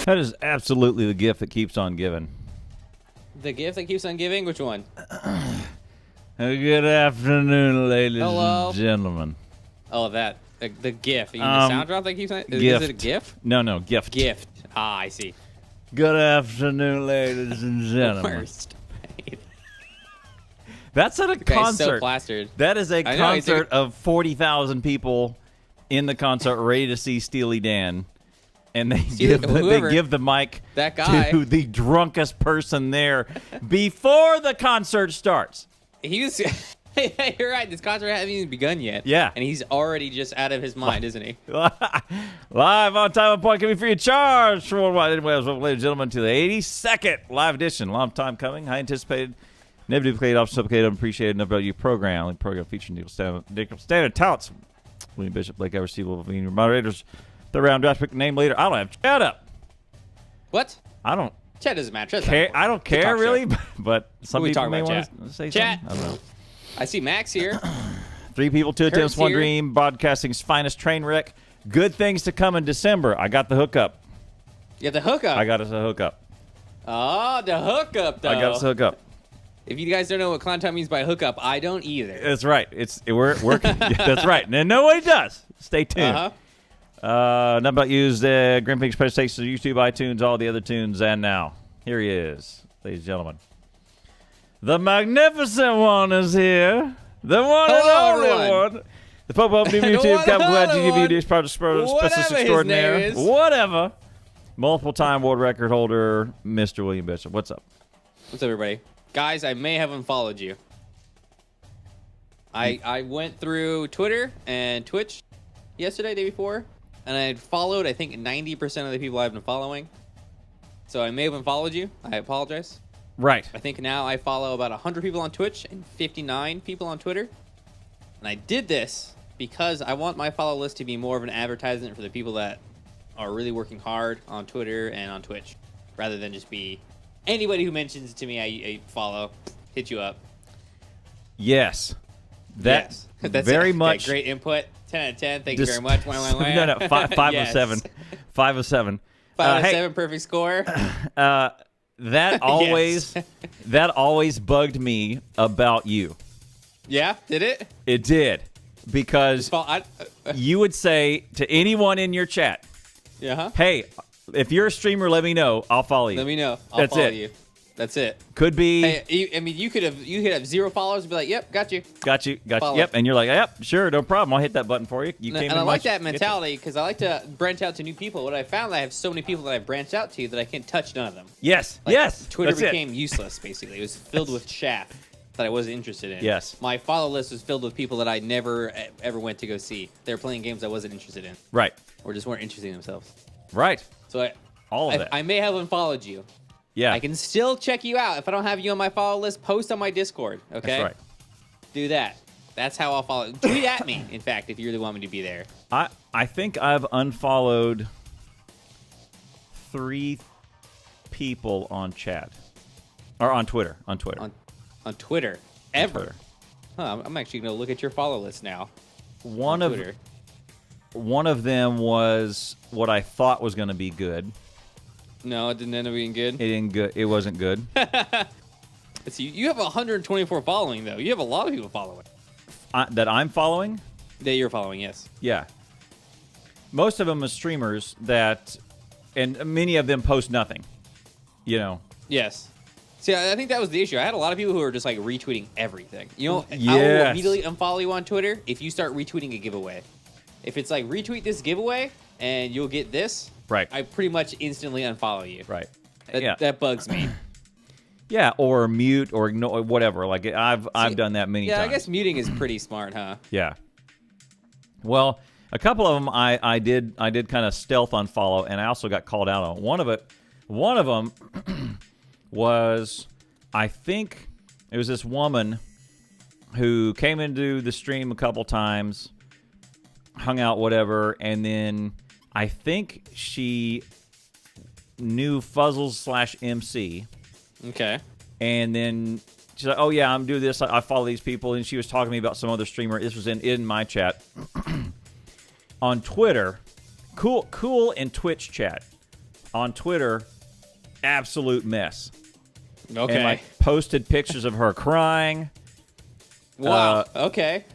That is absolutely the gift that keeps on giving. The gift that keeps on giving? Which one? Good afternoon, ladies Hello. and gentlemen. Oh, that. The GIF. You mean the sound drop that keeps on? Is it a GIF? No, gift. Gift. Ah, I see. Good afternoon, ladies and gentlemen. Worst. That's at a Guy's concert. so plastered. That is a I know, concert of 40,000 people in the concert ready to see Steely Dan. And they give the mic that guy. to the drunkest person there before the concert starts. He was... You're right. This concert hasn't even begun yet. Yeah. And he's already just out of his mind, isn't he? Live on time and point coming free of charge for worldwide. Anyway, welcome, ladies and gentlemen, to the 82nd live edition. Long time coming. High anticipated. Never duplicated, often supplicated, unappreciated, enough about you program. The program featuring Nickel Standard talents. William Bishop, Blake Evers, Steve Wolf, your moderators. Third round draft pick name leader. I don't have Chad up. What? I don't Chat doesn't matter. care. I don't care really, but some people may want to say Chat. something. I don't know. I see Max here. 3 people, 2 attempts, 1 here. dream. Broadcasting's finest train wreck. Good things to come in December. I got the hookup. You have the hookup. I got us a hookup. Oh, the hookup, though. I got us a hookup. If you guys don't know what Clown Time means by hookup, I don't either. That's right. We're that's right. And nobody does. Stay tuned. Not about used Grand Prix presentations, YouTube, iTunes, all the other tunes, and now here he is, ladies and gentlemen. The magnificent one is here. The one and only one. The Pope of YouTube, Captain Glad GGV, Specialist Extraordinaire. Whatever. Multiple time world record holder, Mr. William Bishop. What's up? What's up, everybody? Guys, I may have unfollowed you. I went through Twitter and Twitch yesterday, day before, and I had followed, I think, 90% of the people I've been following. So I may have unfollowed you. I apologize. Right. I think now I follow about 100 people on Twitch and 59 people on Twitter. And I did this because I want my follow list to be more of an advertisement for the people that are really working hard on Twitter and on Twitch, rather than just be anybody who mentions it to me, I follow, hit you up. Yes. That's very much. Okay, great input. 10 out of 10. Thank you very much. No, 5 yes. of 7. 5 of 7. 5 out of 7, perfect score. That always bugged me about you. Yeah, did it? It did. Because you would say to anyone in your chat, hey, if you're a streamer, let me know. I'll follow you. Let me know. I'll follow you. That's it. Could be. Hey, I mean, you could have 0 followers and be like, yep, got you. Got you. Follow. Yep. And you're like, yep, sure, no problem. I'll hit that button for you. And I like that mentality because I like to branch out to new people. What I found, I have so many people that I branch out to that I can't touch none of them. Yes. Like, yes. Twitter became useless, basically. It was filled with chaff that I wasn't interested in. Yes. My follow list was filled with people that I never, ever went to go see. They were playing games I wasn't interested in. Right. Or just weren't interested in themselves. Right. So all of that. I may have unfollowed you. Yeah. I can still check you out. If I don't have you on my follow list, post on my Discord, okay? That's right. Do that. That's how I'll follow. Tweet at me, in fact, if you really want me to be there. I think I've unfollowed 3 people on chat. Or on Twitter. On Twitter. On Twitter. Ever? Twitter. Huh, I'm actually going to look at your follow list now. One of them was what I thought was going to be good. No, it didn't end up being good. It wasn't good. Let's see, you have 124 following, though. You have a lot of people following. That I'm following? That you're following, yes. Yeah. Most of them are streamers and many of them post nothing. You know. Yes. See, I think that was the issue. I had a lot of people who were just like retweeting everything. You know, yes. I will immediately unfollow you on Twitter if you start retweeting a giveaway. If it's like retweet this giveaway and you'll get this, right? I pretty much instantly unfollow you. Right. That bugs me. Yeah, or mute or ignore, whatever. Like I've done that many times. Yeah, I guess muting is pretty smart, huh? Yeah. Well, a couple of them I did kind of stealth unfollow, and I also got called out on one of them was, I think it was this woman who came into the stream a couple times, hung out, whatever, and then I think she knew Fuzzles/MC. Okay. And then she's like, oh, yeah, I'm doing this. I follow these people. And she was talking to me about some other streamer. This was in my chat. On Twitter, cool in Twitch chat. on Twitter, absolute mess. Okay. And like posted pictures of her crying. Wow. Okay.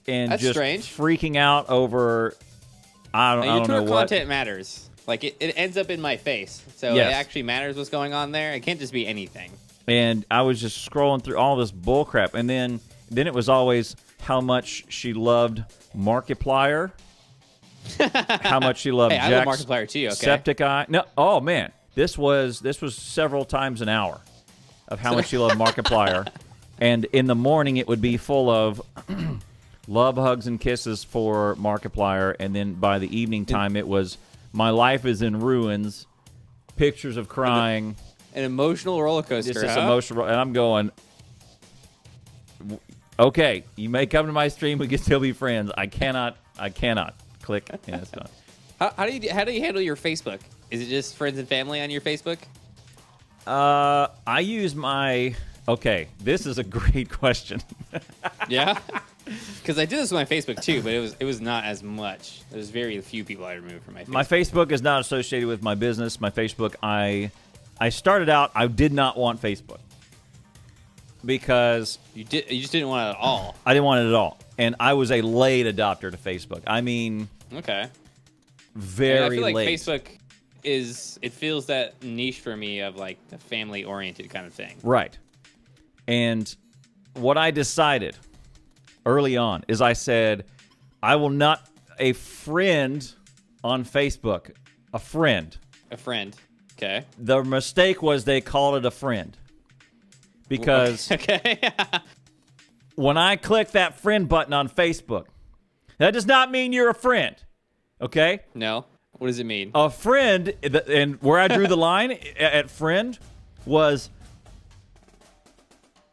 And That's just strange. freaking out over I don't Your know Twitter what. content matters. Like it ends up in my face, so Yes. it actually matters what's going on there. It can't just be anything. And I was just scrolling through all this bull crap, and then it was always how much she loved Markiplier, how much she loved Hey, I love Jack's Markiplier too. Okay. Septic Eye. No, oh man, this was several times an hour of how much she loved Markiplier, and in the morning it would be full of love, hugs, and kisses for Markiplier, and then by the evening time it was my life is in ruins, pictures of crying. An emotional roller coaster. It's just huh? emotional, and I'm going, okay, you may come to my stream, we can still be friends. I cannot click. Yeah, it's done. How do you handle your Facebook? Is it just friends and family on your Facebook? I use my. Okay, this is a great question. Yeah. Because I did this with my Facebook too, but it was not as much. There's very few people I removed from my Facebook. My Facebook is not associated with my business. My Facebook, I started out, I did not want Facebook because You just didn't want it at all. I didn't want it at all, and I was a late adopter to Facebook. I mean, Okay. very I feel like late. Facebook it feels that niche for me of like the family oriented kind of thing. Right. And what I decided early on is I said, I will not a friend on Facebook. A friend. A friend. Okay. The mistake was they called it a friend. Because Okay. when I click that friend button on Facebook, that does not mean you're a friend. Okay? No. What does it mean? A friend, and where I drew the line at friend was,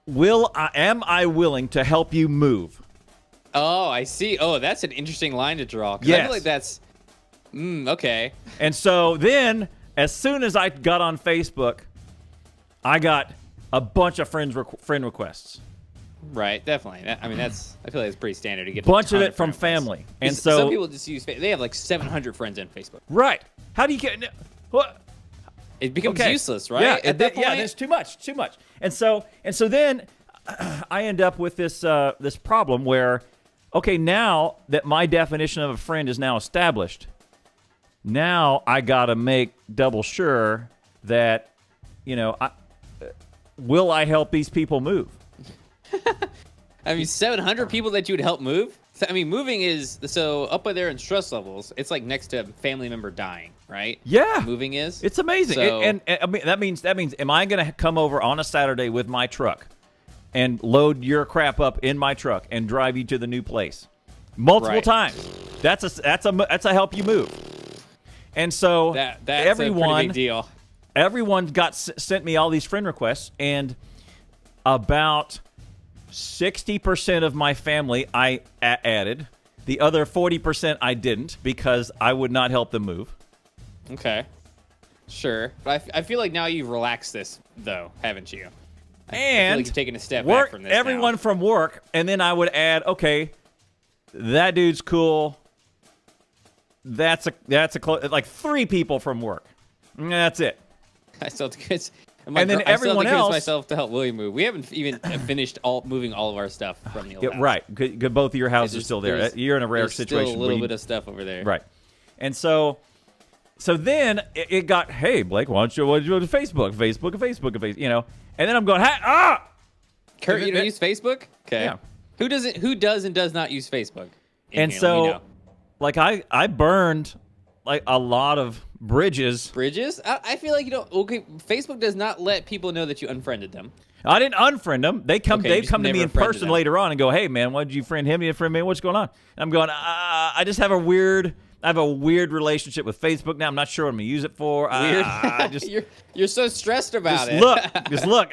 am I willing to help you move? Oh, I see. Oh, that's an interesting line to draw. 'Cause I Yes. feel like that's okay. And so then, as soon as I got on Facebook, I got a bunch of friend requests. Right, definitely. I mean, I feel like it's pretty standard to get Bunch a of ton it from friend requests. family. And 'Cause so some people just use they have like 700 friends on Facebook. right. How do you get what? It becomes Okay. useless, right? Yeah, At that yeah, point? there's too much. And so then I end up with this this problem where, okay, now that my definition of a friend is now established, now I gotta make double sure that, will I help these people move? I mean, 700 people that you would help move. So, I mean, moving is so up there in stress levels. It's like next to a family member dying, right? Yeah, Moving is. it's amazing. So- And I mean that means am I gonna come over on a Saturday with my truck and load your crap up in my truck and drive you to the new place multiple Right. times? That's a help you move. And so that's a everyone pretty big deal. everyone sent me all these friend requests, and about 60% of my family I added. The other 40% I didn't because I would not help them move. Okay. Sure. But I feel like now you've relaxed this, though, haven't you? I feel And like you've taken a step work back from this everyone now. from work, and then I would add, okay, that dude's cool. That's like 3 people from work. And that's it. I still have to get, And then I still have to everyone convince else- myself to help William move. We haven't even finished moving all of our stuff from the old house. Right. Good. Both of your houses are There's- still there. there's- You're in a rare there's situation. Still a where little you- bit of stuff over there. Right. And so then it got, hey, Blake, why don't you go to Facebook? And then I'm going, Kurt, you don't use Facebook? Okay. Yeah. Who does and does not use Facebook? And Let me so, know. like, I burned, like, a lot of bridges. Bridges? I feel like okay, Facebook does not let people know that you unfriended them. I didn't unfriend them. They come Okay, you to just me never in friended person them. later on and go, hey, man, why did you friend him? You didn't friend me? What's going on? And I'm going, I just have a weird relationship with Facebook now. I'm not sure what I'm going to use it for. Weird. Just You're so stressed about it. Just look.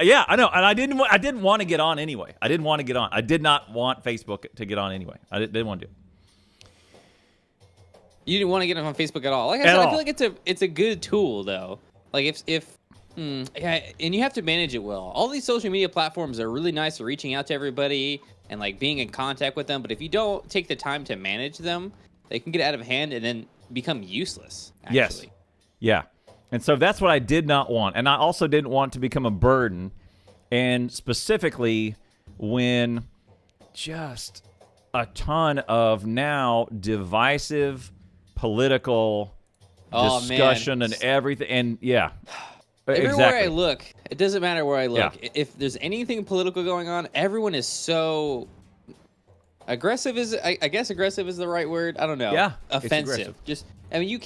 Yeah, I know. And I didn't want to get on anyway. I didn't want to get on. I did not want Facebook to get on anyway. I didn't want to do it. You didn't want to get on Facebook at all. Like I At said, I all. feel like it's a good tool though. Like yeah, and you have to manage it well. All these social media platforms are really nice for reaching out to everybody and like being in contact with them. But if you don't take the time to manage them, they can get out of hand and then become useless. Actually. Yes. Yeah. And so that's what I did not want. And I also didn't want to become a burden. And specifically when just a ton of now divisive political discussion and everything. And yeah, everywhere exactly. I look, it doesn't matter where I look. Yeah. If there's anything political going on, everyone is so aggressive. I guess aggressive is the right word. I don't know. Yeah, offensive. I mean,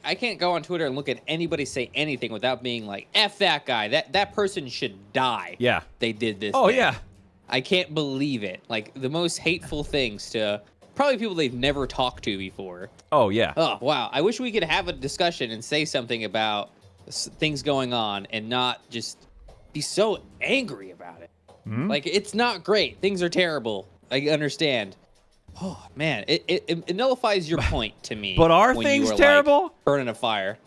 I can't go on Twitter and look at anybody say anything without being like, F that guy. That person should die. Yeah. They did this. Oh, thing. yeah. I can't believe it. Like, the most hateful things to probably people they've never talked to before. Oh, yeah. Oh, wow. I wish we could have a discussion and say something about things going on and not just be so angry about it. Mm-hmm. Like, it's not great. Things are terrible. I understand. Oh, man. It nullifies your point to me. But are when things you are, terrible? like, burning a fire.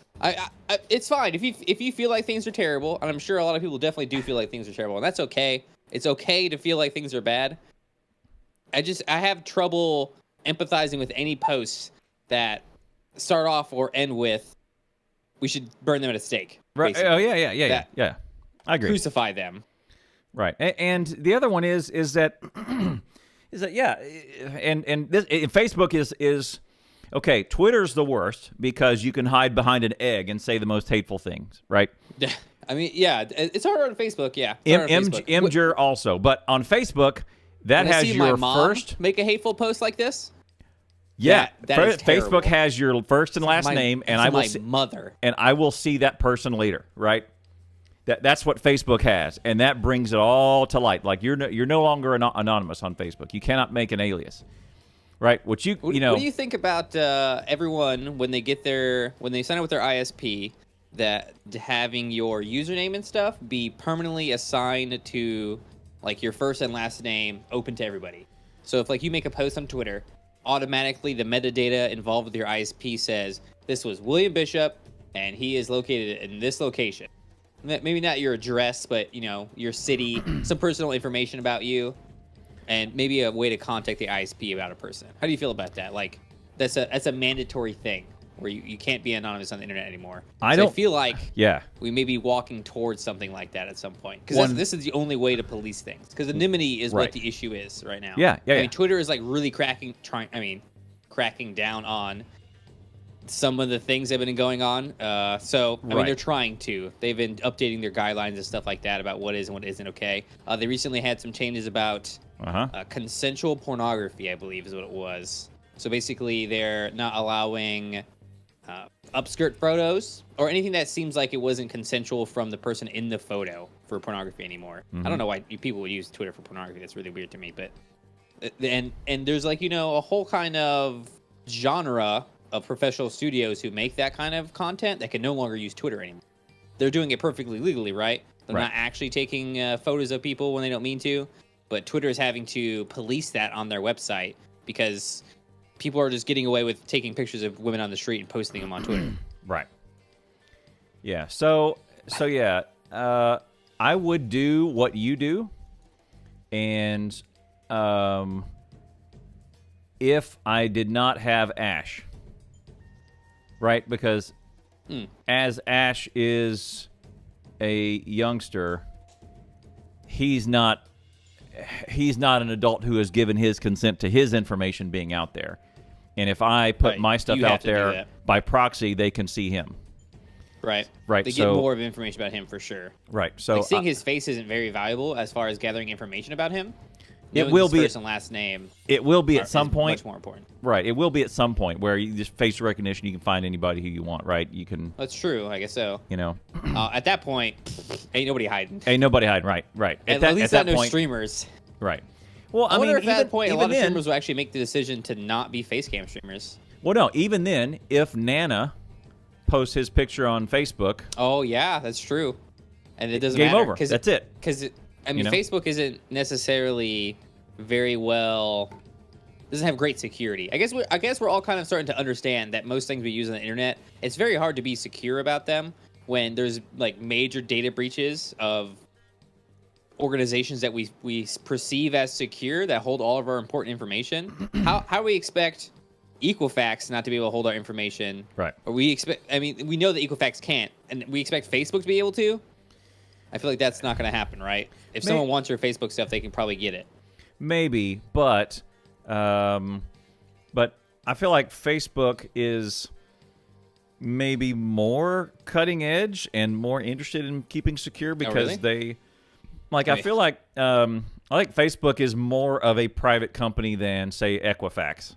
It's fine. If you feel like things are terrible, and I'm sure a lot of people definitely do feel like things are terrible, and that's okay. It's okay to feel like things are bad. I have trouble empathizing with any posts that start off or end with, we should burn them at a stake. Right. Basically. Oh, yeah. I agree. Crucify them. Right. And the other one is that yeah, and Facebook is okay, Twitter's the worst because you can hide behind an egg and say the most hateful things, right? I mean, yeah, it's harder on Facebook, yeah. Imgur also, but on Facebook, that has your first. Make a hateful post like this. Yeah, that is terrible. Facebook has your first and last name, and I will mother, and I will see that person later, right? That's what Facebook has, and that brings it all to light. Like you're no longer anonymous on Facebook. You cannot make an alias, right? What do you think about everyone when they sign up with their ISP, that having your username and stuff be permanently assigned to like your first and last name, open to everybody? So if like you make a post on Twitter, automatically the metadata involved with your ISP says this was William Bishop and he is located in this location. Maybe not your address, but your city, some personal information about you, and maybe a way to contact the ISP about a person. How do you feel about that? Like that's a mandatory thing where you can't be anonymous on the internet anymore. I feel like we may be walking towards something like that at some point, because this is the only way to police things, because anonymity is what the issue is right now. Yeah. I mean, Twitter is like really cracking down on some of the things that have been going on. I mean, they're trying to. They've been updating their guidelines and stuff like that about what is and what isn't okay. They recently had some changes about consensual pornography, I believe is what it was. So basically, they're not allowing upskirt photos or anything that seems like it wasn't consensual from the person in the photo for pornography anymore. I don't know why people would use Twitter for pornography. That's really weird to me. But and there's like a whole kind of genre of professional studios who make that kind of content that can no longer use Twitter anymore. They're doing it perfectly legally, right? They're not actually taking photos of people when they don't mean to, but Twitter is having to police that on their website because people are just getting away with taking pictures of women on the street and posting them on Twitter. Right. Yeah. So yeah, I would do what you do, and if I did not have Ash. Right, because as Ash is a youngster, he's not an adult who has given his consent to his information being out there. And if I put my stuff out there by proxy, they can see him. Right. Right. They get more of information about him for sure. Right. So like seeing his face isn't very valuable as far as gathering information about him. It will be first and last name. It will be at some point. Much more important. Right. It will be at some point where you just face recognition. You can find anybody who you want. Right. You can. That's true. I guess so. At that point, ain't nobody hiding. Ain't nobody hiding. Right. Right. At least not no streamers. Right. Well, I wonder if at that point a lot of streamers will actually make the decision to not be face cam streamers. Well, no. Even then, if Nana posts his picture on Facebook. Oh yeah, that's true. And it doesn't game matter. Over. That's it. Because Facebook isn't necessarily very well, doesn't have great security. I guess we're all kind of starting to understand that most things we use on the internet, it's very hard to be secure about them when there's like major data breaches of organizations that we perceive as secure that hold all of our important information. How do we expect Equifax not to be able to hold our information. Right. Or we know that Equifax can't, and we expect Facebook to be able to. I feel like that's not going to happen, right? If someone wants your Facebook stuff, they can probably get it. Maybe, but I feel like Facebook is maybe more cutting edge and more interested in keeping secure because they, like, I feel like Facebook is more of a private company than, say, Equifax.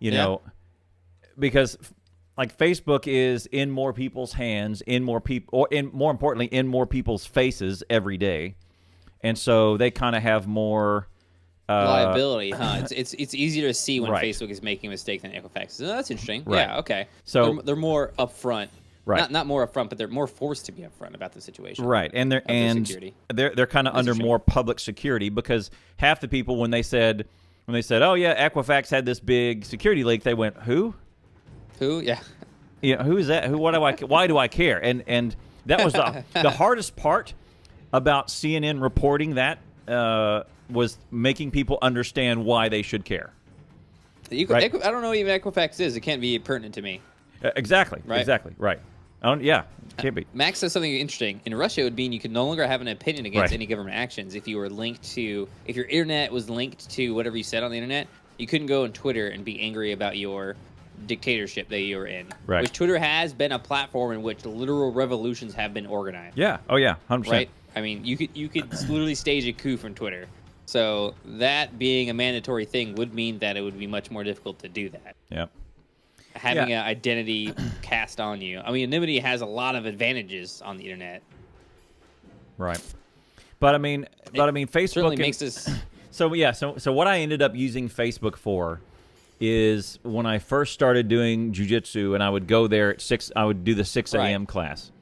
You know, because like Facebook is in more people's hands, in more people, or in more importantly, in more people's faces every day, and so they kind of have more liability, huh? It's easier to see when Facebook is making a mistake than Equifax. So that's interesting. Right. Yeah. Okay. So they're more upfront. Right. Not more upfront, but they're more forced to be upfront about the situation. Right. And they're kind of under more public security because half the people when they said, oh yeah, Equifax had this big security leak, they went, who? Who? Yeah. Yeah. Who is that? Who? Why do I care? And that was the hardest part about CNN reporting that was making people understand why they should care. I don't know what even Equifax is. It can't be pertinent to me. Exactly. Right. Exactly. Right. It can't be. Max says something interesting. In Russia, it would mean you could no longer have an opinion against any government actions if your internet was linked to whatever you said on the internet. You couldn't go on Twitter and be angry about your dictatorship that you were in. Right. Which Twitter has been a platform in which literal revolutions have been organized. Yeah. Oh yeah. 100%. Right. I mean, you could literally stage a coup from Twitter. So that being a mandatory thing would mean that it would be much more difficult to do that. Yep. Having an identity cast on you. I mean, anonymity has a lot of advantages on the internet. Right. But I mean, Facebook certainly makes this. So what I ended up using Facebook for is when I first started doing jiu-jitsu and I would go there at 6, I would do the 6 a.m. class.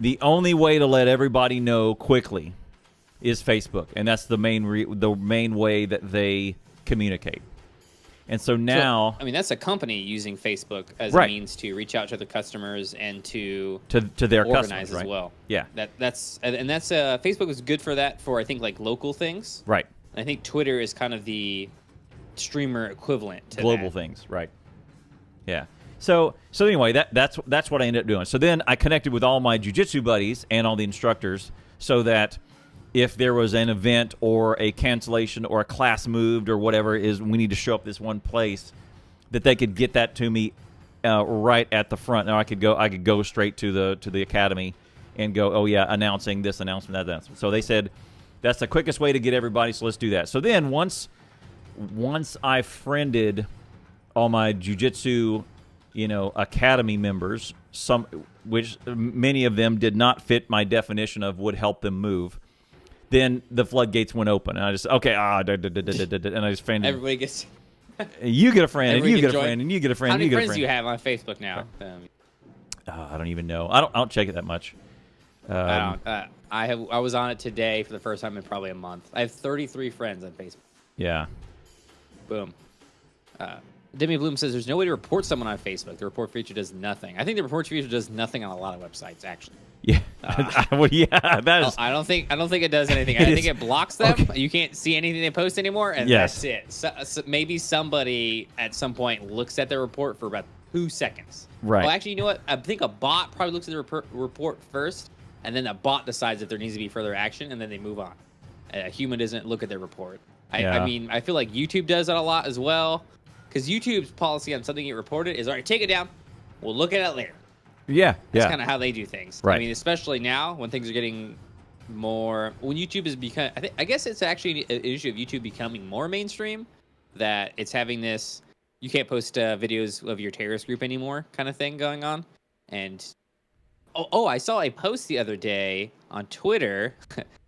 The only way to let everybody know quickly is Facebook, and that's the main way that they communicate. And so now, that's a company using Facebook as a means to reach out to their customers and to their organize customers, as well. Yeah, that's Facebook is good for that for I think like local things. Right. And I think Twitter is kind of the streamer equivalent to global things. Right. Yeah. So anyway, that's what I ended up doing. So then I connected with all my jiu-jitsu buddies and all the instructors so that if there was an event or a cancellation or a class moved or whatever is we need to show up this one place, that they could get that to me right at the front. Now I could go straight to the academy and go, oh yeah, announcing this announcement, that announcement. So they said that's the quickest way to get everybody, so let's do that. So then once I friended all my jiu-jitsu academy members, which many of them did not fit my definition of would help them move, then the floodgates went open, and I just and I just friended. Everybody gets. You get a friend, and you get a friend, and you get a friend. How many friends do you have on Facebook now? I don't even know. I don't check it that much. I was on it today for the first time in probably a month. I have 33 friends on Facebook. Yeah. Boom. Demi Bloom says there's no way to report someone on Facebook. The report feature does nothing. I think the report feature does nothing on a lot of websites, actually. Yeah. Well, yeah. That is. I don't think it does anything. I think it blocks them. Okay. You can't see anything they post anymore, and that's it. So maybe somebody at some point looks at their report for about 2 seconds. Right. Well, actually, you know what? I think a bot probably looks at the report first, and then a bot decides if there needs to be further action, and then they move on. A human doesn't look at their report. I mean, I feel like YouTube does that a lot as well. Because YouTube's policy on something you reported is, all right, take it down. We'll look at it later. Yeah, That's kind of how they do things. Right. I mean, especially now when things are getting more... When YouTube is becoming... I guess it's actually an issue of YouTube becoming more mainstream, that it's having this, you can't post videos of your terrorist group anymore kind of thing going on. And... I saw a post the other day on Twitter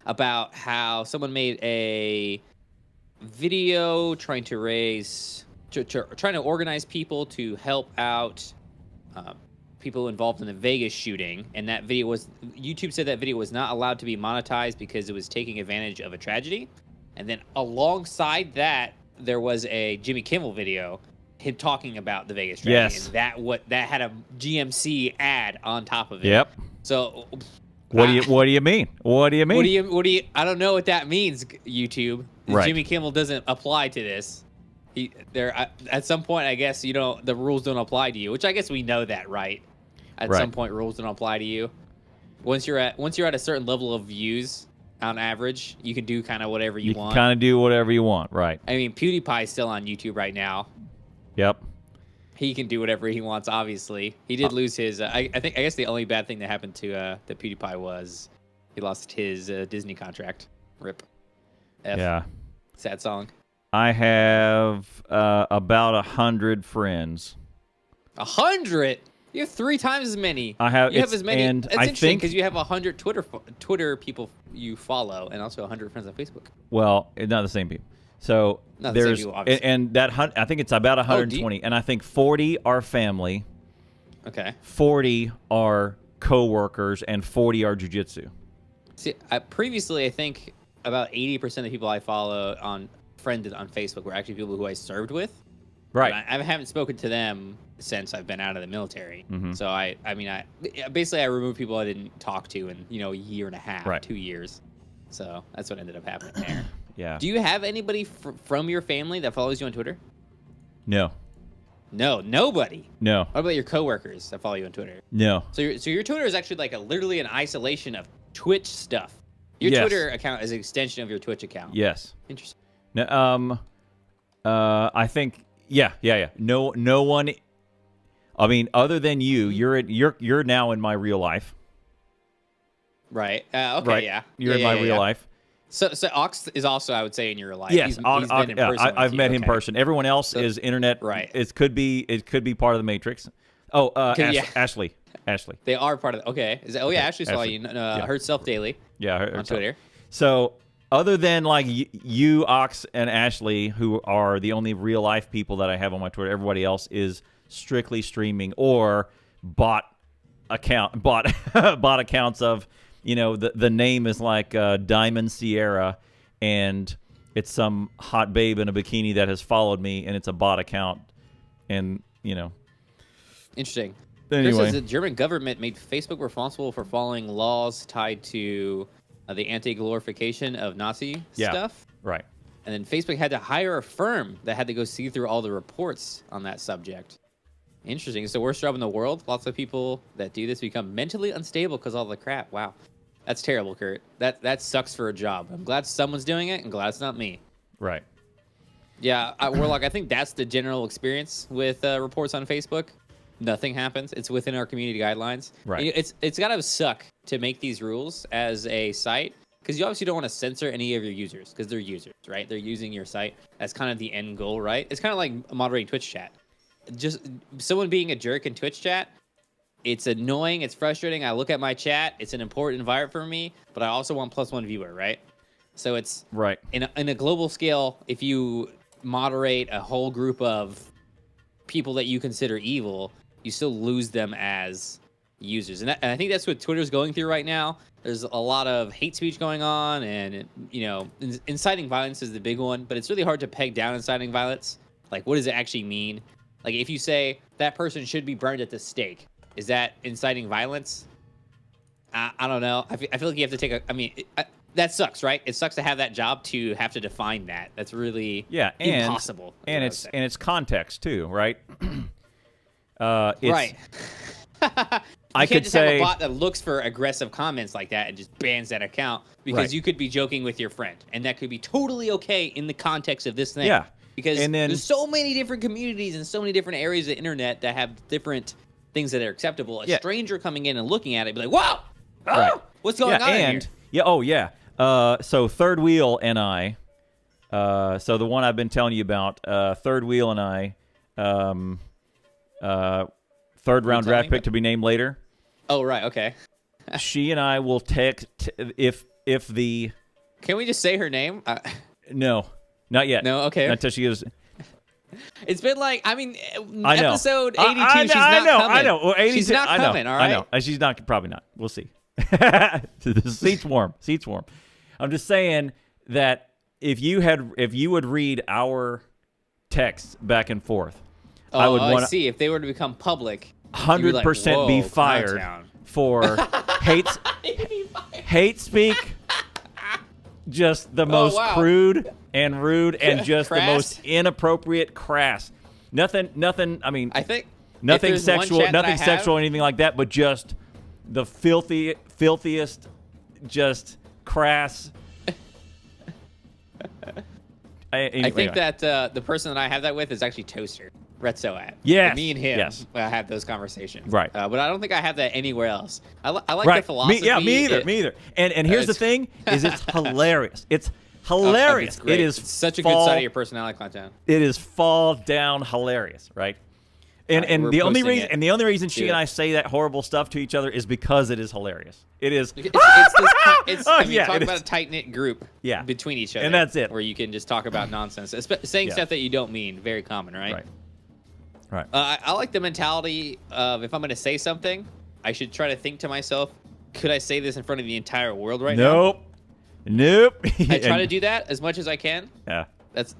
about how someone made a video trying to raise... trying to organize people to help out people involved in the Vegas shooting, and that video was YouTube said that video was not allowed to be monetized because it was taking advantage of a tragedy. And then alongside that, there was a Jimmy Kimmel video, him talking about the Vegas tragedy, and that had a GMC ad on top of it. Yep. So, what do you mean? What do you mean? I don't know what that means. YouTube. Right. Jimmy Kimmel doesn't apply to this. At some point, I guess the rules don't apply to you, which I guess we know that, right? At some point, rules don't apply to you. Once you're at a certain level of views, on average, you can do kind of whatever you want. You can kind of do whatever you want, right? I mean, PewDiePie's still on YouTube right now. Yep. He can do whatever he wants. Obviously, he did lose his. I guess the only bad thing that happened to the PewDiePie was he lost his Disney contract. Rip. Yeah. Sad song. I have about 100 friends. 100? You have 3 times as many. You have as many. And it's interesting because you have 100 Twitter people you follow, and also 100 friends on Facebook. Not the same people. So not the same people, obviously. And that I think it's about 120, and I think 40 are family. Okay. 40 are coworkers, and 40 are jujitsu. See, previously I think about 80% of the people I follow friended on Facebook were actually people who I served with. Right. I haven't spoken to them since I've been out of the military. Mm-hmm. So I removed people I didn't talk to in a year and a half, 2 years. So that's what ended up happening there. Yeah. Do you have anybody from your family that follows you on Twitter? No. No, nobody. No. What about your coworkers that follow you on Twitter? No. So your Twitter is actually like literally an isolation of Twitch stuff. Your Twitter account is an extension of your Twitch account. Yes. Interesting. No, I think yeah. No one. I mean, other than you, you're now in my real life. Right. Okay. Right. Yeah. You're in my real life. So Ox is also, I would say, in your life. Yes, he's been in person. I've met him in person. Everyone else is internet. Right. It could be part of the Matrix. Oh, Ashley. They are part of. Okay. Ashley saw you. Heard Self Daily. Yeah. On Twitter. So other than like you, Ox, and Ashley, who are the only real life people that I have on my Twitter, everybody else is strictly streaming or bot accounts of. The name is like Diamond Sierra, and it's some hot babe in a bikini that has followed me, and it's a bot account, and Interesting. Anyway, Chris says the German government made Facebook responsible for following laws tied to the anti-glorification of Nazi stuff. Right. And then Facebook had to hire a firm that had to go see through all the reports on that subject. Interesting. It's the worst job in the world. Lots of people that do this become mentally unstable because of all the crap. Wow. That's terrible, Kurt. That sucks for a job. I'm glad someone's doing it and glad it's not me. Right. Yeah, Warlock, I think that's the general experience with reports on Facebook. Nothing happens. It's within our community guidelines. Right. And it's got to suck to make these rules as a site because you obviously don't want to censor any of your users because they're users, right? They're using your site. That's kind of the end goal, right? It's kind of like moderating Twitch chat. Just someone being a jerk in Twitch chat, it's annoying, it's frustrating. I look at my chat, it's an important environment for me, but I also want +1 viewer, right? So it's right in a global scale. If you moderate a whole group of people that you consider evil, you still lose them as users, and I think that's what Twitter's going through right now. There's a lot of hate speech going on, and inciting violence is the big one, but it's really hard to peg down inciting violence. Like, what does it actually mean? Like, if you say that person should be burned at the stake, is that inciting violence? I don't know. I feel like you have to take that sucks, right? It sucks to have that job to have to define that. That's really impossible. And it's context too, right? Right. I could just say have a bot that looks for aggressive comments like that and just bans that account because you could be joking with your friend, and that could be totally okay in the context of this thing. Yeah. Because there's so many different communities and so many different areas of the internet that have different things that are acceptable. A stranger coming in and looking at it, be like, "Wow, what's going on here?" So Third Wheel and I, so the one I've been telling you about, Third Wheel and I, third round draft pick to be named later. Oh, right, okay. She and I will text if the. Can we just say her name? No. Not yet. No, okay. Not until she is. It's been like, episode 82, she's not coming. I know. Well, 82, she's not coming, all right? I know. She's not, probably not. We'll see. The seat's warm. I'm just saying that if you would read our texts back and forth, I would want to see if they were to become public. 100% be fired for hate speak. just the most wow. crude and rude and just the Crass? most inappropriate, crass. Nothing. I mean, I think nothing if there's one sexual, chat that I nothing sexual, or anything like that, but just the filthiest, just crass. I think that the person that I have that with is actually Toaster. Rhett Soat. Yes. Me and him Yes. have those conversations. Right. But I don't think I have that anywhere else. I like Right. the philosophy. Me either. And here's the thing: is it's hilarious. It's hilarious. It's great. It is It's such a good side of your personality content. It is fall down hilarious, right? And we're the only posting reason it. she and I say that horrible stuff to each other is because it is hilarious. It is. Talk about a tight knit group. Yeah. Between each other, And that's it. Where you can just talk about nonsense, saying stuff that you don't mean. Very common, right? Right. I like the mentality of if I'm going to say something, I should try to think to myself, could I say this in front of the entire world right now? Nope. I try to do that as much as I can. Yeah.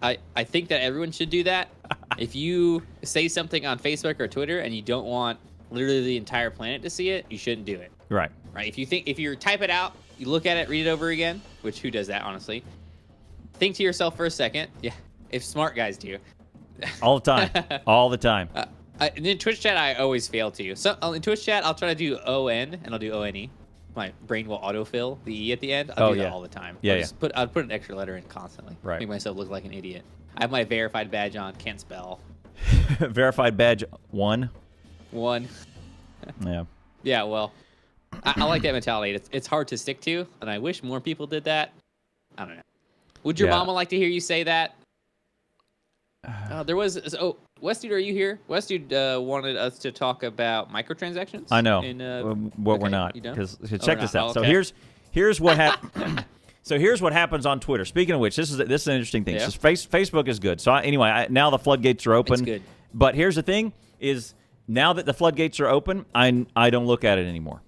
I think that everyone should do that. If you say something on Facebook or Twitter and you don't want literally the entire planet to see it, you shouldn't do it. Right. Right. If you type it out, you look at it, read it over again, which who does that, honestly? Think to yourself for a second. Yeah. If smart guys do. All the time. All the time. In Twitch chat, I always fail to. So in Twitch chat, I'll try to do ON and I'll do ONE. My brain will autofill the E at the end. I'll do that all the time. I'll put an extra letter in constantly. Right. Make myself look like an idiot. I have my verified badge on. Can't spell. Verified badge 1. Yeah. Yeah. Well, I like that mentality. It's hard to stick to, and I wish more people did that. I don't know. Would your mama like to hear you say that? There was. West Dude, are you here? West Dude wanted us to talk about microtransactions. I know. We're not. Because check this out. Oh, okay. So here's what happened. So here's what happens on Twitter. Speaking of which, this is an interesting thing. Yeah. So Facebook is good. So now the floodgates are open. It's good. But here's the thing: is now that the floodgates are open, I don't look at it anymore.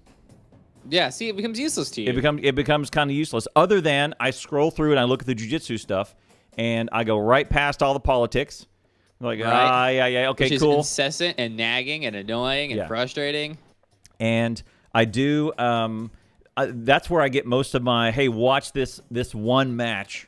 Yeah. See, it becomes useless to you. It becomes kind of useless. Other than I scroll through and I look at the jiu-jitsu stuff, and I go right past all the politics. Like, yeah, okay, Which is cool. incessant and nagging and annoying and frustrating. And I do. That's where I get most of my, hey, watch this one match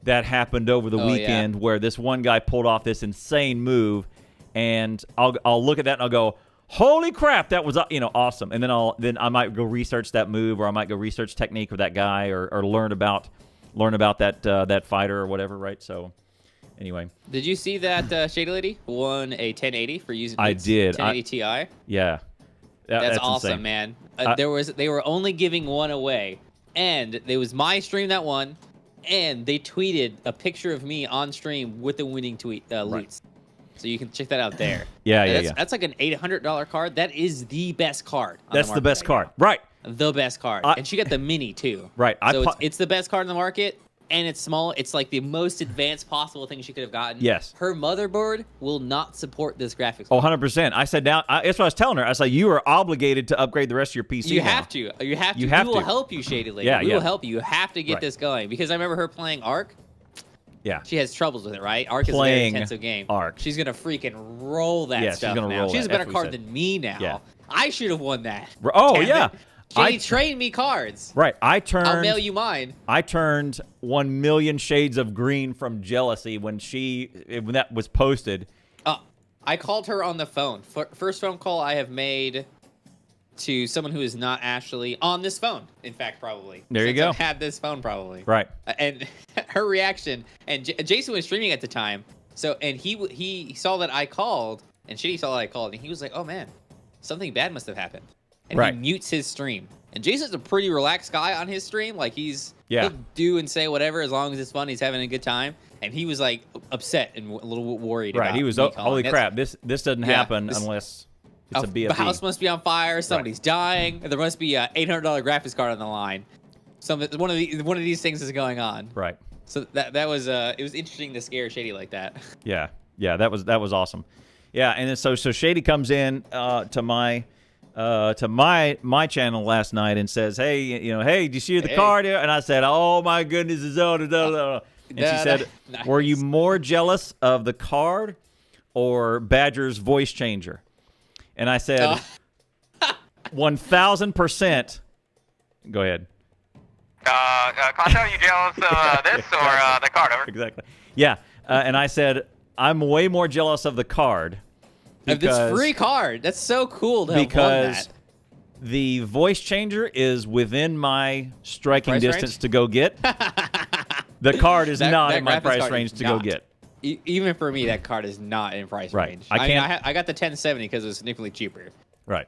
that happened over the weekend where this one guy pulled off this insane move, and I'll look at that and I'll go, holy crap, that was awesome. And then I might go research that move, or I might go research technique of that guy, or learn about that fighter or whatever, right? So. Anyway, did you see that Shady Lady won a 1080 for using? I did. 1080 Ti. Yeah, that's insane. awesome, man. They were only giving one away, and it was my stream that won, and they tweeted a picture of me on stream with the winning loots. So you can check that out there. Yeah. That's like an $800 card. That is the best card. That's the best card, right? The best card, and she got the mini too. Right. So it's the best card in the market. And it's small. It's like the most advanced possible thing she could have gotten. Yes. Her motherboard will not support this graphics. Oh, 100%. I said that's what I was telling her. I was like, you are obligated to upgrade the rest of your PC. You have to. You have to. We will help you, Shady Lady. We will help you. You have to get this going. Because I remember her playing Ark. Yeah. She has troubles with it, right? Ark is a very intensive game. Ark. She's going to freaking roll that stuff she's gonna now. roll She has a that, better card than me now. Yeah. I should have won that. Oh, Damn yeah. it. Shady trained me cards. Right. I'll mail you mine. I turned 1,000,000 shades of green from jealousy when that was posted. I called her on the phone. First phone call I have made to someone who is not actually on this phone. In fact, probably. There you go. I had this phone probably. Right. And her reaction, and Jason was streaming at the time. So, and he saw that I called, and Shitty saw that I called, and he was like, oh man, something bad must have happened. And he mutes his stream. And Jason's a pretty relaxed guy on his stream. Like, he'll do and say whatever as long as it's fun. He's having a good time. And he was, like, upset and a little worried about He was, holy crap, this doesn't happen unless it's a BFE. The house must be on fire. Somebody's dying. There must be an $800 graphics card on the line. One of these things is going on. Right. So that was it was interesting to scare Shady like that. Yeah. That was awesome. Yeah, and then so Shady comes in to my channel last night and says, hey, did you see the card here? And I said, oh my goodness, it's and she said, nice. Were you more jealous of the card or Badger's voice changer? And I said, 1,000%. Go ahead. Conto, are you jealous of this or the card? Over. Exactly. Yeah, and I said I'm way more jealous of the card. Of this free card. That's so cool to have won Because that. the voice changer is within my striking Price distance range? to go get. The card is not that in my graphics price card range is to go not. get. Even for me, that card is not in price Right. range. I can't- I got the 1070 because it was significantly cheaper. Right.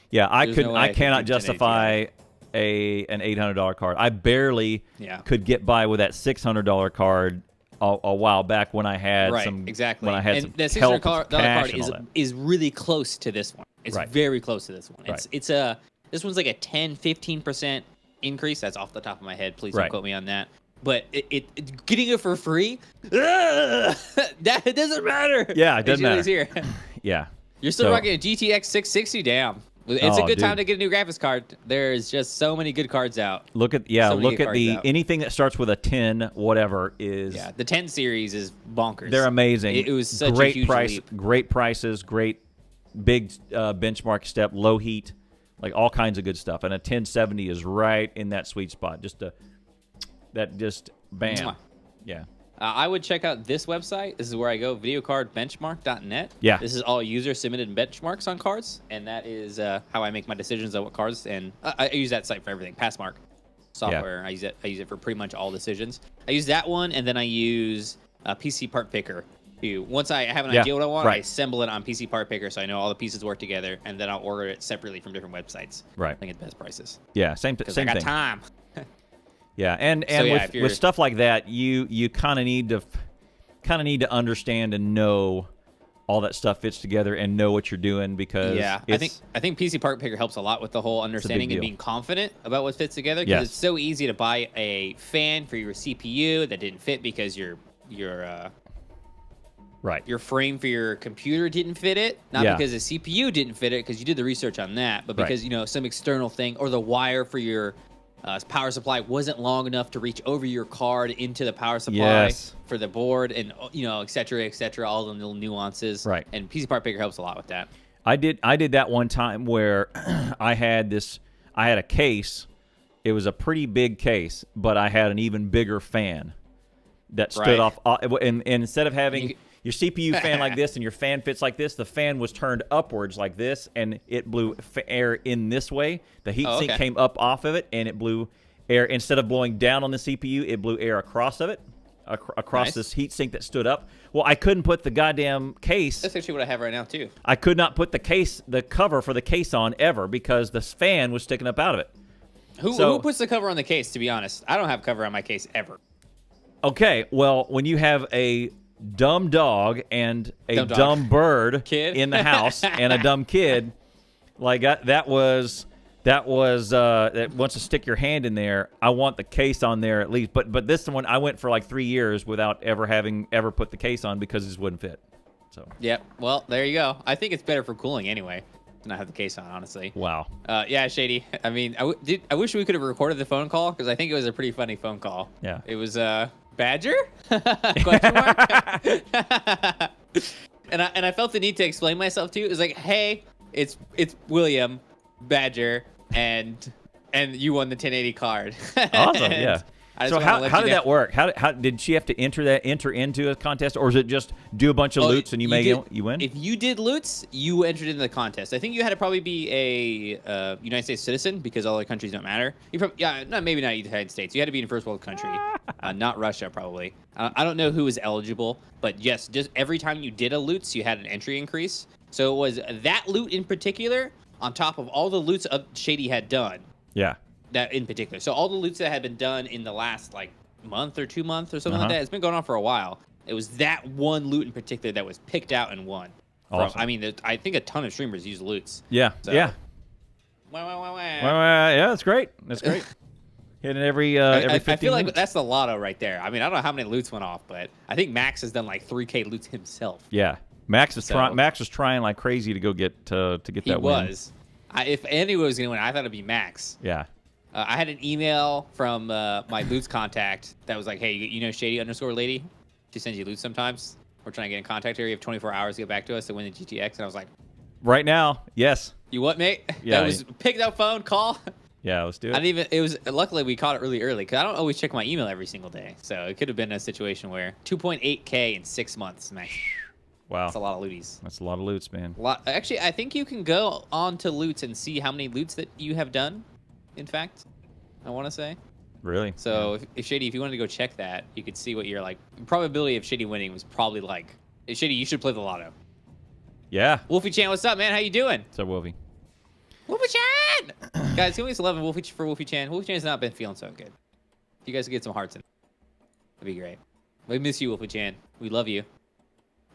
Yeah, There's no way I I could cannot do 1080 justify an $800 card. I barely Yeah. could get by with that $600 card a while back when I had Right, some exactly. when I had and some the help, $600 cash card and all that. is really close to this one. It's Right. very close to this one. Right. This one's like a 10-15% increase. That's off the top of my head. Please Right. don't quote me on that. But getting it for free, that it doesn't matter. Yeah, it doesn't It's matter. Here. Yeah. You're still So- rocking a GTX 660. Damn. It's Oh, a good time dude. to get a new graphics card. There's just so many good cards out. Look at So many look at cards the out. anything that starts with a 10 whatever is Yeah, the 10 series is bonkers. they're amazing. It was such great a huge price, leap. great prices, great big benchmark step, low heat, like all kinds of good stuff. And a 1070 is right in that sweet spot. Just bam. Mwah. Yeah. I would check out this website. This is where I go, videocardbenchmark.net. Yeah. This is all user-submitted benchmarks on cards, and that is how I make my decisions on what cards. And I use that site for everything. Passmark software. Yeah. I use it for pretty much all decisions. I use that one, and then I use PC Part Picker. Once I have an idea what I want, I assemble it on PC Part Picker, so I know all the pieces work together, and then I'll order it separately from different websites. Right. I get the best prices. Yeah. Same I thing. got time. Yeah, and So, yeah, with stuff like that, you kind of need to understand and know all that stuff fits together and know what you're doing because I think PC Part Picker helps a lot with the whole understanding and deal. being confident about what fits together because Yes. it's so easy to buy a fan for your CPU that didn't fit because your frame for your computer didn't fit it, not Yeah. because the CPU didn't fit it because you did the research on that, but because some external thing or the wire for your power supply wasn't long enough to reach over your card into the power supply for the board, and et cetera, all the little nuances. Right. And PC Part Picker helps a lot with that. I did that one time where I had a case. It was a pretty big case, but I had an even bigger fan that stood off. And instead of having your CPU fan like this and your fan fits like this, the fan was turned upwards like this, and it blew air in this way. The heat sink came up off of it, and it blew air. Instead of blowing down on the CPU, it blew air across of it, across this heat sink that stood up. Well, I couldn't put the goddamn case. That's actually what I have right now, too. I could not put the cover for the case on ever because the fan was sticking up out of it. Who puts the cover on the case, to be honest? I don't have cover on my case ever. Okay, well, when you have a dumb dog and a dumb bird kid in the house and a dumb kid, like that wants to stick your hand in there. I want the case on there at least. But this one I went for like 3 years without having put the case on because it just wouldn't fit. So Yep. Well, there you go. I think it's better for cooling anyway. To not have the case on, honestly. Wow. Yeah, Shady. I mean, I wish we could have recorded the phone call because I think it was a pretty funny phone call. Yeah. It was Badger? Question mark? and I felt the need to explain myself too. It was like, hey, it's William Badger, and you won the 1080 card. Awesome. Yeah. So how did that work? How did she have to enter into a contest, or is it just do a bunch of loots and you win? If you did loots, you entered into the contest. I think you had to probably be a United States citizen because all the countries don't matter. Maybe not the United States. You had to be in a first world country, not Russia probably. I don't know who was eligible, but yes, just every time you did a loots, you had an entry increase. So it was that loot in particular on top of all the loots Shady had done. Yeah. That in particular. So all the loots that had been done in the last month or 2 months or something like that, it's been going on for a while. It was that one loot in particular that was picked out and won. Awesome. I think a ton of streamers use loots. Yeah. So. Yeah. Yeah, that's great. That's great. Hitting every 15 I feel like minutes. that's the lotto right there. I mean, I don't know how many loots went off, but I think Max has done like 3K loots himself. Yeah. Max was trying like crazy to go get that win. He was. If anyone was going to win, I thought it'd be Max. Yeah. I had an email from my Loots contact that was like, hey, Shady_lady? She sends you Loots sometimes. We're trying to get in contact here. You have 24 hours to get back to us to win the GTX. And I was like, right now, yes. You what, mate? Yeah. That was pick up phone, call. Yeah, let's do it. I didn't even. It was luckily we caught it really early because I don't always check my email every single day. So it could have been a situation where 2.8K in 6 months. Nice. Wow, That's a lot of looties. That's a lot of loots, man. Actually, I think you can go on to loots and see how many loots that you have done. In fact, I want to say. Really? So if Shady, if you wanted to go check that, you could see what your like probability of Shady winning was probably like. Shady, you should play the lotto. Yeah. Wolfie Chan, what's up, man? How you doing? What's up, Wolfie? Wolfie Chan! Guys, give me some love for Wolfie Chan. Wolfie Chan's not been feeling so good. If you guys could get some hearts in, that'd be great. We miss you, Wolfie Chan. We love you.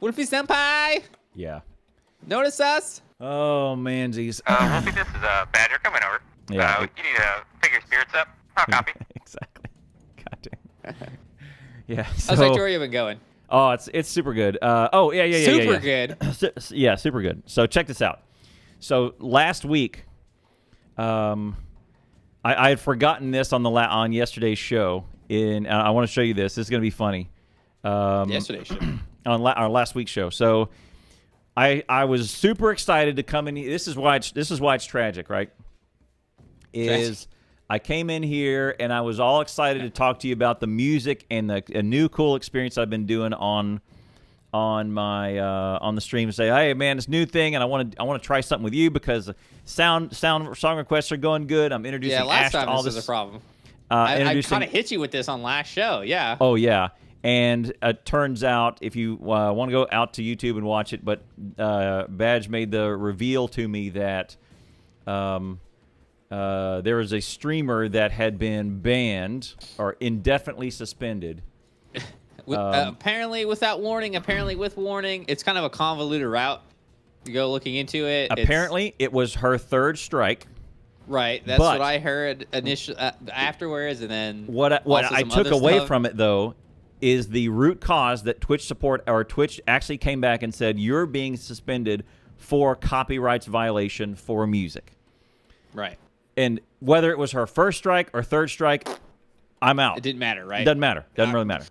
Wolfie Senpai! Yeah. Notice us? Oh, mansies. Wolfie, this is Badger coming over. Yeah. You need to pick your spirits up. I'll copy. Exactly. God damn. Yeah. How's Victoria been going? Oh, it's super good. Yeah. Super good. Yeah, super good. So check this out. So last week, I had forgotten this on yesterday's show. I want to show you this. This is going to be funny. Yesterday's show. On our last week's show. So I was super excited to come in. This is why it's tragic, right? I came in here and I was all excited to talk to you about the music and a new cool experience I've been doing on the stream. Say, hey man, this new thing, and I want to try something with you because song requests are going good. I'm introducing last Ash time to all this this. was a problem. I Introducing. kind of hit you with this on last show. Yeah. Oh yeah. And it turns out, if you want to go out to YouTube and watch it, but Badge made the reveal to me that there was a streamer that had been banned or indefinitely suspended. Apparently without warning, apparently with warning. It's kind of a convoluted route. You go looking into it. Apparently, it was her third strike. Right, that's what I heard initially afterwards, and then what I took away from it though is the root cause that Twitch actually came back and said you're being suspended for copyrights violation for music. Right. And whether it was her first strike or third strike, I'm out. It didn't matter, right? Doesn't matter. Doesn't really matter.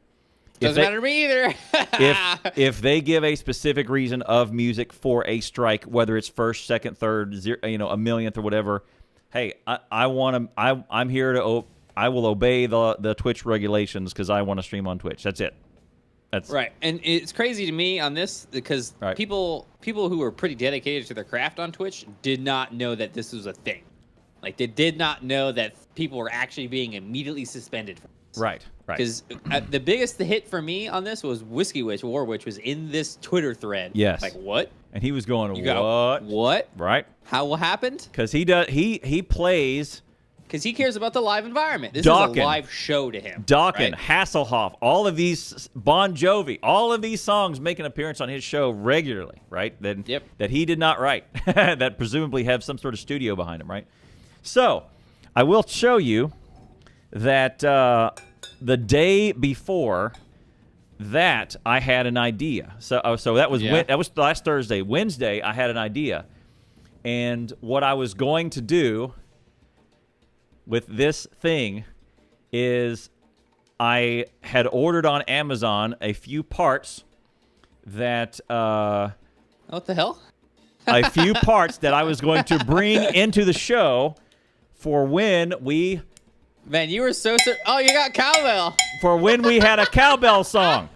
Doesn't matter to me either. if they give a specific reason of music for a strike, whether it's first, second, third, a millionth or whatever, hey, I'm here to. I will obey the Twitch regulations because I want to stream on Twitch. That's it. That's right. And it's crazy to me on this because people who are pretty dedicated to their craft on Twitch did not know that this was a thing. Like they did not know that people were actually being immediately suspended from this. Right. Because the biggest hit for me on this was Whiskey Witch War, which was in this Twitter thread. Yes. Like what? And he was going, what? What? Right. What happened? Because he plays. Because he cares about the live environment. This Dawkins, is a live show to him. Dawkins, right? Hasselhoff, all of these, Bon Jovi, all of these songs make an appearance on his show regularly, right? That he did not write, that presumably have some sort of studio behind him, right? So, I will show you that the day before that, I had an idea. So that was that was last Thursday. Wednesday, I had an idea. And what I was going to do with this thing is I had ordered on Amazon a few parts that what the hell? a few parts that I was going to bring into the show for when we Man, you were so oh, you got cowbell. For when we had a cowbell song.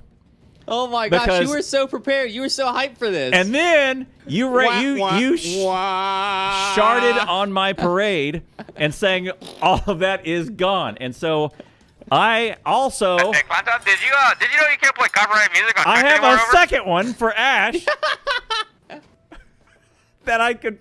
Oh my gosh, you were so prepared. You were so hyped for this. And then you sharded on my parade and saying all of that is gone. And so I also Hey, Clanton, did you know you can't play copyright music on Twitch I have anymore, a second one for Ash that I could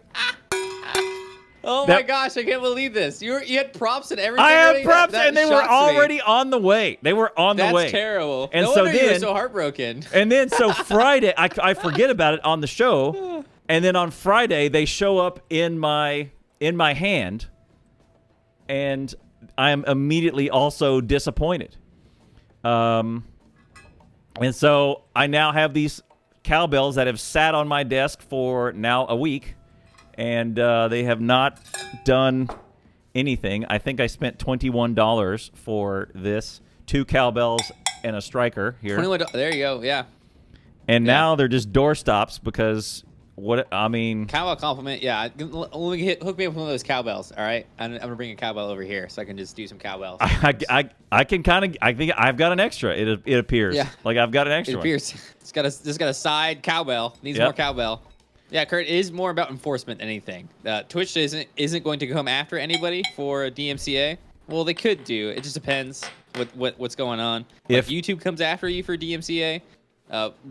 Oh my gosh, I can't believe this. You had props and everything. I have props and they were already on the way. They were on the way. That's terrible. And no so wonder then, you were so heartbroken. And then so Friday, I forget about it on the show. And then on Friday, they show up in my hand. And I'm immediately also disappointed. And so I now have these cowbells that have sat on my desk for now a week. And they have not done anything. I think I spent $21 for this. 2 cowbells and a striker here. $21. There you go. Yeah. And now they're just doorstops because What I mean, Cowbell compliment, yeah. Let me hook me up with one of those cowbells. All right, I'm gonna bring a cowbell over here so I can just do some cowbells. I can kind of. I think I've got an extra. It appears. Yeah. Like I've got an extra. It appears it's got a side cowbell. Needs more cowbell. Yeah, Kurt, it is more about enforcement than anything. Twitch isn't going to come after anybody for DMCA. Well, they could do. It just depends what's going on. If YouTube comes after you for DMCA,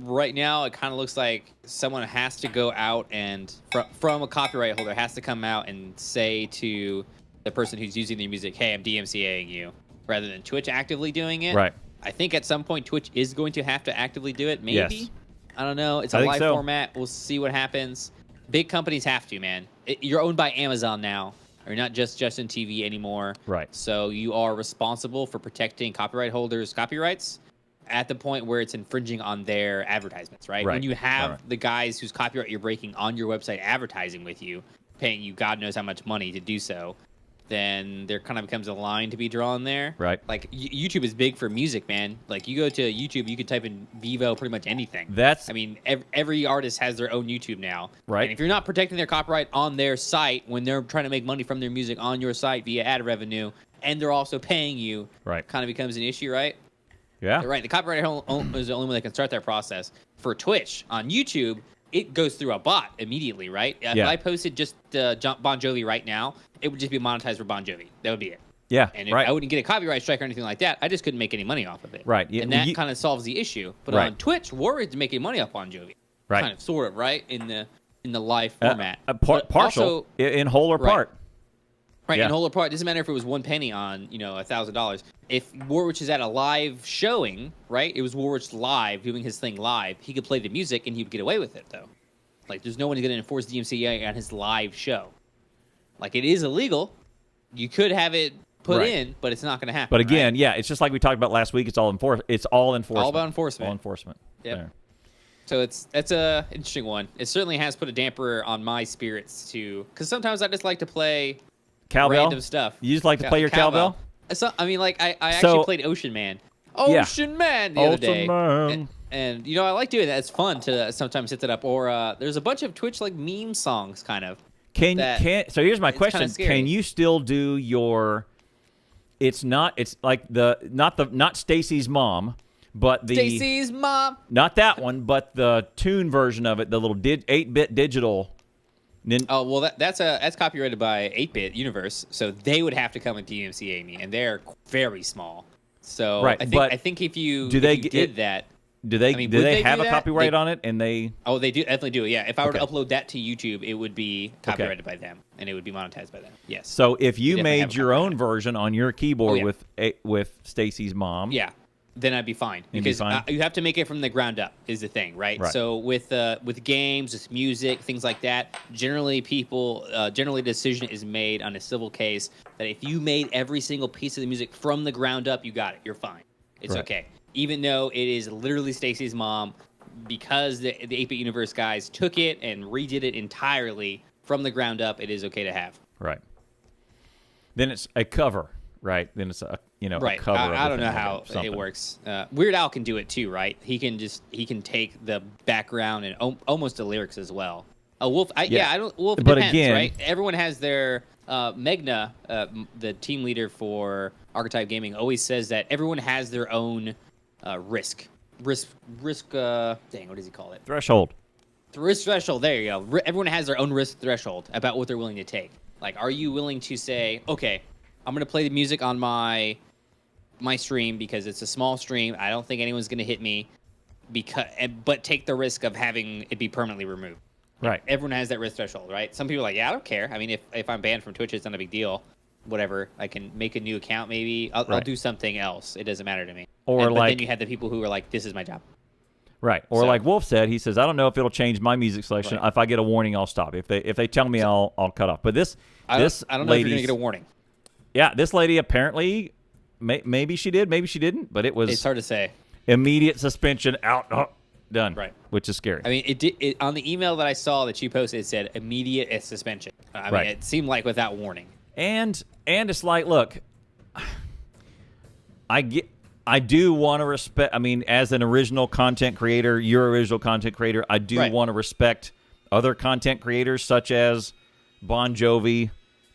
right now it kind of looks like someone has to go out and from a copyright holder has to come out and say to the person who's using their music, "Hey, I'm DMCAing you," rather than Twitch actively doing it. Right. I think at some point Twitch is going to have to actively do it. Maybe. Yes. I don't know. It's a live format. We'll see what happens. Big companies have to, man. You're owned by Amazon now. You're not just Justin TV anymore. Right. So you are responsible for protecting copyright holders' copyrights at the point where it's infringing on their advertisements, right? When you have the guys whose copyright you're breaking on your website advertising with you, paying you God knows how much money to do so, then there kind of becomes a line to be drawn there. Right. Like YouTube is big for music, man. Like you go to YouTube, you can type in Vivo, pretty much anything. I mean, every artist has their own YouTube now. Right. And if you're not protecting their copyright on their site when they're trying to make money from their music on your site via ad revenue, and they're also paying you, kind of becomes an issue, right? Yeah. Right. The copyright is the only one that can start that process. For Twitch on YouTube, it goes through a bot immediately, right? If I posted just Bon Jovi right now, it would just be monetized for Bon Jovi. That would be it. Yeah. And I wouldn't get a copyright strike or anything like that. I just couldn't make any money off of it. Right. And that kind of solves the issue. But on Twitch, Warrior's making money off Bon Jovi. Right. Kind of, sort of, right? In the live format. Partial, also, in whole or part. Right, in whole or part. Doesn't matter if it was 1 penny on, $1,000. If Warwich is at a live showing, right? It was Warwich live, doing his thing live. He could play the music and he would get away with it, though. Like, there's no one going to enforce DMCA on his live show. Like, it is illegal. You could have it put in, but it's not going to happen. But again, it's just like we talked about last week. It's all enforcement. All about enforcement. All enforcement. Yep. There. So that's a interesting one. It certainly has put a damper on my spirits too, because sometimes I just like to play random stuff. You just like to play your cowbell? So, I mean, like I actually played Ocean Man. Ocean Man the other day. And I like doing that. It's fun to sometimes hit that up. Or there's a bunch of Twitch like meme songs kind of. So here's my question: can you still do your? It's like not Stacy's mom, but the Stacy's mom. Not that one, but the tune version of it, the little 8-bit digital. Oh well, that's copyrighted by 8-Bit Universe, so they would have to come and DMCA me, and they're very small. So I think if you did that. Do they have a copyright on it? And they definitely do. Yeah, if I were to upload that to YouTube, it would be copyrighted by them, and it would be monetized by them. Yes. So if you made your own version on your keyboard with Stacy's mom, then I'd be fine, because you have to make it from the ground up is the thing, right? So with games, with music, things like that, generally the decision is made on a civil case that if you made every single piece of the music from the ground up, you got it. You're fine. It's okay. Even though it is literally Stacy's mom, because the 8-Bit Universe guys took it and redid it entirely from the ground up, it is okay to have. Right. Then it's a cover, right? Then it's a cover. I don't know how it works. Weird Al can do it too, right? He can take the background and almost the lyrics as well. Wolf, Wolf depends, again, right? Everyone has their Megna, the team leader for Archetype Gaming, always says that everyone has their own risk. Dang, what does he call it? Threshold. Risk threshold. There you go. Everyone has their own risk threshold about what they're willing to take. Like, are you willing to say, okay, I'm going to play the music on my stream because it's a small stream. I don't think anyone's going to hit me, but take the risk of having it be permanently removed. Right. Everyone has that risk threshold, right? Some people are like, yeah, I don't care. I mean, if I'm banned from Twitch, it's not a big deal. Whatever, I can make a new account. Maybe I'll do something else. It doesn't matter to me. But then you had the people who were like, "This is my job." Right. Or like Wolf said, he says, "I don't know if it'll change my music selection. If I get a warning, I'll stop. If they tell me, I'll cut off." But I don't know if you're gonna get a warning. Yeah, this lady apparently, maybe she did, maybe she didn't, but it's hard to say. Immediate suspension, out, done. Right. Which is scary. I mean, it on the email that I saw that she posted, it said immediate suspension. I mean, it seemed like without warning. And it's like, look, I do want to respect. I mean, as an original content creator, you're an original content creator. I do want to respect other content creators such as Bon Jovi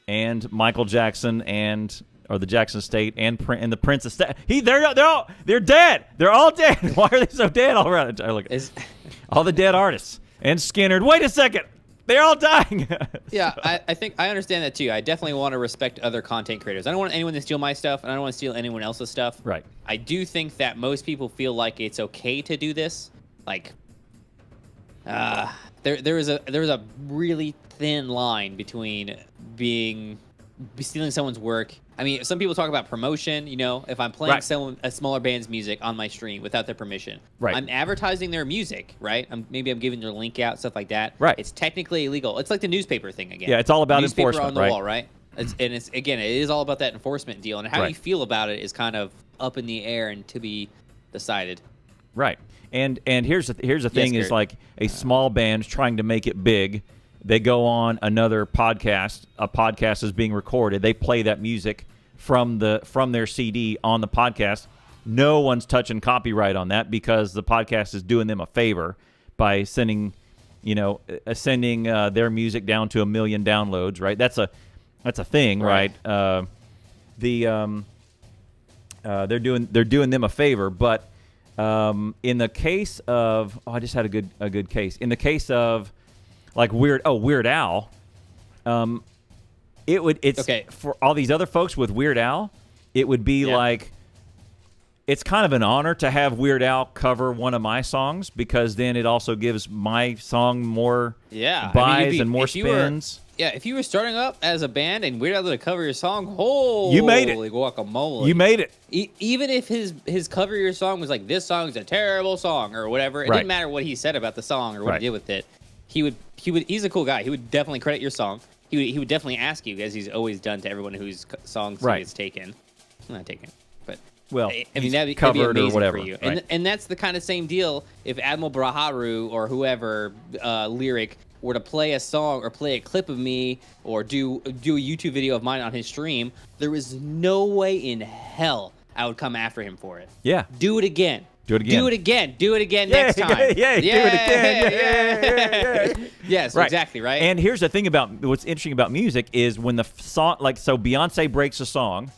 and Michael Jackson or the Jackson State and the Prince of State. They're dead. They're all dead. Why are they so dead all around? All the dead artists and Skinner. Wait a second. They're all dying. Yeah, I think I understand that too. I definitely want to respect other content creators. I don't want anyone to steal my stuff, and I don't want to steal anyone else's stuff. Right. I do think that most people feel like it's okay to do this. Like, there is a really thin line between stealing someone's work. I mean, some people talk about promotion. You know, if I'm playing a smaller band's music on my stream without their permission, I'm advertising their music, right? Maybe I'm giving their link out, stuff like that. Right. It's technically illegal. It's like the newspaper thing again. Yeah, it's all about newspaper enforcement, on the right? wall, right? It is all about that enforcement deal, and how you feel about it is kind of up in the air and to be decided. Right. And here's the thing is like a small band trying to make it big. They go on another podcast. A podcast is being recorded. They play that music from their CD on the podcast. No one's touching copyright on that because the podcast is doing them a favor by sending their music down to 1 million downloads. Right. That's a thing. Right. They're doing them a favor, but in the case of I just had a good case. In the case of like Weird Al, for all these other folks with Weird Al, it would be like it's kind of an honor to have Weird Al cover one of my songs because then it also gives my song more buys and more spins. If you were starting up as a band and Weird Al did a cover your song, you made it. Guacamole. You made it. Even if his cover your song was like, this song's a terrible song or whatever, it didn't matter what he said about the song or what he did with it. He's a cool guy. He would definitely credit your song. He would definitely ask you, as he's always done to everyone whose songs gets taken. Not taken, but I mean that'd be covered amazing or whatever. For you. Right. And that's the kind of same deal. If Admiral Braharu or whoever lyric were to play a song or play a clip of me or do a YouTube video of mine on his stream, there is no way in hell I would come after him for it. Yeah. Do it again. Do it again. Do it again. Do it again next time. Do it again. Yes, exactly, right? And here's the thing about what's interesting about music is when the song, like, so Beyonce breaks a song,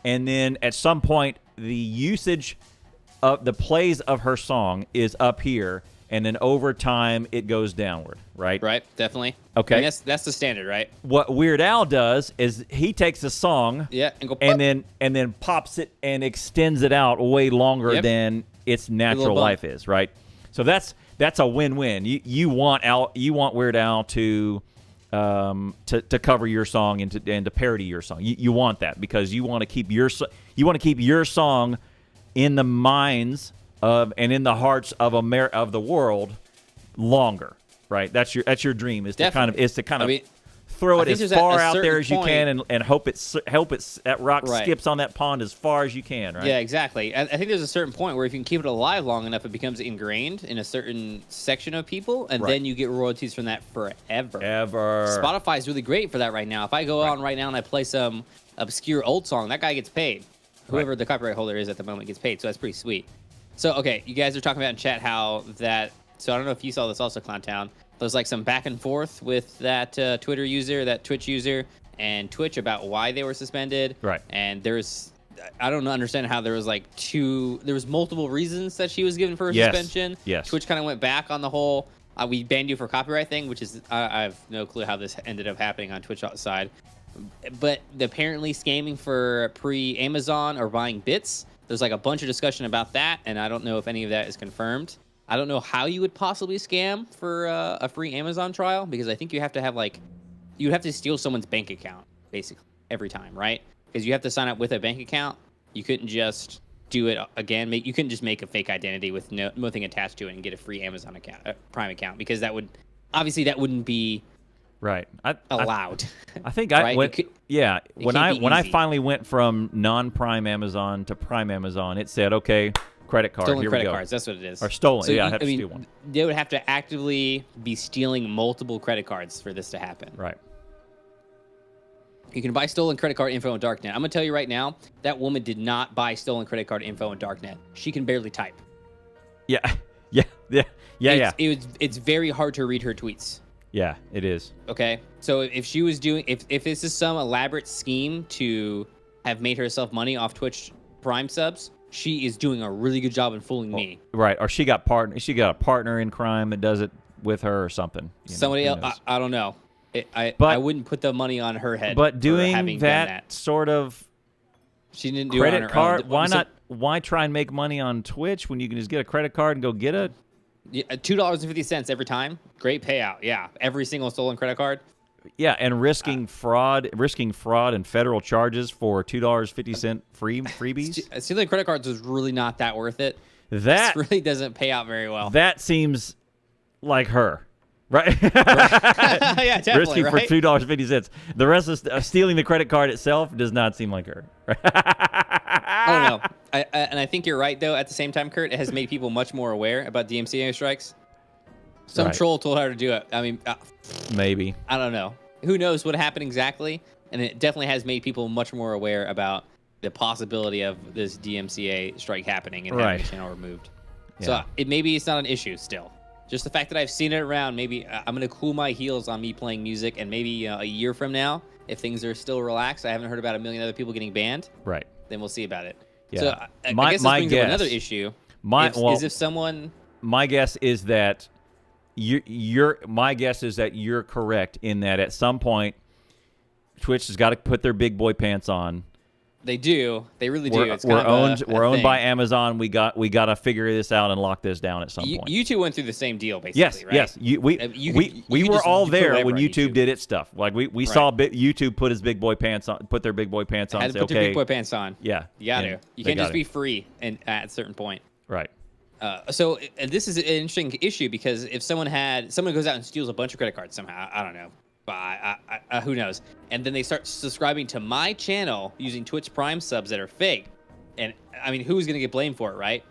and then at some point the usage of the plays of her song is up here, and then over time it goes downward, right? Right, definitely. Okay. I mean, that's the standard, right? What Weird Al does is he takes a song and go and then pops it and extends it out way longer than its natural life is, right? So that's a win-win. You want Weird Al to cover your song and to parody your song. You want that because you want to keep your song in the minds of and in the hearts of the world longer, right? That's your dream is to kind of throw it as far out there as you can and hope that rock skips on that pond as far as you can, right? Yeah, exactly. I think there's a certain point where if you can keep it alive long enough, it becomes ingrained in a certain section of people, and then you get royalties from that forever. Spotify is really great for that right now. If I go on right now and I play some obscure old song, that guy gets paid. Whoever the copyright holder is at the moment gets paid, so that's pretty sweet. So, okay, you guys are talking about in chat how that... So I don't know if you saw this also, Clowntown. There's like some back and forth with that Twitter user, that Twitch user, and Twitch about why they were suspended. Right. And I don't understand how there was multiple reasons that she was given for her suspension. Yes. Twitch kind of went back on the whole, we banned you for copyright thing, which is, I have no clue how this ended up happening on Twitch side. But apparently scamming for pre-Amazon or buying bits, there's like a bunch of discussion about that, and I don't know if any of that is confirmed. I don't know how you would possibly scam for a free Amazon trial, because I think you have to have you'd have to steal someone's bank account basically every time, right? Because you have to sign up with a bank account. You couldn't just do it again. You couldn't just make a fake identity with nothing attached to it and get a free Amazon account, Prime account, because that wouldn't be allowed. I think when I finally went from non-Prime Amazon to Prime Amazon, it said, okay, credit card. Stolen here credit we go. cards. That's what it is. Or stolen. So I have to steal one. They would have to actively be stealing multiple credit cards for this to happen. Right. You can buy stolen credit card info in Darknet. I'm gonna tell you right now, that woman did not buy stolen credit card info in Darknet. She can barely type. Yeah. It's very hard to read her tweets. Yeah, it is. Okay, so if she was doing, if this is some elaborate scheme to have made herself money off Twitch Prime subs, she is doing a really good job in fooling me. Right, or she got a partner in crime that does it with her or something. Somebody else, I don't know. I wouldn't put the money on her head. But doing for having done that sort of she didn't do credit it on her card, own. why not? Why try and make money on Twitch when you can just get a credit card and go get it? Yeah, $2.50 every time. Great payout. Yeah, every single stolen credit card. Yeah, and risking fraud and federal charges for $2.50 freebies. Stealing credit cards is really not that worth it. That this really doesn't pay out very well. That seems like her, right? Yeah, definitely. Risking for $2.50. The rest of stealing the credit card itself does not seem like her. I don't know. And I think you're right, though. At the same time, Kurt, it has made people much more aware about DMCA strikes. Some troll told her to do it. I mean, maybe. I don't know. Who knows what happened exactly? And it definitely has made people much more aware about the possibility of this DMCA strike happening and having the channel removed. Yeah. So maybe it's not an issue still. Just the fact that I've seen it around, maybe I'm going to cool my heels on me playing music, and maybe a year from now, if things are still relaxed, I haven't heard about a million other people getting banned. Right. Then we'll see about it. Yeah. So I guess this brings up another issue. My guess is that my guess is that you're correct in that at some point Twitch has got to put their big boy pants on. They do. They really do. We're owned by Amazon. We got to figure this out and lock this down at some point. You two went through the same deal, basically, right? Yes. We were all there when YouTube did its stuff. Like we saw YouTube put his big boy pants on, put their big boy pants on. Had to put their big boy pants on. Yeah, you got to. You can't just be free and at a certain point. Right. So this is an interesting issue because if someone goes out and steals a bunch of credit cards somehow, I don't know. Who knows? And then they start subscribing to my channel using Twitch Prime subs that are fake. And I mean, who's going to get blamed for it, right?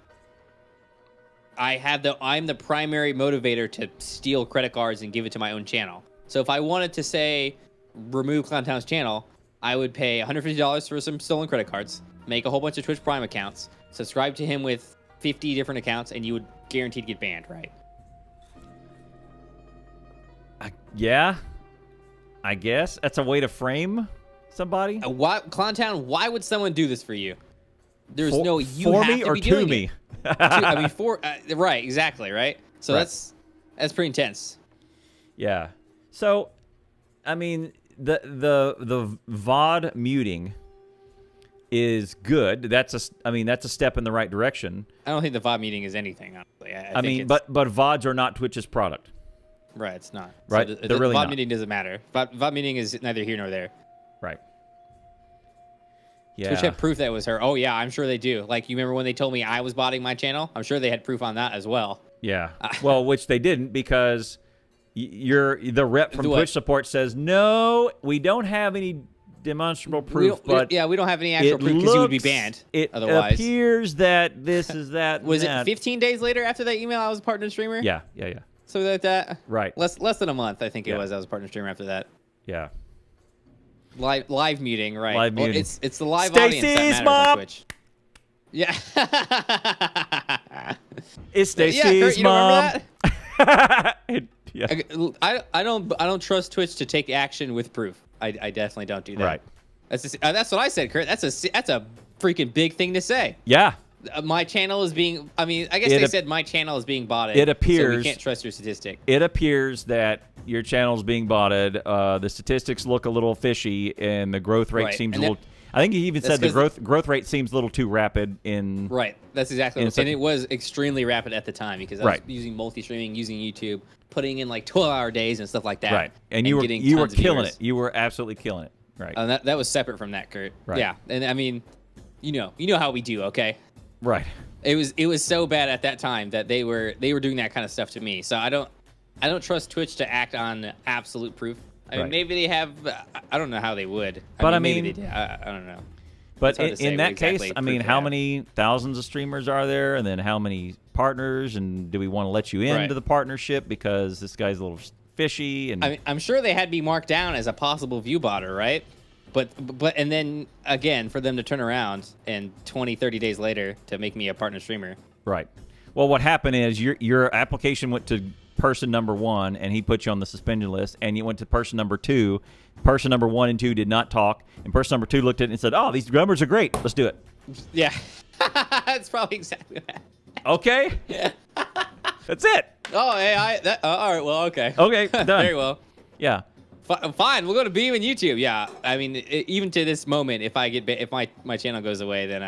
I'm the primary motivator to steal credit cards and give it to my own channel. So if I wanted to say remove Clowntown's channel, I would pay $150 for some stolen credit cards, make a whole bunch of Twitch Prime accounts, subscribe to him with 50 different accounts, and you would guaranteed get banned, right? Yeah. I guess that's a way to frame somebody. Clowntown, why would someone do this for you? There's you for have me to or be to doing me. I mean, right, exactly, right. So that's pretty intense. Yeah. So, I mean, the VOD muting is good. That's a step in the right direction. I don't think the VOD muting is anything, honestly. I mean, but VODs are not Twitch's product. Right, it's not. Right, so they're really VOD not. meeting doesn't matter. VOD meeting is neither here nor there. Right. Yeah. Twitch had proof that it was her. Oh yeah, I'm sure they do. Like, you remember when they told me I was botting my channel? I'm sure they had proof on that as well. Yeah. Well, which they didn't because the rep from Twitch support says no, we don't have any demonstrable proof. We don't have any actual proof because you would be banned. Otherwise, it appears that this is that. Was it 15 days later after that email I was a partner streamer? Yeah. So like that. Right. Less than a month, I think it was. I was a partner streamer after that. Yeah. Live muting, right? Live muting. It's the live Stacey's audience that matters mom. on Twitch. Yeah. It's Stacey's mom. Yeah. I don't trust Twitch to take action with proof. I definitely don't do that. Right. That's what I said, Kurt. That's a freaking big thing to say. Yeah. My channel is being. I mean, I guess they said my channel is being botted. It appears so we can't trust your statistic. It appears that your channel's being botted. The statistics look a little fishy, and the growth rate seems a little. I think he even said the growth rate seems a little too rapid in. Right. That's exactly. And it was extremely rapid at the time because I was using multi-streaming, using YouTube, putting in like 12-hour days and stuff like that. Right. And you were killing it. You were absolutely killing it. Right. That was separate from that, Kurt. Right. Yeah. And I mean, you know how we do. Okay. Right. It was so bad at that time that they were doing that kind of stuff to me. So I don't trust Twitch to act on absolute proof. I mean, maybe they have. I don't know how they would. But maybe they did. I don't know. But in that case, I mean, how many thousands of streamers are there, and then how many partners, and do we want to let you into the partnership because this guy's a little fishy? And I mean, I'm sure they had me marked down as a possible view botter, right? But and then again for them to turn around and 20-30 days later to make me a partner streamer. Right. Well, what happened is your application went to person number 1, and he put you on the suspended list, and you went to person number 2. Person number 1 and 2 did not talk, and person number 2 looked at it and said, "Oh, these numbers are great. Let's do it." Yeah. That's probably exactly what happened. Okay. Yeah. That's it. Oh, hey, all right, well, okay. Okay, done. Very well. Yeah. Fine, we'll go to Beam and YouTube. Yeah, I mean, even to this moment, if my channel goes away, then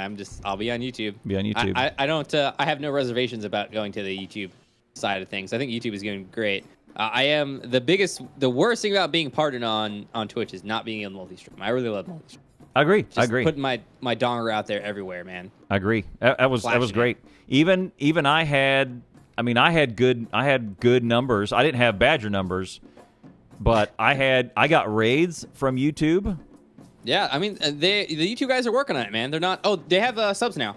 I'll be on YouTube. Be on YouTube. I have no reservations about going to the YouTube side of things. I think YouTube is going great. I am the worst thing about being partnered on Twitch is not being able to multi-stream. I really love multi-stream. I agree. Just I agree. Putting my donger out there everywhere, man. I agree. That was great. Even I had good numbers. I didn't have Badger numbers, but I got raids from YouTube. Yeah, I mean, the YouTube guys are working on it, man. They're not. Oh, they have subs now.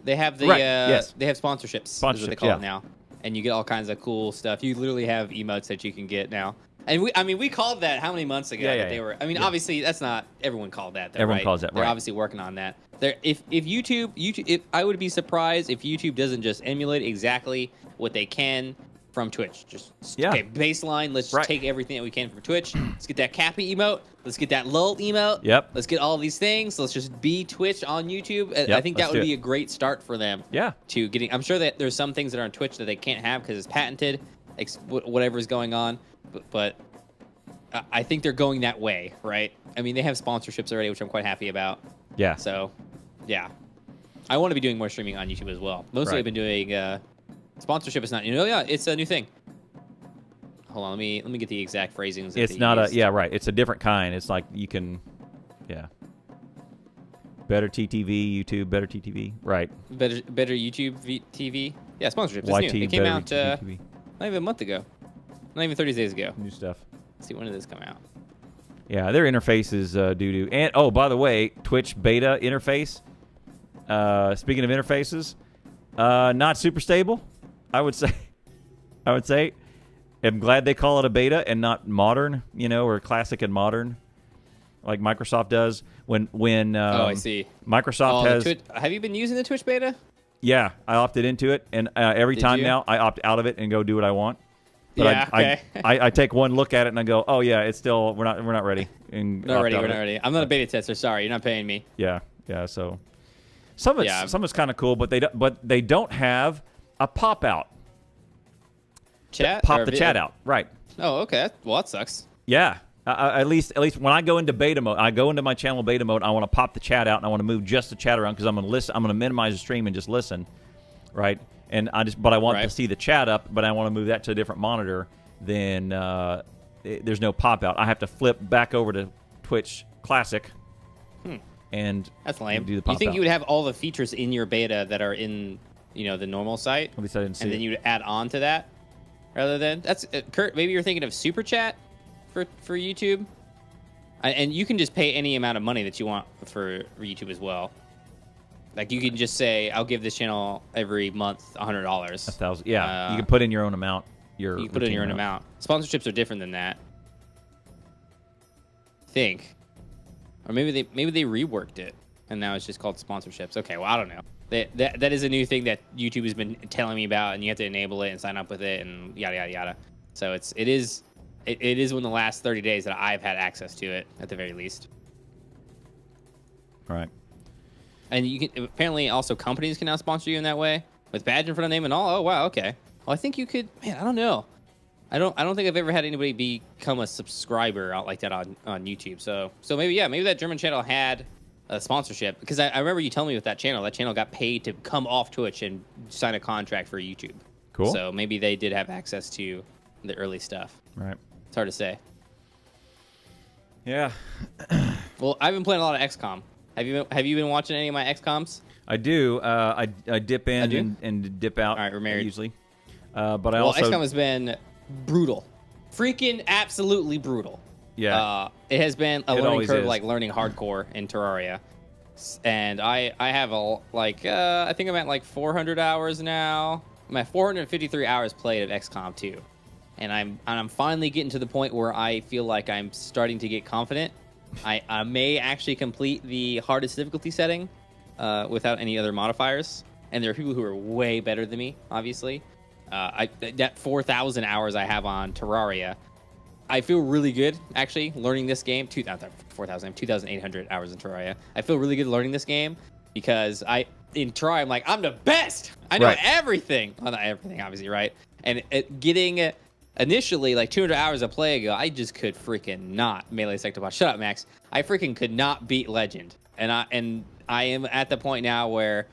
They have the yes. They have sponsorships. Is what they call yeah. it now, and you get all kinds of cool stuff. You literally have emotes that you can get now. And we called that how many months ago? Yeah, they were. I mean, obviously that's not everyone called that. Though, Everyone right? calls that. They're right. obviously working on that. If YouTube, I would be surprised if YouTube doesn't just emulate exactly what they can from Twitch. Just okay, baseline. Let's just take everything that we can from Twitch. Let's get that Cappy emote. Let's get that lull emote. Yep. Let's get all these things. Let's just be Twitch on YouTube. Yep, I think that would be a great start for them. Yeah. To getting. I'm sure that there's some things that are on Twitch that they can't have because it's patented. Whatever is going on, but I think they're going that way, right? I mean, they have sponsorships already, which I'm quite happy about. Yeah. So, yeah. I want to be doing more streaming on YouTube as well. Mostly I've been doing sponsorship is not new. Oh, yeah, it's a new thing. Hold on, let me get the exact phrasings. It's not used. Right. It's a different kind. It's like you can, Better TTV, YouTube, Better TTV, right. Better YouTube TV. Yeah, sponsorship. It's new. It came out not even a month ago. Not even 30 days ago. New stuff. Let's see, when did this come out? Yeah, their interface is doo-doo. And, oh, by the way, Twitch beta interface, speaking of interfaces, not super stable, I would say. I'm glad they call it a beta and not modern, or classic and modern, like Microsoft does. When I see. Microsoft has... Have you been using the Twitch beta? Yeah, I opted into it, and every time now I opt out of it and go do what I want. But I take one look at it and I go, oh yeah, it's still we're not ready. And we're not ready. I'm not a beta tester. Sorry, you're not paying me. Yeah. So some of it's kind of cool, but they don't have a pop out. Chat. Pop the chat out. Right. Oh, okay. Well, that sucks. Yeah. At least when I go into beta mode, I go into my channel beta mode. I want to pop the chat out and I want to move just the chat around because I'm going to listen. I'm going to minimize the stream and just listen. Right. And but I want to see the chat up, but I want to move that to a different monitor. Then there's no pop out. I have to flip back over to Twitch Classic. And that's lame. Do the pop you think out. You would have all the features in your beta that are in the normal site? At least I didn't see. And then you would add on to that, rather than Kurt. Maybe you're thinking of Super Chat for YouTube, and you can just pay any amount of money that you want for YouTube as well. Like you can just say, I'll give this channel every month $100. $1,000. Yeah, you can put in your own amount. You can put in your own amount. Sponsorships are different than that. I think, or maybe they reworked it and now it's just called sponsorships. Okay, well I don't know. That is a new thing that YouTube has been telling me about, and you have to enable it and sign up with it and yada yada yada. So it is one of the last 30 days that I've had access to it at the very least. Right. And you can apparently also companies can now sponsor you in that way with badge in front of name and all. Oh wow, okay. Well, I think you could. Man, I don't know. I don't think I've ever had anybody become a subscriber out like that on YouTube. So maybe that German channel had a sponsorship, because I remember you telling me with that channel got paid to come off Twitch and sign a contract for YouTube. Cool. So maybe they did have access to the early stuff. Right. It's hard to say. Yeah. Well, I've been playing a lot of XCOM. Have you been watching any of my XCOMs? I do. I dip in and dip out. All right, we're married. Usually. But I also... XCOM has been brutal. Freaking absolutely brutal. Yeah. It has been a learning curve, is. like learning hardcore in Terraria. And I have I think I'm at like 400 hours now. I'm at 453 hours played of XCOM 2. And I'm finally getting to the point where I feel like I'm starting to get confident. I may actually complete the hardest difficulty setting without any other modifiers. And there are people who are way better than me, obviously. That 4,000 hours I have on Terraria, I feel really good actually learning this game. 2,800 hours in Terraria. I feel really good learning this game because in Terraria I'm like, I'm the best. I know everything. Well, not everything, obviously, right? And getting initially like 200 hours of play ago, I just could freaking not melee sector. Shut up, Max. I freaking could not beat Legend, and I am at the point now where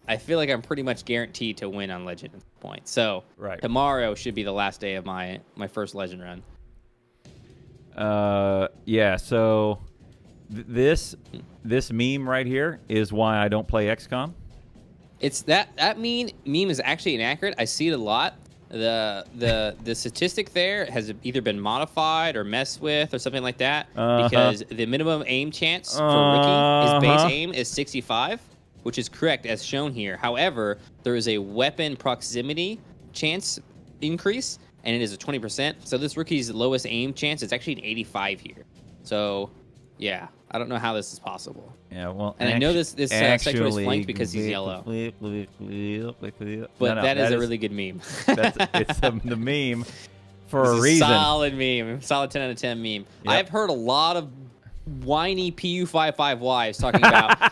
I feel like I'm pretty much guaranteed to win on Legend at this point. So tomorrow should be the last day of my first Legend run. Yeah. So this meme right here is why I don't play XCOM. It's that meme is actually inaccurate. I see it a lot. The statistic there has either been modified or messed with or something like that because the minimum aim chance for rookie, his base aim is 65, which is correct as shown here. However, there is a weapon proximity chance increase, and it is a 20%. So this rookie's lowest aim chance is actually an 85 here. So, yeah, I don't know how this is possible. Yeah, well, and I know this sector is flanked because he's yellow. But that is a really good meme. It's the meme for a reason. Solid meme. Solid 10 out of 10 meme. Yep. I've heard a lot of whiny PU55 wives talking about 65%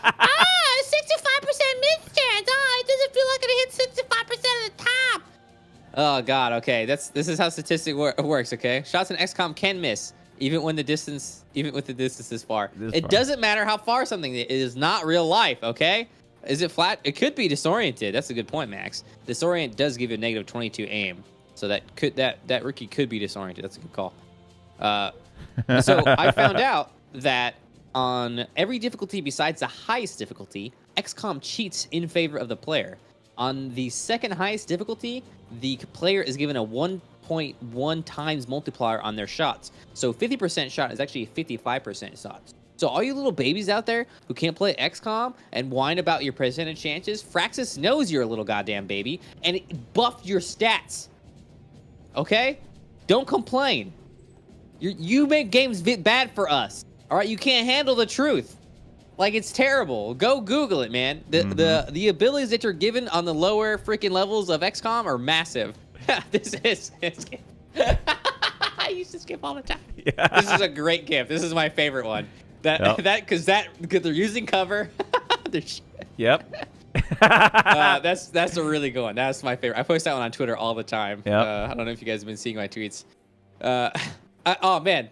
miss chance. It doesn't feel like it hit 65% of the top. Oh God. Okay, this is how statistic works. Okay, shots in XCOM can miss even with the distance is far. It doesn't matter how far something is. It is not real life. Okay, is it flat? It could be disoriented. That's a good point, Max. Disorient does give you a negative 22 aim, so that rookie could be disoriented. That's a good call. So I found out that on every difficulty besides the highest difficulty, XCOM cheats in favor of the player. On the second highest difficulty, the player is given a 1.1 times multiplier on their shots. So 50% shot is actually 55% shots. So all you little babies out there who can't play XCOM and whine about your percentage chances, Fraxis knows you're a little goddamn baby and it buffed your stats. Okay? Don't complain. You make games bad for us. All right? You can't handle the truth. Like, it's terrible. Go Google it, man. The abilities that you're given on the lower freaking levels of XCOM are massive. This is I used to skip all the time. Yeah. This is a great gift. This is my favorite one. Because they're using cover. Yep. That's a really good one. That's my favorite. I post that one on Twitter all the time. Yep. I don't know if you guys have been seeing my tweets. Oh man,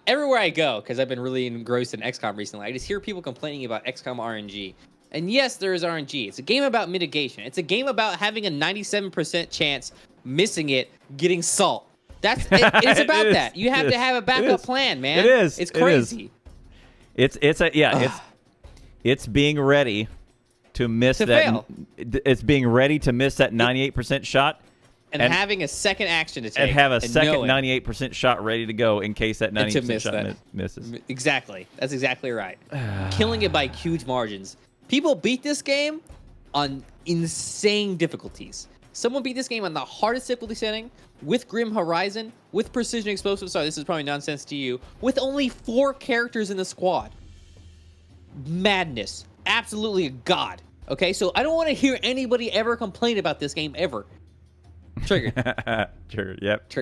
everywhere I go, because I've been really engrossed in XCOM recently, I just hear people complaining about XCOM RNG. And yes, there is RNG. It's a game about mitigation. It's a game about having a 97% chance missing it, getting salt. It's about that. You have to have a backup plan, man. It is. It's crazy. It's being ready to miss fail. It's being ready to miss that 98% shot. And having a second action to take. And have a second 98% shot ready to go in case that 98% shot misses. Exactly. That's exactly right. Killing it by huge margins. People beat this game on insane difficulties. Someone beat this game on the hardest difficulty setting, with Grim Horizon, with Precision Explosive. Sorry, this is probably nonsense to you. With only 4 characters in the squad. Madness. Absolutely a god. Okay, so I don't want to hear anybody ever complain about this game ever. Triggered. Triggered, yep.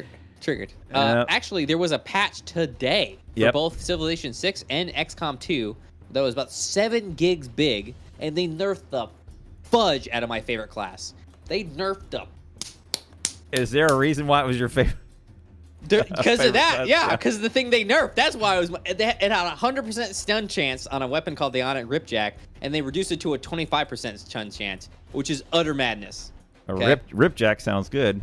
Triggered. Actually, there was a patch today for both Civilization 6 and XCOM 2 that was about 7 gigs big, and they nerfed the fudge out of my favorite class. They nerfed the... Is there a reason why it was your favorite? Because of that, class? Yeah, because of the thing they nerfed. That's why it had a 100% stun chance on a weapon called the Ionic Ripjack, and they reduced it to a 25% stun chance, which is utter madness. Okay? Ripjack sounds good.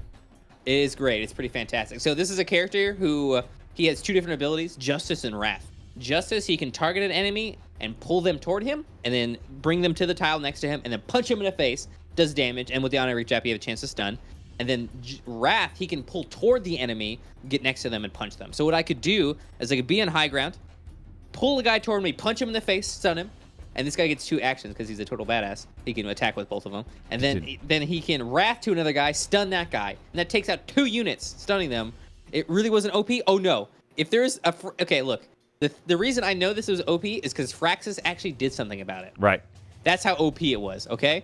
It is great. It's pretty fantastic. So this is a character who he has 2 different abilities, Justice and Wrath. Justice, he can target an enemy and pull them toward him, and then bring them to the tile next to him, and then punch him in the face, does damage, and with the Ionic Ripjack, you have a chance to stun. And then Wrath, he can pull toward the enemy, get next to them, and punch them. So what I could do is I could be on high ground, pull the guy toward me, punch him in the face, stun him, and this guy gets 2 actions because he's a total badass. He can attack with both of them. And then he can Wrath to another guy, stun that guy. And that takes out 2 units, stunning them. It really wasn't OP? Oh, no. If there's a... Okay, look. The reason I know this was OP is because Fraxis actually did something about it. Right. That's how OP it was, okay?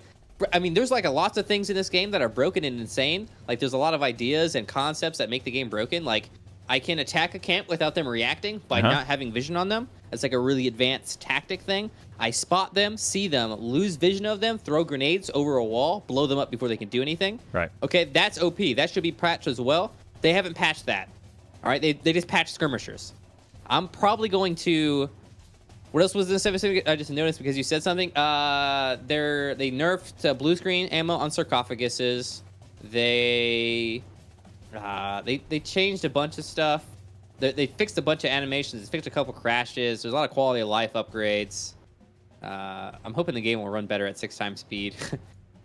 I mean, there's like lots of things in this game that are broken and insane. Like, there's a lot of ideas and concepts that make the game broken. Like, I can attack a camp without them reacting by not having vision on them. It's like a really advanced tactic thing. I spot them, see them, lose vision of them, throw grenades over a wall, blow them up before they can do anything. Right. Okay, that's OP. That should be patched as well. They haven't patched that. All right, they just patched skirmishers. I'm probably going to... What else was this episode? I just noticed because you said something. They nerfed blue screen ammo on sarcophaguses. They changed a bunch of stuff. They fixed a bunch of animations. They fixed a couple crashes. There's a lot of quality of life upgrades. I'm hoping the game will run better at 6 times speed.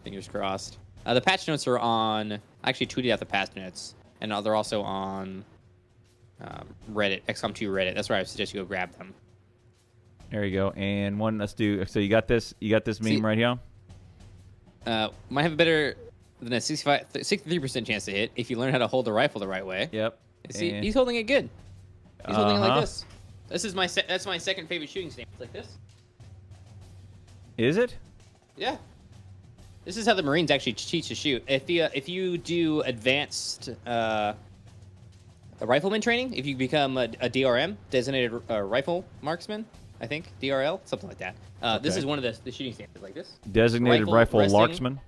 Fingers crossed. The patch notes are on... I actually tweeted out the patch notes. And they're also on Reddit, XCOM 2 Reddit. That's where I suggest you go grab them. There you go. And one, let's do... So you got this meme right here? Might have a better than a 63% chance to hit if you learn how to hold the rifle the right way. Yep. See, he's holding it good. He's holding it like this. This is that's my second favorite shooting stance. Like this. Is it? Yeah. This is how the Marines actually teach to shoot. If you do advanced rifleman training, if you become a DRM, designated rifle marksman, I think DRL, something like that. This is one of the shooting stances like this. Designated rifle marksman.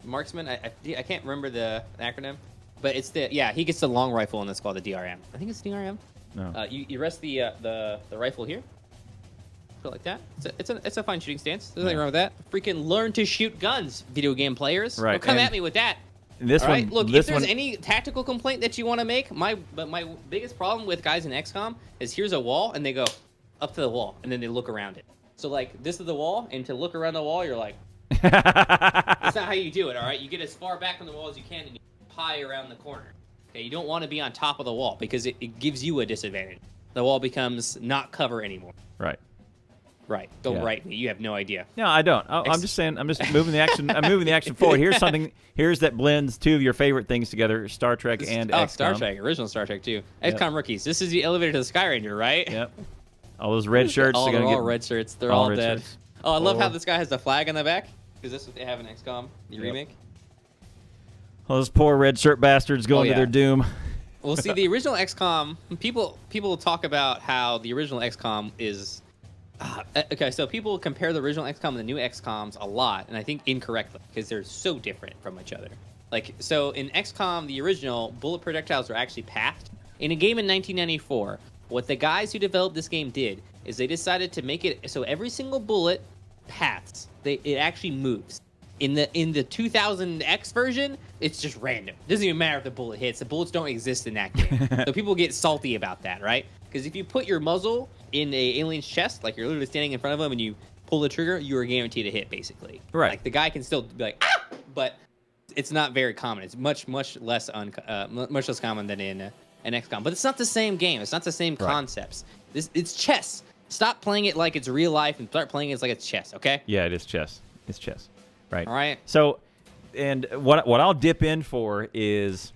Marksman. I can't remember the acronym, but it's he gets the long rifle and that's called the DRM. I think it's DRM. No. You rest the rifle here. Put it like that. It's a fine shooting stance. There's nothing wrong with that. Freaking learn to shoot guns, video game players. Right. Don't come at me with that. This All right. one. Look, this if there's one, any tactical complaint that you want to make, my biggest problem with guys in XCOM is here's a wall and they go up to the wall and then they look around it. So like this is the wall, and to look around the wall, you're like, that's not how you do it. All right, you get as far back from the wall as you can and you pie around the corner. Okay, you don't want to be on top of the wall because it gives you a disadvantage. The wall becomes not cover anymore. Right. Right. Don't write me. You have no idea. No, I don't. I'm just saying. I'm just moving the action. I'm moving the action forward. Here's something. Here's that blends two of your favorite things together: Star Trek and XCOM. Star Trek, original Star Trek too. XCOM rookies. This is the elevator to the Sky Ranger, right? Yep. All those red shirts. They're all red shirts. They're all dead. Shirts. Oh, I love how this guy has the flag on the back because that's what they have in XCOM, the remake. All those poor red shirt bastards going to their doom. Well, see, the original XCOM. People talk about how the original XCOM is. Okay, so people compare the original XCOM and the new XCOMs a lot, and I think incorrectly because they're so different from each other. Like, so in XCOM, the original, bullet projectiles are actually pathed. In a game in 1994, what the guys who developed this game did is they decided to make it so every single bullet paths. It actually moves. In the 2000X version, it's just random. It doesn't even matter if the bullet hits. The bullets don't exist in that game. So people get salty about that, right? Because if you put your muzzle in a alien's chest, like you're literally standing in front of them and you pull the trigger, you are guaranteed a hit, basically. Right. Like the guy can still be like, ah! But it's not very common. It's much less common than in an XCOM. But it's not the same game. It's not the same concepts. It's chess. Stop playing it like it's real life and start playing it like it's chess, okay? Yeah, it is chess. It's chess. Right. All right. So, and what I'll dip in for is,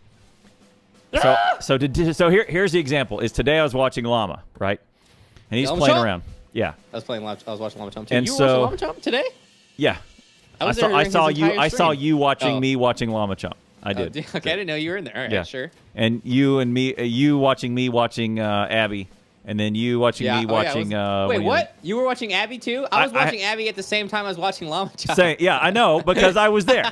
so here's the example. Is today I was watching Llama, right? And he's playing around. Yeah. I was watching Llama Chomp too. And you so, were watching Llama Chomp today? Yeah. I saw you watching me watching Llama Chomp. I did. Okay, I didn't know you were in there. All right, yeah. Sure. And you watching me watching Abby. And then you watching me watching. Wait, what? You were watching Abby too? I was watching Abby at the same time I was watching Llama Chomp. Yeah, I know because I was there.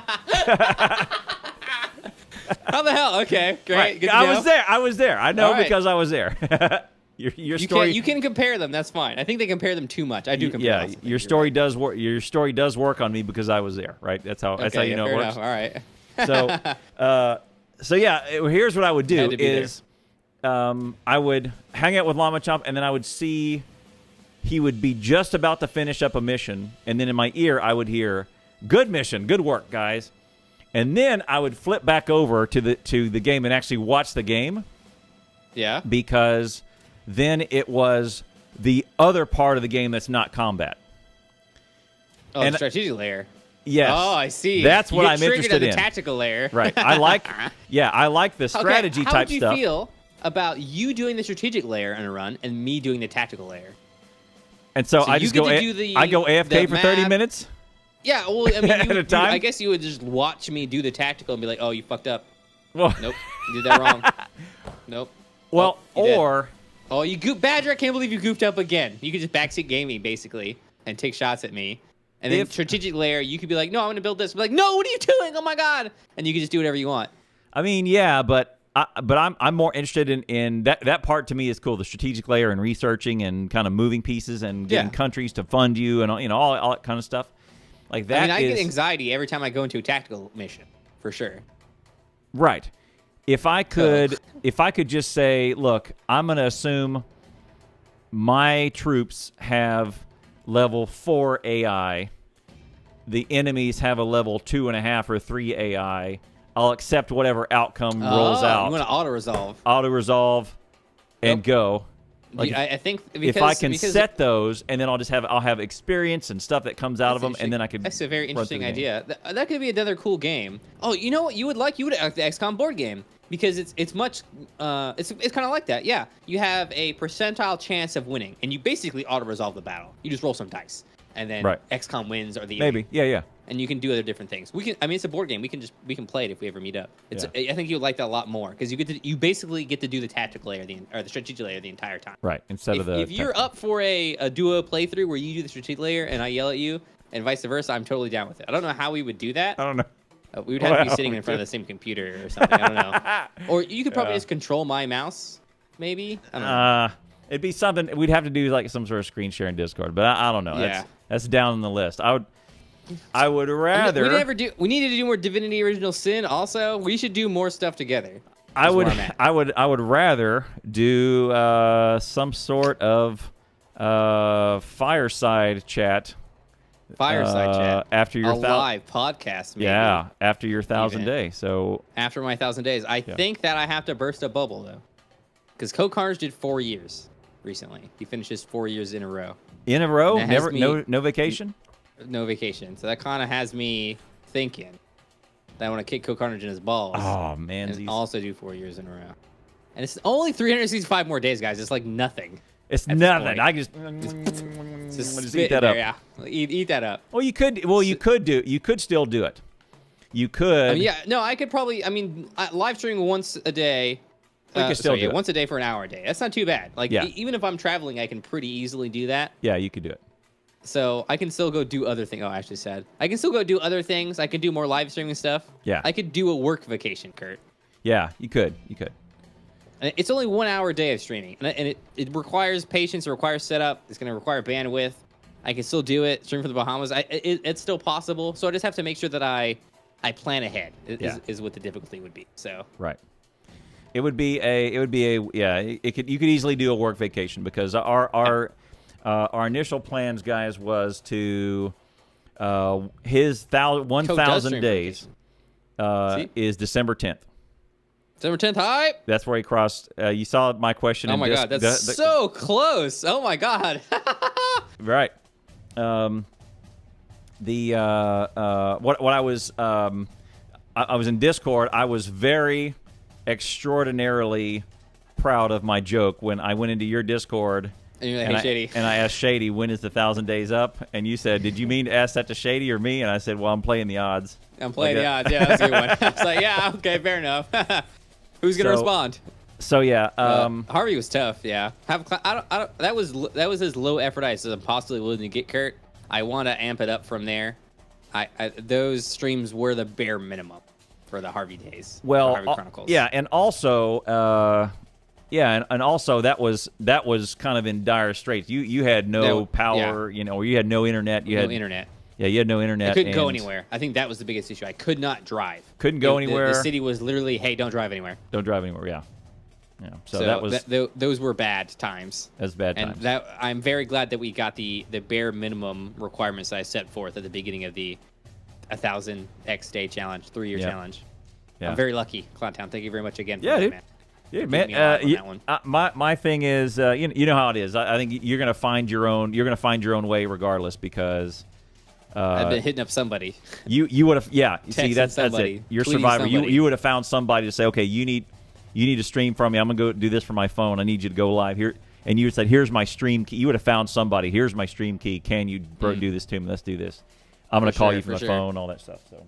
How the hell? Okay, great. Right. Good to I know. was there. I know because I was there. Your story. You can compare them. That's fine. I think they compare them too much. I do compare. Yeah, your story does work. Your story does work on me because I was there. Right. That's how you know it works. Enough. All right. So yeah, here's what I would do is. I would hang out with Llama Chomp, and then I would see he would be just about to finish up a mission, and then in my ear I would hear, "Good mission, good work, guys." And then I would flip back over to the game and actually watch the game. Yeah. Because then it was the other part of the game that's not combat. Oh, the strategic layer. Yes. Oh, I see. That's what I'm interested in. The tactical layer. Right. I like the strategy type stuff. How would you feel about you doing the strategic layer in a run and me doing the tactical layer? And so I just go AFK for 30 minutes? Yeah, well, I mean, At a time? I guess you would just watch me do the tactical and be like, "Oh, you fucked up. Well, Nope, you did that wrong. Nope. well, Oh, you did. or Oh, you goofed, Badger! I can't believe you goofed up again. You could just backseat game me basically and take shots at me. And then strategic layer, you could be like, "No, I'm gonna build this." Be like, "No, what are you doing? Oh my god!" And you can just do whatever you want. I mean, yeah, but I'm more interested in that part. To me is cool. The strategic layer and researching and kind of moving pieces and getting countries to fund you and all that kind of stuff. Like that. I mean, I get anxiety every time I go into a tactical mission, for sure. Right. If I could just say, look, I'm going to assume my troops have level 4 AI. The enemies have a level 2.5 or 3 AI. I'll accept whatever outcome rolls out. You want to auto-resolve. Auto-resolve and go. Like I think because, if I can set those, and then I'll have experience and stuff that comes out of them, and then I could. That's a very interesting idea. That could be another cool game. Oh, you know what you would like? You would like the XCOM board game because it's much it's kind of like that. Yeah, you have a percentile chance of winning, and you basically auto resolve the battle. You just roll some dice, and then XCOM wins or the maybe yeah. And you can do other different things. I mean, it's a board game. We can play it if we ever meet up. I think you would like that a lot more because you basically get to do the tactical layer or the strategic layer the entire time. Right. Instead of the. If you're up for a duo playthrough where you do the strategic layer and I yell at you and vice versa, I'm totally down with it. I don't know how we would do that. I don't know. We would have to be sitting in front of the same computer or something. I don't know. Or you could probably just control my mouse, maybe. I don't know. It'd be something we'd have to do like some sort of screen share in Discord, but I don't know. Yeah. That's down on the list. I would rather. We needed to do more Divinity Original Sin. Also, we should do more stuff together. I would rather do some sort of fireside chat. Fireside chat after your live podcast. Maybe, yeah, after your 1,000 days. So after my 1,000 days, I think that I have to burst a bubble though, because Code Carnage did 4 years recently. He finishes 4 years in a row. In a row, no vacation. No vacation. So that kind of has me thinking that I want to kick Code Carnage in his balls. Oh, man. And also do 4 years in a row. And it's only 365 more days, guys. It's like nothing. It's nothing. I just eat that up. Yeah, eat that up. Well, you could still do it. You could. I could probably. I mean, live streaming once a day. You could still do it. Once a day for an hour a day. That's not too bad. Like even if I'm traveling, I can pretty easily do that. Yeah, you could do it. So I can still go do other things. Oh, I actually said I can still go do other things. I could do more live streaming stuff. Yeah. I could do a work vacation, Kurt. Yeah, you could. And it's only 1 hour a day of streaming, and it requires patience. It requires setup. It's going to require bandwidth. I can still do it. Stream from the Bahamas. It's still possible. So I just have to make sure that I plan ahead. Is what the difficulty would be. So right. You could easily do a work vacation because our initial plans, guys, was to his 1,000 days is December 10th. December 10th, hi. That's where he crossed. You saw my question. Oh my God, that's so close. Oh my God. Right. What I was I was in Discord. I was very extraordinarily proud of my joke when I went into your Discord. And you're like, hey, Shady. And I asked Shady, when is the 1,000 days up? And you said, did you mean to ask that to Shady or me? And I said, well, I'm playing the odds. I'm playing the odds. Yeah, that's a good one. I was like, yeah, okay, fair enough. Who's gonna respond? So yeah, Harvey was tough. Yeah, that was as low effort as I'm possibly willing to get, Kurt. I want to amp it up from there. Those streams were the bare minimum for the Harvey days. Well, Harvey Chronicles. Yeah, and also, and also that was kind of in dire straits. You had no power, or you had no internet. You had no internet. Yeah, you had no internet. I couldn't go anywhere. I think that was the biggest issue. I could not drive. Couldn't go anywhere. The city was literally, hey, don't drive anywhere. Don't drive anywhere. Yeah. Yeah. So that was those were bad times. That's bad times. And I'm very glad that we got the bare minimum requirements that I set forth at the beginning of the 1,000x day challenge, 3-year challenge. Yeah. I'm very lucky, Clowntown. Thank you very much again. Yeah, for dude. Man. Yeah, man. My thing is, you know how it is. I think you're gonna find your own. You're gonna find your own way regardless because. I've been hitting up somebody. You would have, yeah. You see, that's somebody, it. You're Survivor. Somebody. You would have found somebody to say, okay, you need to stream from me. I'm gonna go do this from my phone. I need you to go live here. And you would say, here's my stream key. You would have found somebody. Here's my stream key. Can you do this to me? Let's do this. I'm going to call sure, you from for the sure. phone, all that stuff. So.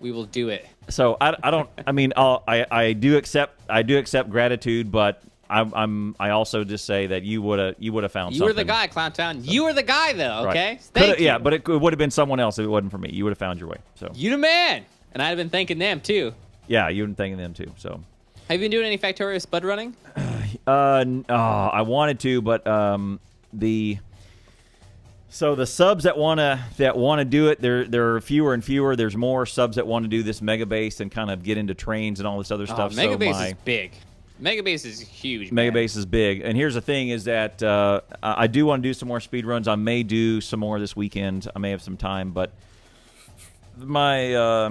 We will do it. So I don't. I mean, I do accept gratitude, but I also just say that you would have found You something. were the guy, Clown Town. You were the guy, though. Okay. Right. Thank you. Yeah, but it would have been someone else if it wasn't for me. You would have found your way. So You the man. And I'd have been thanking them too. yeah, you would have been thanking them too. So Have you been doing any Factorio spud running? I wanted to, but the subs that wanna do it, there are fewer and fewer. There's more subs that want to do this mega base and kind of get into trains and all this other stuff. Mega so base is big. Mega base is huge. Mega man. base is big, and here's the thing: is that I do want to do some more speed runs. I may do some more this weekend. I may have some time, but my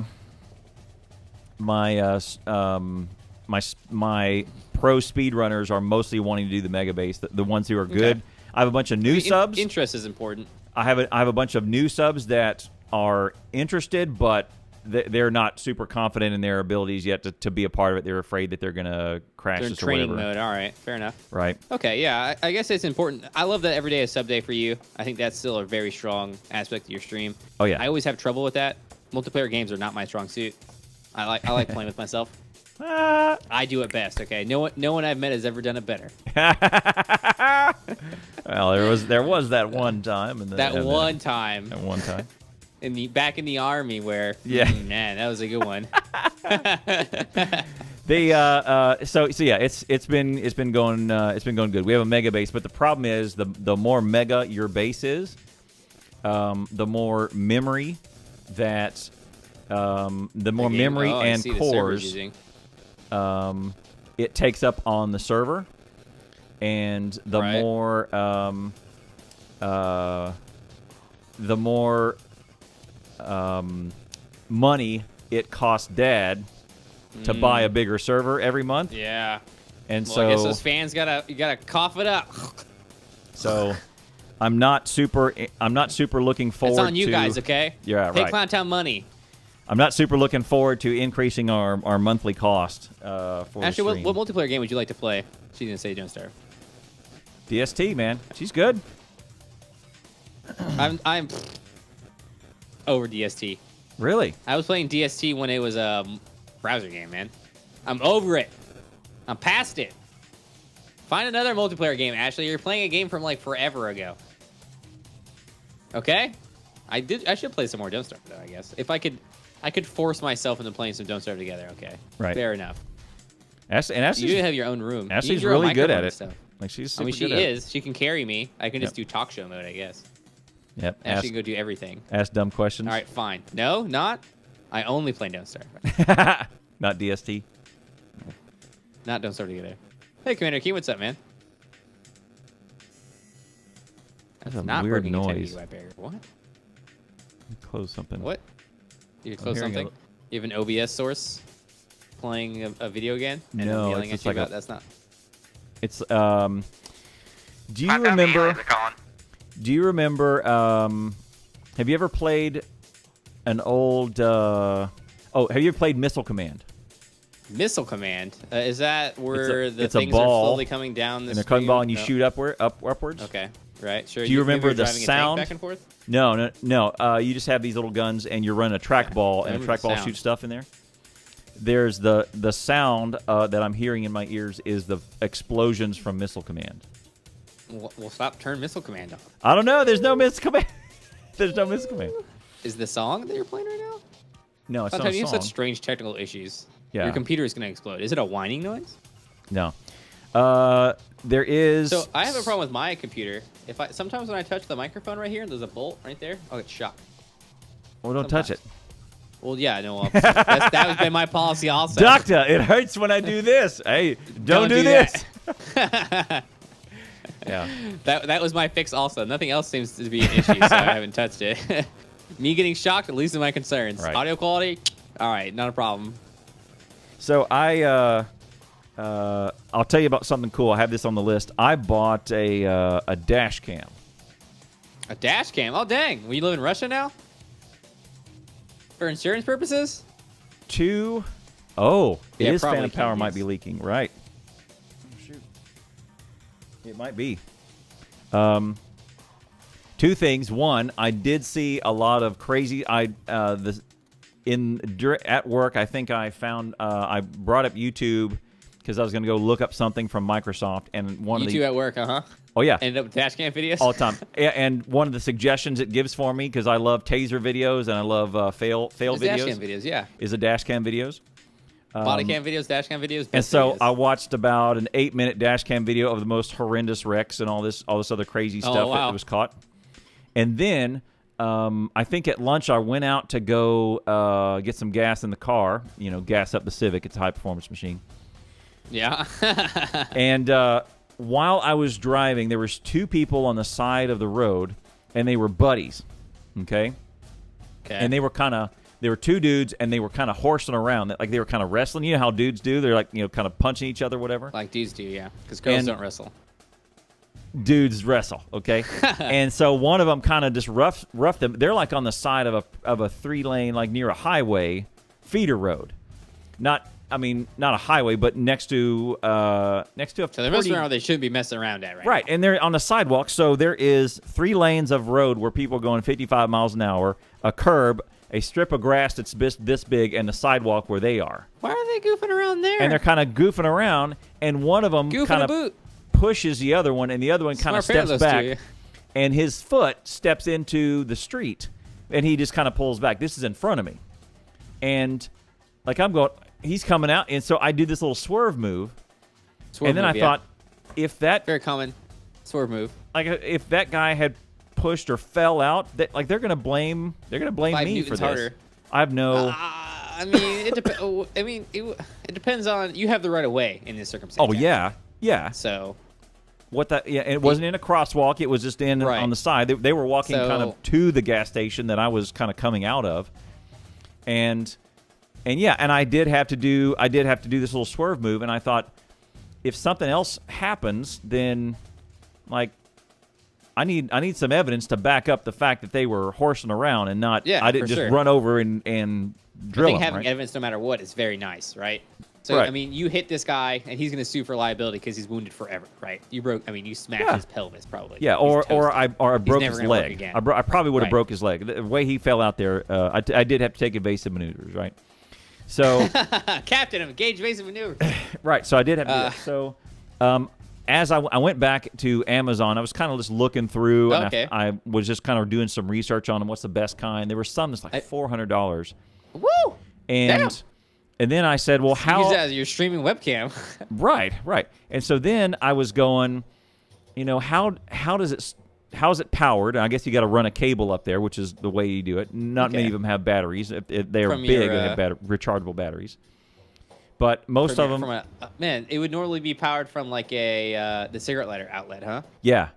pro speed runners are mostly wanting to do the mega base. The ones who are good. Okay. I have a bunch of new subs. Interest is important. I have a bunch of new subs that are interested, but they're not super confident in their abilities yet to be a part of it. They're afraid that they're going to crash They're in this or training whatever. mode. All right, fair enough. Right. Okay, yeah, I guess it's important. I love that every day is sub day for you. I think that's still a very strong aspect of your stream. Oh, yeah. I always have trouble with that. Multiplayer games are not my strong suit. I like playing with myself. I do it best. Okay, no one I've met has ever done it better. Well, there was that one time. That one time back in the army where man, that was a good one. So yeah, it's been going good. We have a mega base, but the problem is the more mega your base is, the more memory that and cores it takes up on the server, and the more money it costs Dad to buy a bigger server every month. Yeah. And well, so I guess those fans gotta cough it up. So I'm not super looking forward to... It's on you guys, okay? Yeah, right. Pay Clown Town money. I'm not super looking forward to increasing our monthly cost for Actually, the what stream. multiplayer game would you like to play? She didn't say Don't Starve. DST, man. She's good. I'm over DST. Really? I was playing DST when it was a browser game, man. I'm over it. I'm past it. Find another multiplayer game, Ashley. You're playing a game from like forever ago. Okay? I should play some more Don't Starve though, I guess. If I could force myself into playing some Don't Starve together, okay. Right. Fair enough. Ashley's, you do have your own room. Ashley's You need your own really good microphone at and it. stuff. Like she's I mean, super she good at it. is. She can carry me. I can just do talk show mode, I guess. Yep. Ashley can go do everything. Ask dumb questions. All right, fine. No, not. I only play Don't Starve. Not DST. Not Don't Starve together. Hey, Commander Key, what's up, man? That's a Not weird working in 10 noise. gigabyte barrier. What? Close something. What? You close hearing something? You have an OBS source playing a video game? And No, I'm it's yelling just at you like about a- that's not. It's Do you remember? Do you remember? Have you ever played an old? Have you ever played Missile Command? Missile Command. Is that where the it's a things ball, are slowly coming down the And they're coming screen? ball, and you No. shoot upwards. Okay, right. Sure. Do you remember were the driving a tank sound? back and forth? No. You just have these little guns, and you're running a trackball, and a remember the trackball sound. shoots stuff in there. There's the sound that I'm hearing in my ears is the explosions from Missile Command. We'll stop. Turn Missile Command off. I don't know. There's no Missile Command. There's no Missile Command. Is the song that you're playing right now? No, it's not Sometimes a you have song. such strange technical issues. Yeah. Your computer is going to explode. Is it a whining noise? No. There is. So I have a problem with my computer. Sometimes when I touch the microphone right here, there's a bolt right there. I'll get shocked. Well, don't touch it. Well, yeah, no. That has been my policy also. Doctor, it hurts when I do this. Hey, don't do this. Yeah. That was my fix also. Nothing else seems to be an issue, so I haven't touched it. Me getting shocked, at least in my concerns. Right. Audio quality, all right, not a problem. So I'll tell you about something cool. I have this on the list. I bought a dash cam. A dash cam? Oh, dang. Will you live in Russia now? For insurance purposes? It Yeah, is probably phantom power can, might yes. be leaking. Right. Oh, shoot. It might be. 2 Two things. One, I did see a lot of crazy. At work, I think I found. I brought up YouTube because I was going to go look up something from Microsoft, and one of the YouTube at work, Oh yeah, ended up with dash cam videos all the time. And one of the suggestions it gives for me, because I love taser videos and I love fail videos. Dash cam videos, yeah. Is the dash cam videos. Body cam videos, dash cam videos. And so videos. I watched about an 8-minute dash cam video of the most horrendous wrecks and all this other crazy stuff that was caught. And then I think at lunch I went out to go get some gas in the car. Gas up the Civic. It's a high performance machine. Yeah. And while I was driving, there was 2 people on the side of the road, and they were buddies. Okay. And they were 2 dudes, and they were kind of horsing around. Like they were kind of wrestling. You know how dudes do? They're like, kind of punching each other, whatever. Like dudes do, yeah. Because girls don't wrestle. Dudes wrestle, okay? And so one of them kind of just roughed them. They're like on the side of a 3-lane, like near a highway, feeder road. Not a highway, but next to a. So they're messing around where they shouldn't be messing around at, right? Right, and they're on the sidewalk. So there is 3 lanes of road where people are going 55 miles an hour, a curb, a strip of grass that's this big, and the sidewalk where they are. Why are they goofing around there? And they're kind of goofing around, and one of them kind of pushes the other one, and the other one kind of steps back, and his foot steps into the street, and he just kind of pulls back. This is in front of me, and like I'm going, he's coming out, and so I do this little swerve move, and then I thought, if that very common swerve move, like if that guy had pushed or fell out, that like they're gonna blame me for this. Harder. I have no. It depends on, you have the right of way in this circumstance. Oh yeah. So. What that? Yeah, it wasn't in a crosswalk. It was just on the side. They were walking kind of to the gas station that I was kind of coming out of, and I did have to do this little swerve move, and I thought, if something else happens, then like I need some evidence to back up the fact that they were horsing around and not. Yeah, I didn't just run over and drill them. I think having evidence, no matter what, is very nice, right? So, you hit this guy, and he's going to sue for liability because he's wounded forever, right? You smashed his pelvis, probably. Yeah, or I broke his leg. I probably would have broke his leg. The way he fell out there, I did have to take evasive maneuvers, right? So, Captain, engage evasive maneuvers. Right, so I did have to do that. So, as I went back to Amazon, I was kind of just looking through, and I was just kind of doing some research on them. What's the best kind? There were some that's like $400. Woo! And... Damn. And then I said, well, how... Use that as your streaming webcam. Right. And so then I was going, how is it powered? And I guess you got to run a cable up there, which is the way you do it. Not many of them have batteries. If they're big, they have rechargeable batteries. But most of them... it would normally be powered from like the cigarette lighter outlet, huh? Yeah.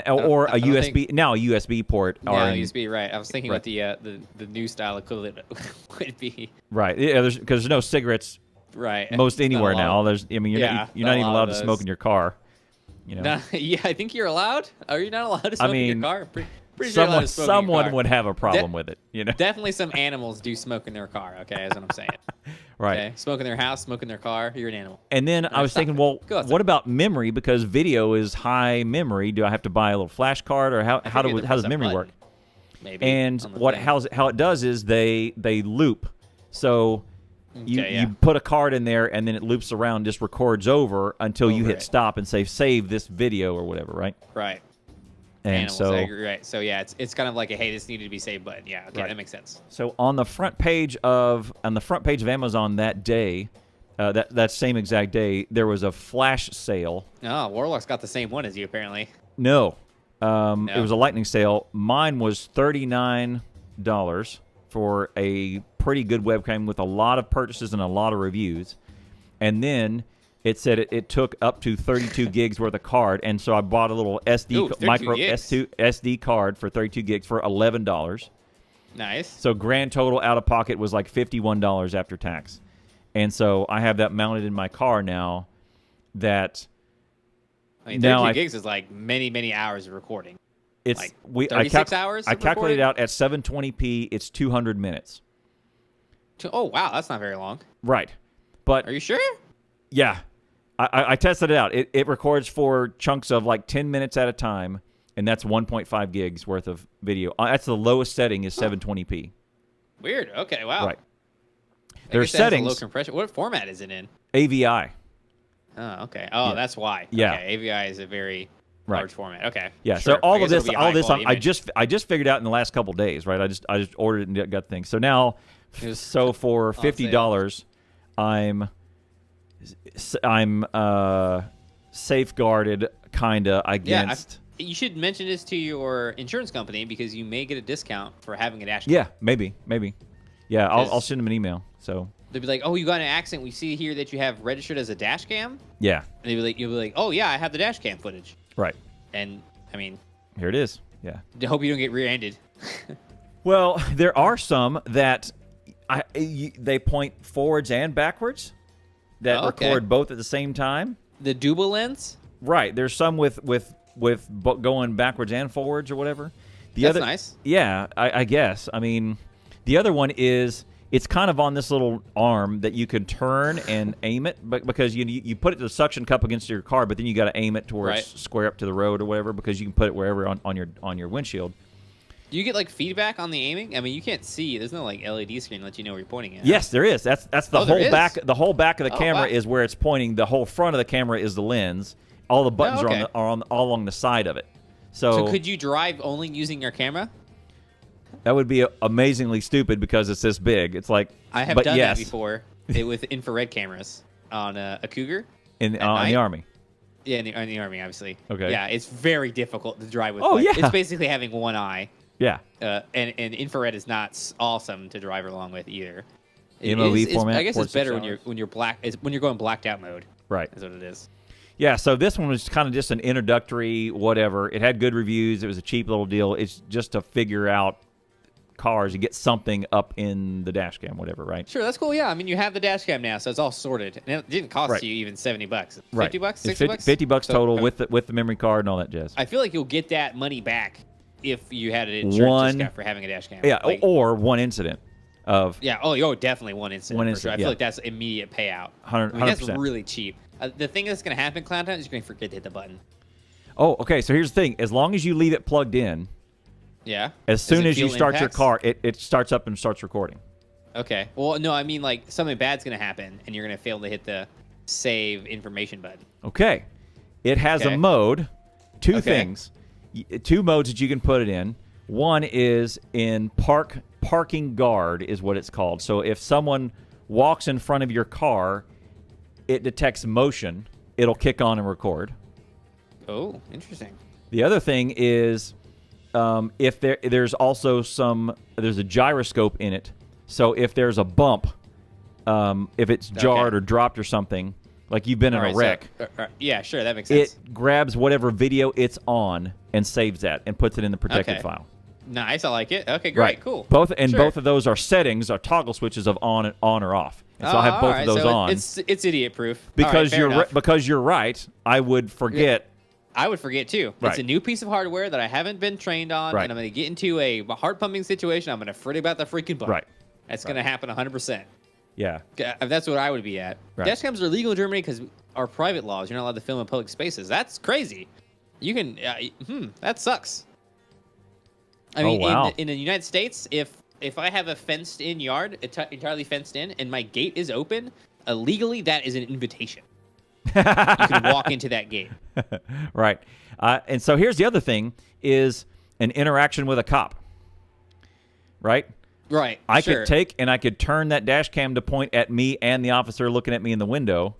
Or a USB. Now a USB port. Yeah, USB. Right. I was thinking what the new style equivalent would be. Right. Yeah. Because there's no cigarettes. Right. Most anywhere now. You're not even allowed to smoke in your car. Yeah, I think you're allowed. Are you not allowed to smoke in your car? Pretty sure you're allowed to smoke in your someone car. would have a problem with it. Definitely some animals do smoke in their car. Okay, is what I'm saying. Right. Okay? Smoke in their house, smoke in their car. You're an animal. And then I was thinking, well, what about memory? Because video is high memory. Do I have to buy a little flash card, or how does memory work? Maybe. And how it does is they loop. So you put a card in there, and then it loops around, just records over until you hit stop and say save this video or whatever. Right. Right. And animals, so, right. So yeah, it's kind of like a hey, this needed to be saved button. Yeah, okay, that makes sense. So on the front page of Amazon that day, that same exact day, there was a flash sale. Oh, Warlock's got the same one as you apparently. No, it was a lightning sale. Mine was $39 for a pretty good webcam with a lot of purchases and a lot of reviews, and then it said it took up to 32 gigs worth of card, and so I bought a little SD card for 32 gigs for $11. Nice. So grand total out of pocket was like $51 after tax, and so I have that mounted in my car now. 32 gigs is like many hours of recording. It's like 36 hours. I calculated out at 720p. It's 200 minutes. Oh wow, that's not very long. Right, but are you sure? Yeah. I tested it out. It records for chunks of like 10 minutes at a time, and that's 1.5 gigs worth of video. That's the lowest setting is 720p. Weird. Okay. Wow. Right. I There's guess it has a settings. low compression. What format is it in? AVI. Oh, okay. Oh, Yeah. that's why. Yeah. Okay. AVI is a very large format. Okay. Yeah. Sure. So all I of guess this, it'll be high quality I image. just figured out in the last couple of days. Right. I just ordered it and got things. So now, so for $50, I'm safeguarded kinda against. You should mention this to your insurance company because you may get a discount for having a dash cam. Yeah, maybe. Yeah, I'll 'Cause- send them an email. So They'll be like, "Oh, you got in an accident. We see here that you have registered as a dash cam." yeah, And you'll be like, "Oh yeah, I have the dash cam footage." right. And I mean, Here it is. Yeah. I hope you don't get rear-ended. Well, there are some that they point forwards and backwards that Okay. record both at the same time. The double lens. Right. There's some with going backwards and forwards or whatever. That's nice. Yeah, I guess. I mean, the other one is it's kind of on this little arm that you can turn and aim it, but because you put it to the suction cup against your car, but then you got to aim it to where it's square up to the road or whatever, because you can put it wherever on your windshield. Do you get like feedback on the aiming? I mean, you can't see. There's no like LED screen that lets you know where you're pointing at. Yes, there is. That's the there whole is? back. The whole back of the camera wow. is where it's pointing. The whole front of the camera is the lens. All the buttons okay. are all along the side of it. So could you drive only using your camera? That would be amazingly stupid because it's this big. It's like I have but done yes, that before with infrared cameras on a Cougar. in the night? Army. Yeah, in the Army, obviously. Okay. Yeah, it's very difficult to drive with. Oh, like, yeah. It's basically having one eye. Yeah. And infrared is not awesome to drive along with either. MOV format. I guess it's 46 better hours. when you're going blacked out mode. Right. Is what it is. Yeah. So this one was kind of just an introductory whatever. It had good reviews. It was a cheap little deal. It's just to figure out cars and get something up in the dash cam, whatever. Right. Sure, that's cool. Yeah, I mean you have the dash cam now, so it's all sorted, and it didn't cost Right. you even $70. $50, Right. $60 It's $50 So, total with the memory card and all that jazz. I feel like you'll get that money back if you had an insurance One- discount for having a dash cam. Yeah. Like, Or one incident of yeah. Oh, definitely one incident. One for incident, sure. I feel yeah. like that's immediate payout. 100%. I mean, that's really cheap. The thing that's going to happen, Clown Time, is you're going to forget to hit the button. Oh, okay. So here's the thing. As long as you leave it plugged in, Yeah. as Does soon it as you feel start your impacts? car, it starts up and starts recording. Okay. Well, no, I mean like something bad's going to happen, and you're going to fail to hit the save information button. Okay. It has Okay. a mode, two Okay. things, two modes that you can put it in. One is in parking guard is what it's called. So if someone walks in front of your car, it detects motion. It'll kick on and record. Oh, interesting. The other thing is if there's also there's a gyroscope in it. So if there's a bump, if it's jarred or dropped or something, like you've been in a wreck, yeah, sure, that makes sense. it grabs whatever video it's on and saves that and puts it in the protected Okay. file. Nice, I like it. Okay, great, cool. Both Sure. both of those are settings, are toggle switches of on or off. And so I have both alright, of those so on It's idiot proof because fair enough. because you're right. I would forget. I would forget too. Right. It's a new piece of hardware that I haven't been trained on, Right. and I'm going to get into a heart pumping situation. I'm going to fret about the freaking button. Right. That's going to happen 100%. Yeah. That's what I would be at. Right. Dash cams are legal in Germany because our private laws. You're not allowed to film in public spaces. That's crazy. You can. That sucks. I mean, wow. in the United States, if I have a fenced-in yard, entirely fenced in, and my gate is open, legally that is an invitation. You can walk into that gate. Right. And so here's the other thing is an interaction with a cop. Right? Right. I sure. could take and I could turn that dash cam to point at me and the officer looking at me in the window.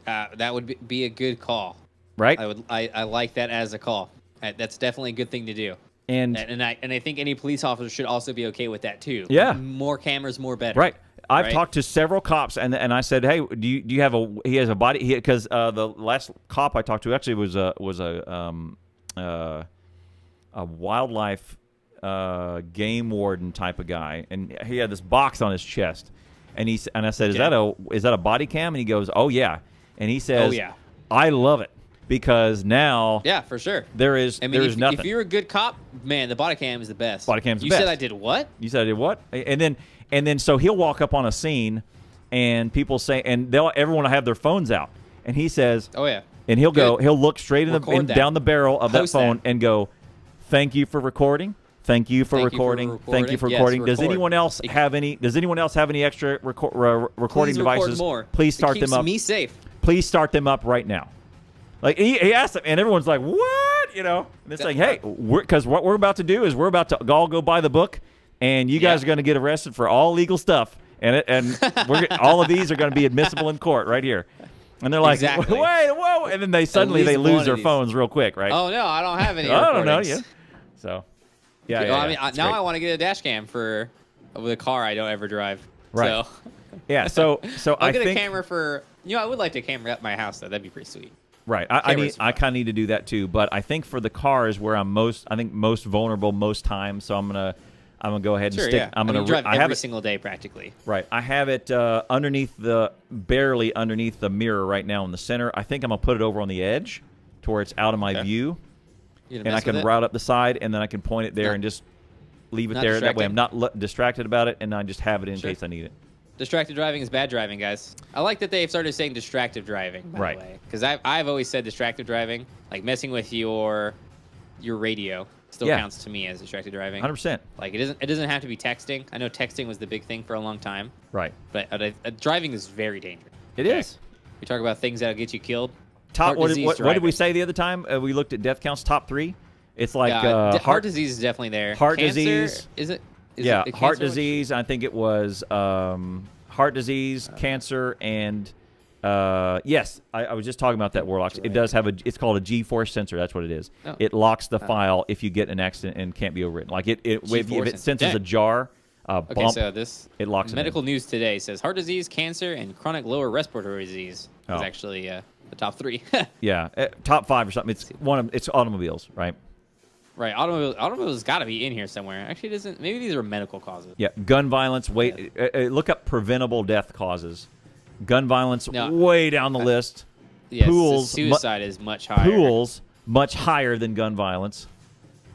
That would be a good call. Right? I like that as a call. That's definitely a good thing to do. And I think any police officer should also be okay with that too. Yeah. More cameras, more better. right. I've Right? talked to several cops and I said, "Hey, do you have he has a body because the last cop I talked to actually was a wildlife game warden type of guy, and he had this box on his chest, and I said, "Is that a body cam?" And he goes, "Oh yeah," and he says, Oh, yeah. I love it because now Yeah, for sure. there is nothing." If you're a good cop, man, the body cam is the best. Body cam's the You best. said I did what? You said I did what? And then so he'll walk up on a scene, and people say, and everyone will have their phones out, and he says, Oh yeah. and he'll Good. look straight Record that. down the barrel of Post that phone that. and go, thank you for recording. Thank you for recording. Thank you for recording. Does anyone else have any extra recording devices? More. Please start them up. Keeps me safe. Please start them up right now. Like he asked them, and everyone's like, "What?" And it's like, "Hey, because what we're about to do is we're about to all go buy the book, and you guys are going to get arrested for all legal stuff, and all of these are going to be admissible in court right here." And they're like, exactly. "Wait, whoa!" And then they lose their phones real quick, right? Oh no, I don't have any. I don't know, yeah. So, yeah. I mean, now I want to get a dash cam with a car I don't ever drive. Right. So. Yeah. So I'll get a camera for. I would like to camera at my house though. That'd be pretty sweet. Right. I kind of need to do that too. But I think for the car is where I'm most vulnerable most times. So I'm gonna go ahead and stick. Yeah. I'm gonna drive I have every single day practically. Right. I have it barely underneath the mirror right now in the center. I think I'm gonna put it over on the edge to where it's out of my view, and I can route up the side, and then I can point it there and just leave it there. That way I'm not distracted about it, and I just have it in case I need it. Distracted driving is bad driving, guys. I like that they've started saying distracted driving, by the way. Because I've always said distracted driving, like messing with your radio still counts to me as distracted driving. 100%. Like it doesn't have to be texting. I know texting was the big thing for a long time. Right. But driving is very dangerous. It is. We talk about things that'll get you killed. What did we say the other time? We looked at death counts, top 3. It's like heart disease is definitely there. Heart Cancer, disease. Is it? Heart disease. I think it was heart disease, cancer, and yes, I was just talking about that, Warlocks. It does have it's called a G-force sensor. That's what it is. Oh. It locks the file if you get in an accident and can't be overwritten. Like if it senses a jar, bump, so this it locks it medical in. News today says heart disease, cancer, and chronic lower respiratory disease is actually the top 3. Yeah, top 5 or something. It's automobiles, right? Right, automobiles got to be in here somewhere. Actually, it doesn't. Maybe these are medical causes. Yeah, gun violence. Look up preventable death causes. Gun violence way down the list. Yes, pools, suicide is much higher. Pools much higher than gun violence.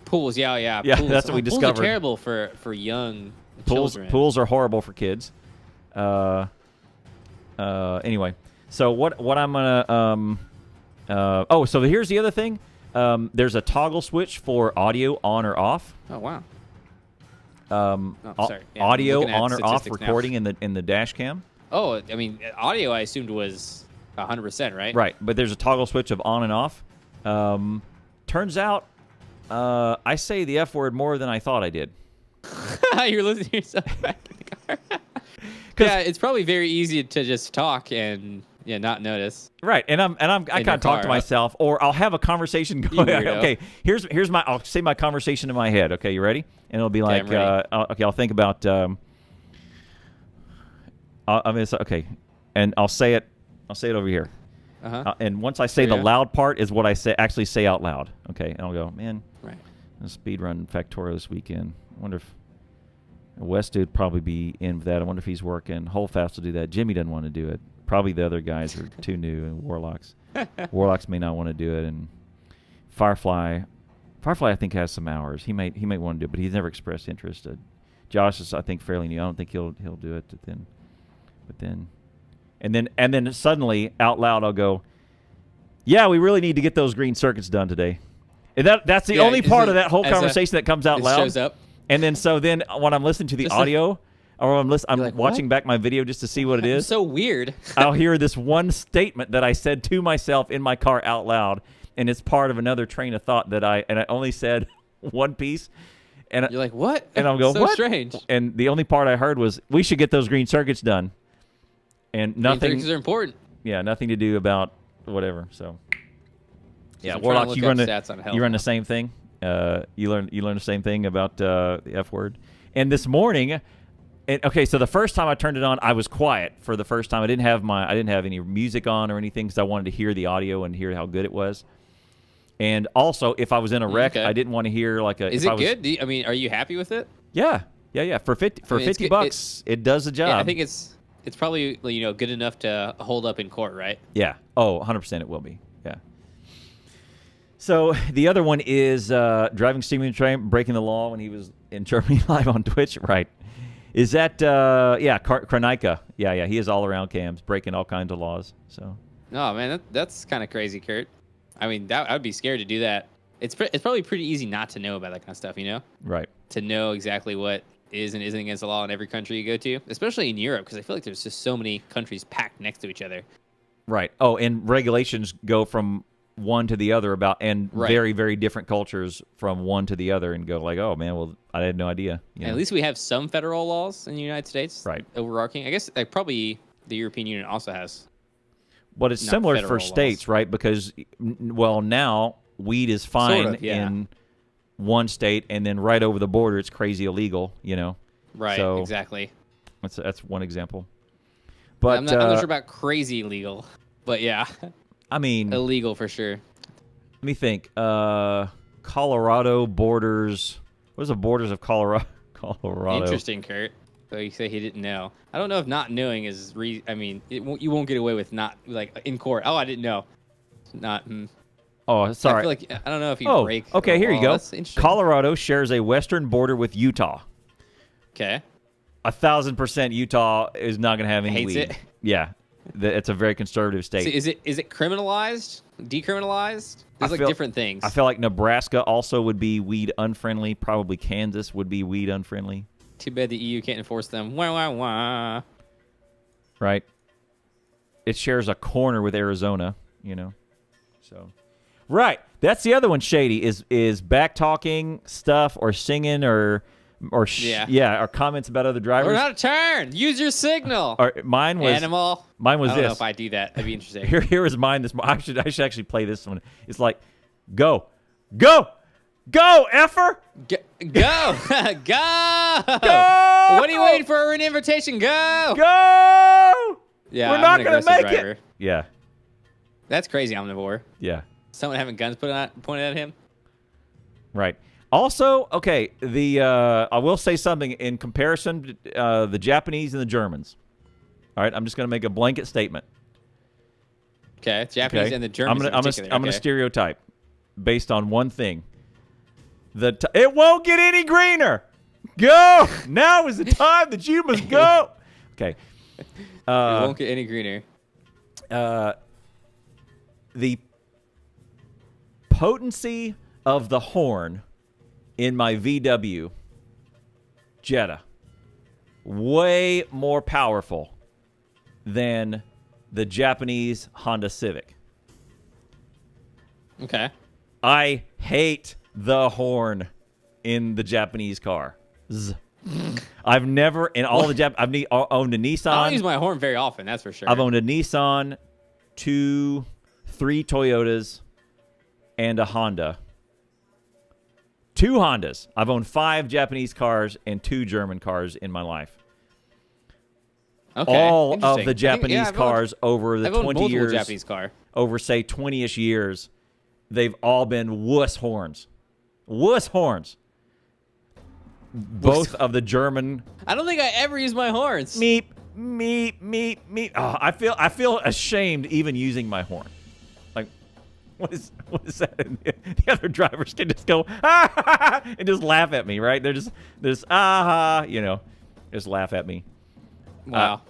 Pools, yeah. Pools. That's what we discovered. Pools are terrible for young children. Pools are horrible for kids. Anyway, so what I'm gonna so here's the other thing. There's a toggle switch for audio on or off. Oh wow. Sorry. Yeah, audio on or off recording in the dash cam. Oh, I mean, audio I assumed was 100%, right? Right, but there's a toggle switch of on and off. Turns out, I say the F word more than I thought I did. You're listening to yourself back in the car. Yeah, it's probably very easy to just talk and not notice. Right, and I kind of talk to myself, or I'll have a conversation going. Okay, I'll say my conversation in my head. Okay, you ready? And it'll be like, I'll think about. Okay, and I'll say it over here. And once I say the loud part is what I actually say out loud. Okay, and I'll go, man. Right. I'm speed run Factorio this weekend. I wonder if West would probably be in for that. I wonder if he's working. Holdfast will do that. Jimmy doesn't want to do it. Probably the other guys are too new, and Warlocks may not want to do it. And Firefly I think has some hours. He may want to do it, but he's never expressed interest. Josh is I think fairly new. I don't think he'll do it. And then suddenly out loud I'll go, yeah, we really need to get those green circuits done today. And that's the only part of that whole conversation that comes out loud. Shows up. And then when I'm listening to the audio, or I'm watching back my video just to see what it is. So weird. I'll hear this one statement that I said to myself in my car out loud, and it's part of another train of thought that I only said one piece. And you're like, what? And I'm going, so what? Strange. And the only part I heard was, we should get those green circuits done. And nothing. Green circuits are important. Yeah, nothing to do about whatever. So. Yeah, Warlock, you run the same thing. You learn the same thing about the F word. And this morning, so the first time I turned it on, I was quiet for the first time. I didn't have any music on or anything because I wanted to hear the audio and hear how good it was. And also, if I was in a wreck, I didn't want to hear like a. Is it good? Are you happy with it? Yeah. For $50, it does the job. Yeah, I think it's probably good enough to hold up in court, right? Yeah. Oh, 100% it will be. Yeah. So the other one is driving steaming train, breaking the law when he was in Germany live on Twitch, right? Is that Kranika? Yeah, he is all around cams, breaking all kinds of laws. So. No, man, that's kind of crazy, Kurt. I mean, I would be scared to do that It's probably pretty easy not to know about that kind of stuff, you know? Right. To know exactly what is and isn't against the law in every country you go to, especially in Europe, because I feel like there's just so many countries packed next to each other. Right. Oh, and regulations go from one to the other very, very different cultures from one to the other and go like, oh, man, well, I had no idea. At least we have some federal laws in the United States. Right. Overarching. I guess probably the European Union also has. But it's similar for states, right? Because, well, now weed is fine sort of, in one state, and then right over the border, it's crazy illegal, you know? Right, so exactly. That's one example. But I'm not sure about crazy illegal, but yeah. I mean, illegal for sure. Let me think. Colorado borders. What is the borders of Colorado? Interesting, Kurt. So you say he didn't know. I don't know if not knowing is. I mean, you won't get away with not like in court. Oh, I didn't know. Not. Oh, sorry. I feel like I don't know if you break. Okay, here you go. That's interesting. Colorado shares a western border with Utah. Okay. 1,000% Utah is not going to have any Hates weed. it. Yeah, it's a very conservative state. So is it criminalized? Decriminalized? There's different things. I feel like Nebraska also would be weed unfriendly. Probably Kansas would be weed unfriendly. Too bad the EU can't enforce them. Wah, wah, wah. Right. It shares a corner with Arizona, you know. So, right. That's the other one. Shady is back talking stuff or singing or comments about other drivers. We're out of turn. Use your signal. Mine was animal. Mine was I don't this. know if I do that. That'd be interesting. Here was mine. I should actually play this one. It's like, go, effer. Go. Go. What are you waiting for? An invitation? Go. Yeah, we're not gonna make it. Yeah. That's crazy, Omnivore. Yeah. Someone having guns pointed at him. Right. Also, okay, I will say something in comparison to the Japanese and the Germans. All right, I'm just going to make a blanket statement. Okay, Japanese and the Germans. I'm going to stereotype based on one thing. It won't get any greener. Go! Now is the time that you must go. Okay. It won't get any greener. The potency of the horn in my VW Jetta way more powerful than the Japanese Honda Civic. Okay. I hate the horn in the Japanese car. I've never in all the I've owned a Nissan. I don't use my horn very often, that's for sure. I've owned a Nissan, 3 Toyotas, and a Honda. 2 Hondas. I've owned 5 Japanese cars and 2 German cars in my life. Okay, all of the Japanese cars over the 20 years, Japanese car. over say 20-ish years, they've all been Wuss Horns. Wuss Horns. Both of the German. I don't think I ever use my horns. Meep, meep, meep, meep. Oh, I feel ashamed even using my horn. Like, what is that? And the other drivers can just go ah, and just laugh at me, right? They're just just laugh at me. Wow.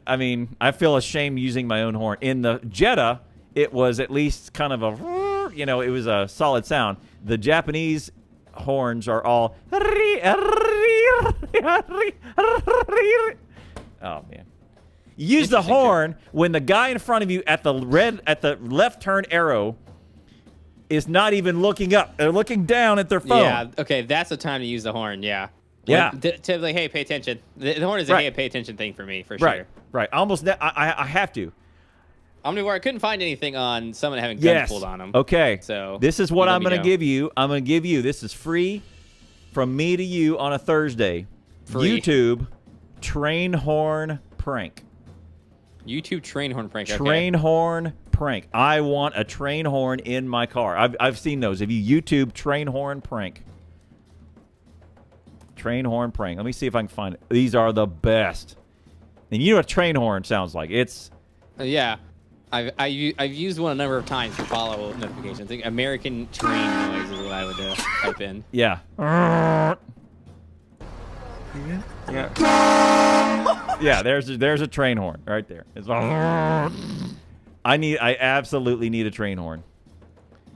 I mean, I feel ashamed using my own horn. In the Jetta, it was at least kind of a, it was a solid sound. The Japanese horns are all. Oh man! Use the horn when the guy in front of you at the left turn arrow is not even looking up. They're looking down at their phone. Yeah. Okay, that's the time to use the horn. Yeah. Yeah. To like, hey, pay attention. The horn is a hey, pay attention thing for me, for sure. Right. I have to. Omnivore, I couldn't find anything on someone having guns pulled on them. Okay. So this is what I'm going to give you. I'm going to give you. This is free from me to you on a Thursday. Free. YouTube train horn prank. YouTube train horn prank. Train horn prank. I want a train horn in my car. I've seen those. If you YouTube train horn prank. Train horn prank. Let me see if I can find it. These are the best. And you know what a train horn sounds like? It's yeah. I've used one a number of times for follow notifications. I think American train noise is what I would type in. Yeah. Yeah. There's a train horn right there. It's I absolutely need a train horn.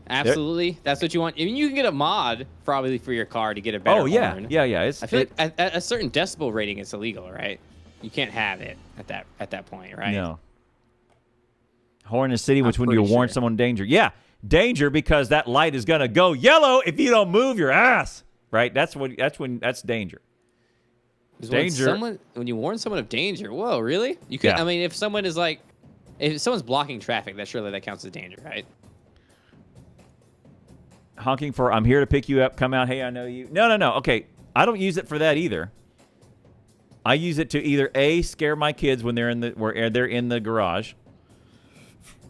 Absolutely, that's what you want. I mean, you can get a mod probably for your car to get a better Oh yeah, horn. yeah. I feel like at a certain decibel rating, it's illegal, right? You can't have it at that point, right? No. Horn in the city, which when you pretty warn sure. someone danger. Yeah, danger because that light is gonna go yellow if you don't move your ass. Right? That's danger. Danger. When you warn someone of danger, whoa, really? You could. Yeah. I mean, if someone's blocking traffic, that counts as danger, right? Honking for I'm here to pick you up. Come out. Hey, I know you. No. Okay, I don't use it for that either. I use it to either A, scare my kids when they're in the garage.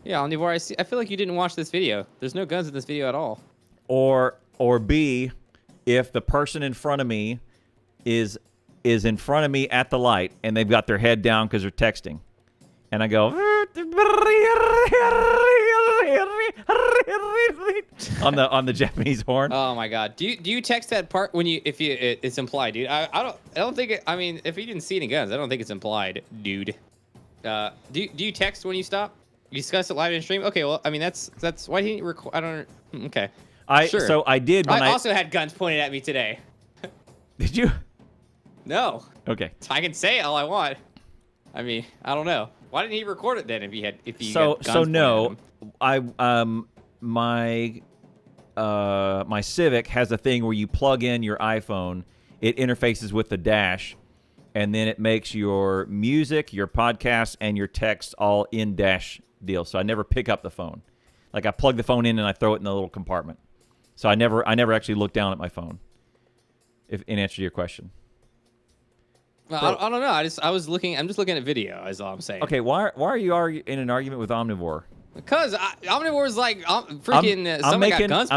Yeah, Omnivore, I feel like you didn't watch this video. There's no guns in this video at all. Or B, if the person in front of me is in front of me at the light and they've got their head down because they're texting, and I go on the Japanese horn. Oh my god. Do you text that part when it's implied, dude? I don't think I mean, if you didn't see any guns, I don't think it's implied, dude. Do you text when you stop? You discuss it live in stream? Okay, well, I mean that's why didn't you record? I don't. Okay. Sure. So I did when I also had guns pointed at me today. Did you? No. Okay. I can say it all I want. I mean, I don't know. Why didn't he record it then if he had got guns pointed at him? My Civic has a thing where you plug in your iPhone, it interfaces with the dash, and then it makes your music, your podcasts, and your text all in dash deal. So I never pick up the phone. Like I plug the phone in and I throw it in the little compartment. So I never actually look down at my phone. In answer to your question. Well, I don't know. I'm just looking at video. Is all I'm saying. Okay, why are you in an argument with Omnivore? Because Omnivore's like freaking. I'm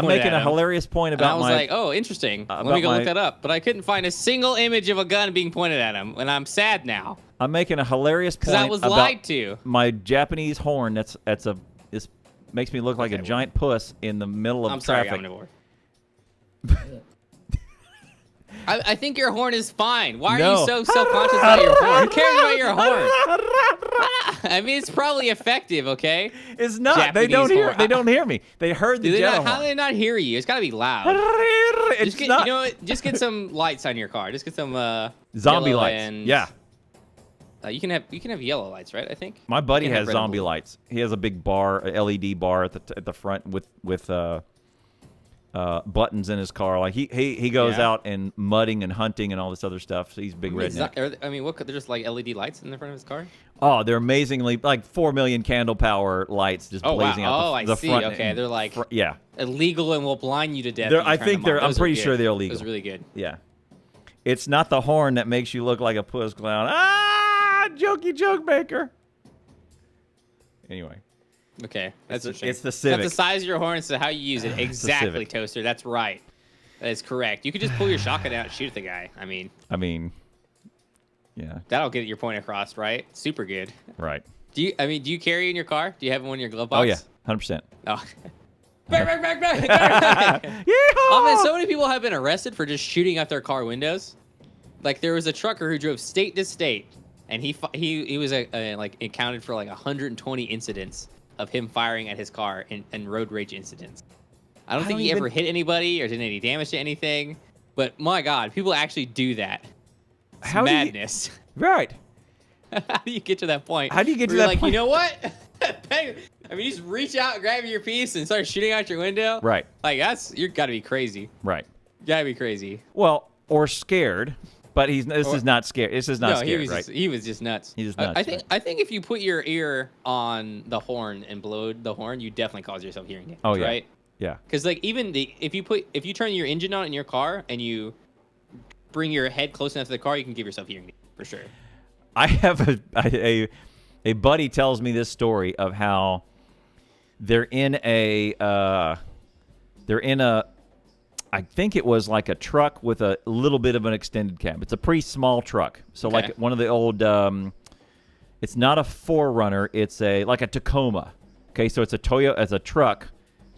making a hilarious point about I was like, oh, interesting. Let me go look that up. But I couldn't find a single image of a gun being pointed at him, and I'm sad now. I'm making a hilarious point because I was lied to. My Japanese horn. This makes me look like a giant puss in the middle of traffic. I'm sorry, Omnivore. I think your horn is fine. Why are you so self-conscious about your horn? Who cares about your horn? I mean, it's probably effective, okay? It's not. Japanese they don't hear. horn. They don't hear me. They heard the jet horn. How do they not hear you? It's got to be loud. It's not. You know what? Just get some lights on your car. Just get some zombie yellow lights. And, yeah. You can have yellow lights, right? I think. My buddy has zombie lights. He has a big bar, a LED bar at the front with buttons in his car. Like he goes out and mudding and hunting and all this other stuff. So he's big redneck. They're just like LED lights in the front of his car? Oh, they're amazingly like 4 million candle power lights just blazing out the see. front. Okay, they're like yeah, illegal and will blind you to death. I'm pretty sure they're illegal. It was really good. Yeah, it's not the horn that makes you look like a puss clown. Jokey joke maker. Anyway. Okay, that's interesting. It's the Civic. That's the size of your horn, so how you use it. Exactly, Toaster. That's right. That is correct. You could just pull your shotgun out and shoot at the guy. I mean, yeah. That'll get your point across, right? Super good. Right. Do you carry in your car? Do you have one in your glove box? Oh yeah, 100%. Oh. Back. Oh man, so many people have been arrested for just shooting out their car windows. Like there was a trucker who drove state to state, and he was accounted for like 120 incidents of him firing at his car and road rage incidents. I don't think he ever hit anybody or did any damage to anything, but my God, people actually do that. It's madness. Right. How do you get to that point? How do you get to that point? Like, you know what? I mean, you just reach out, grab your piece, and start shooting out your window. Right. Like you gotta be crazy. Right. You gotta be crazy. Well, or scared. But this is not scared. This is not scared, right? He was just nuts. He's just nuts. I think if you put your ear on the horn and blow the horn, you definitely cause yourself hearing damage. Oh yeah. Right? Yeah. Because like even if you turn your engine on in your car and you bring your head close enough to the car, you can give yourself hearing damage for sure. I have a buddy tells me this story of how they're in a I think it was like a truck with a little bit of an extended cab. It's a pretty small truck. So like one of the old, it's not a 4Runner. It's like a Tacoma. Okay, so it's a a truck,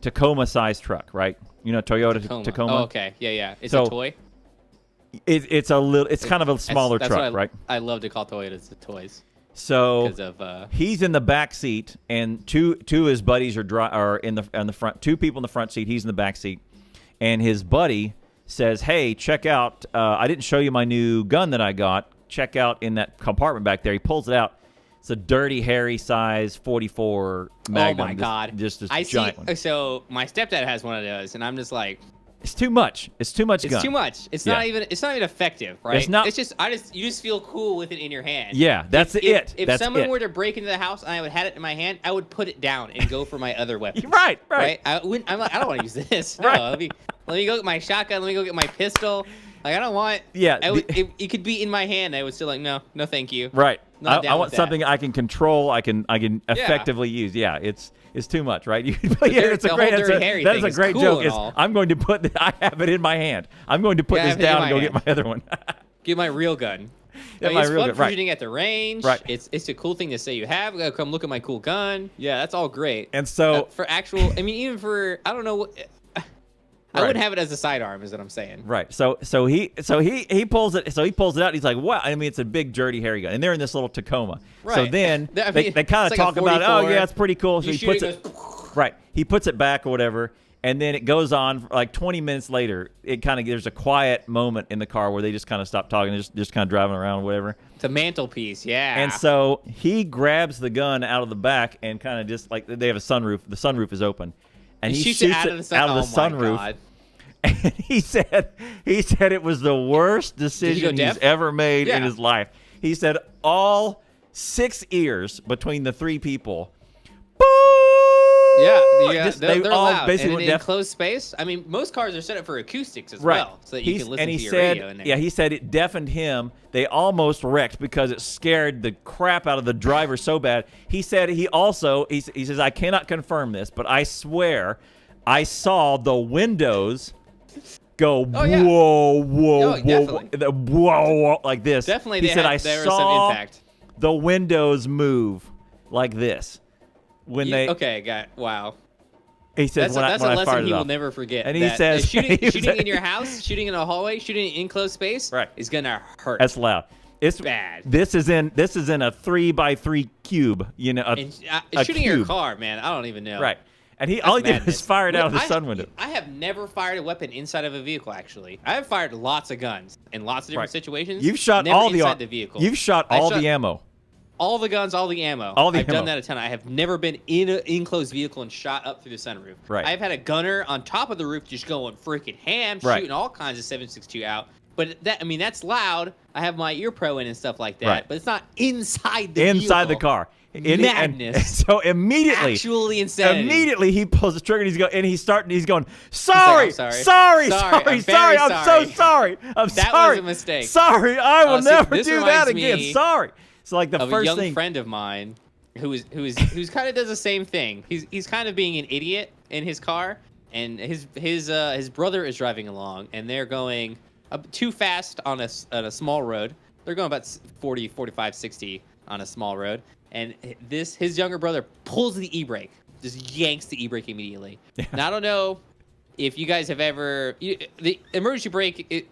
Tacoma-sized truck, right? You know Toyota Tacoma? Oh, okay. Yeah. It's a toy? It's kind of a smaller truck, right? I love to call Toyotas the toys. So because of he's in the back seat, and two of his buddies are in the front. Two people in the front seat. He's in the back seat, and his buddy says, "Hey, check out! I didn't show you my new gun that I got. Check out in that compartment back there." He pulls it out. It's a dirty, hairy size 44 Magnum. Oh my God! Just this I giant see. one. So my stepdad has one of those, and I'm just like, It's too much. It's too much it's gun. too much. It's Yeah. not even. It's not even effective, right? It's not- It's just. You just feel cool with it in your hand. Yeah, that's it. If That's someone it. were to break into the house and I would had it in my hand, I would put it down and go for my other weapon. Right. I wouldn't. I'm like, I don't want to use this. No, Right. let me go get my shotgun. Let me go get my pistol. Like, I don't want. Yeah, it could be in my hand. I would still like, no, thank you. Right. Not down I with want that. something I can control. I can effectively use. Yeah, it's too much, right? It's a the great. whole Dirty Harry That is thing a is great cool joke. and It's, all. I'm going to put. I have it in my hand. I'm going to put Yeah, I this have it in down my and go hand. get my other one. Get my real gun. Yeah, I mean, my it's real fun gun, for right. shooting at the range. Right. It's a cool thing to say you have. Come look at my cool gun. Yeah, that's all great. And so For actual, I mean, even for I don't know what. I Right. wouldn't have it as a sidearm, is what I'm saying. Right. So he pulls it. So he pulls it out. And he's like, "Wow!" I mean, it's a big, dirty, hairy gun, and they're in this little Tacoma. So Right. then I they mean, kind of it's like talk a about, "Oh 44. yeah, it's pretty cool." So You he shoot puts it, it. goes, Right. He puts it back or whatever, and then it goes on. Like 20 minutes later, there's a quiet moment in the car where they just kind of stop talking, just kind of driving around, or whatever. It's a mantelpiece, yeah. And so he grabs the gun out of the back and kind of just like they have a sunroof. The sunroof is open, and he shoots it out of the sunroof. God. And he said it was the worst decision he's deaf? ever made in Yeah. his life. He said all 6 ears between the 3 people. Boo! Yeah, they're all loud. basically And went in deaf. enclosed space, I mean, most cars are set up for acoustics as Right. well, so that you can listen and to he your said, radio in there. yeah, he said it deafened him. They almost wrecked because it scared the crap out of the driver so bad. He said he says, I cannot confirm this, but I swear I saw the windows go Oh, yeah. whoa, whoa, Oh, definitely. whoa, like this. Definitely, he said there was saw some impact. the windows move like this when they. Okay, wow. He says That's when a I lesson fired he it will off. never forget. And he that says- shooting he in said- your house, shooting in a hallway, shooting in enclosed space, Right. is gonna hurt. That's loud. It's bad. This is in a 3x3 cube. You know, And, a shooting cube. your car, man. I don't even know. Right. And all he did was madness. fire it out of the I- sun window. I have never fired a weapon inside of a vehicle. Actually, I have fired lots of guns in lots of different Right. situations. You've shot never all inside the vehicle. You've shot I've all shot the ammo. all the guns, all the ammo. All the I've ammo. done that a ton. I have never been in an enclosed vehicle and shot up through the sunroof. Right. I've had a gunner on top of the roof just going freaking ham, Right. shooting all kinds of 7.62 out. But that's loud. I have my ear pro in and stuff like that. Right. But it's not inside the Inside the vehicle. car. Madness. So immediately, Actually insanity. immediately he pulls the trigger and he's going, like, sorry, "I'm sorry. sorry, Sorry, sorry, I'm sorry, very I'm sorry. so sorry. I'm That sorry. was a mistake." Sorry, I will See, never this do that reminds again. me Sorry. So like the of a first young thing. friend of mine who's kind of does the same thing. He's kind of being an idiot in his car, and his brother is driving along, and they're going too fast on a small road. They're going about 40, 45, 60 on a small road, and his younger brother pulls the e-brake, just yanks the e-brake immediately. Yeah. Now I don't know if you guys have ever the emergency brake.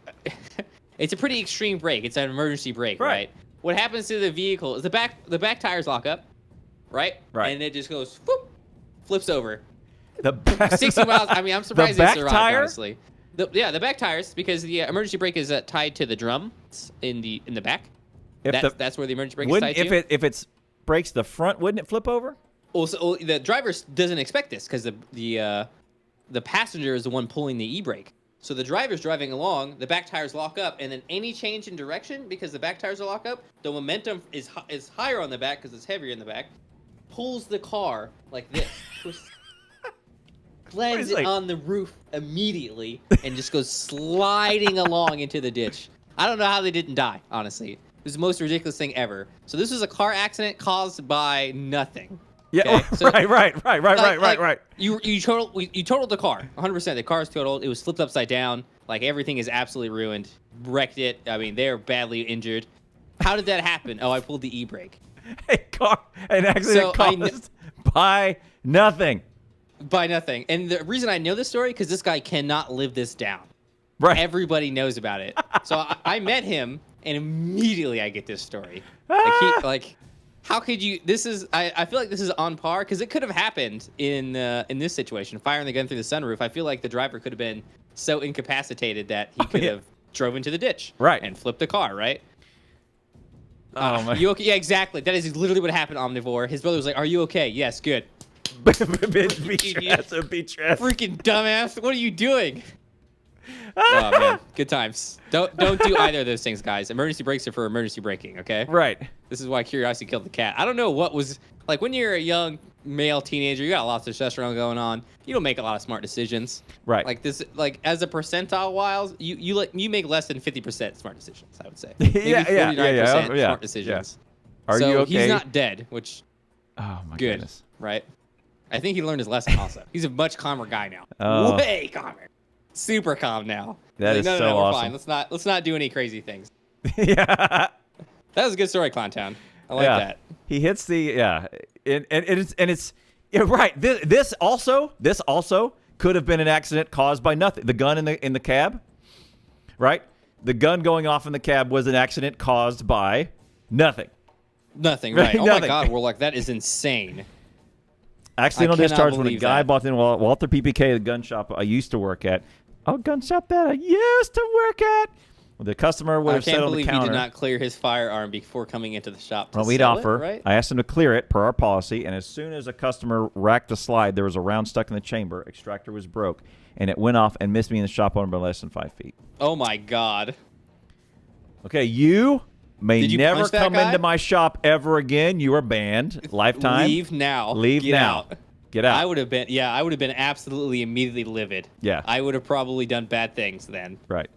It's a pretty extreme brake. It's an emergency brake, right? What happens to the vehicle is the back tires lock up, right? Right. And it just goes, whoop, flips over. The back, 60 miles. I mean, I'm surprised the they back survived, tire? honestly. The back tires, because the emergency brake is tied to the drum in the back. That's where the emergency brake is tied to. If it breaks the front, wouldn't it flip over? Also, the driver doesn't expect this because the passenger is the one pulling the e-brake. So the driver's driving along, the back tires lock up, and then any change in direction, because the back tires are locked up, the momentum is higher on the back because it's heavier in the back, pulls the car like this, lands it on the roof immediately, and just goes sliding along into the ditch. I don't know how they didn't die, honestly. It was the most ridiculous thing ever. So this was a car accident caused by nothing. Yeah, Okay? So, right. You totaled the car, 100%. The car is totaled. It was flipped upside down. Like, everything is absolutely ruined. Wrecked it. I mean, they're badly injured. How did that happen? Oh, I pulled the e-brake. An accident caused by nothing. By nothing. And the reason I know this story, because this guy cannot live this down. Right. Everybody knows about it. So I met him, and immediately I get this story. How could you? This is. I feel like this is on par because it could have happened in this situation. Firing the gun through the sunroof. I feel like the driver could have been so incapacitated that he could have drove into the ditch. Right. And flipped the car. Right. Oh my. You okay? Yeah, exactly. That is literally what happened. Omnivore. His brother was like, "Are you okay?" Yes, good. Beatrice. Freaking dumbass! What are you doing? Oh man, good times. Don't do either of those things, guys. Emergency brakes are for emergency braking. Okay. Right. This is why curiosity killed the cat. I don't know what was like when you're a young male teenager. You got lots of testosterone going on. You don't make a lot of smart decisions. Right. Like this, like as a percentile wise, you make less than 50% smart decisions. I would say. Maybe 49% smart decisions. Yeah. Are so you okay? He's not dead, which Oh my good, goodness. right? I think he learned his lesson also. He's a much calmer guy now. Oh. Way calmer. Super calm now. That is no, so we're awesome. fine. Let's not do any crazy things. Yeah. That was a good story, Clown Town. I like that. He hits the and it's right. This also could have been an accident caused by nothing. The gun in the cab, right? The gun going off in the cab was an accident caused by nothing. Nothing, right? Oh Nothing. my God, Warlock, that is insane. Accidental I cannot discharge when a believe guy that. bought in Walter PPK, the gun shop I used to work at. Oh, gun shop that I used to work at. The customer would I have said can't on the believe he counter. did not clear his firearm before coming into the shop to Well, we'd sell offer. it, right? I asked him to clear it per our policy, and as soon as a customer racked the slide, there was a round stuck in the chamber. Extractor was broke, and it went off and missed me in the shop owner by less than 5 feet. Oh my God. Okay, you may Did you never punch that come guy? into my shop ever again. You are banned. Lifetime. Leave now. Leave Get now. out. Get out. I would have been absolutely immediately livid. Yeah. I would have probably done bad things then. Right.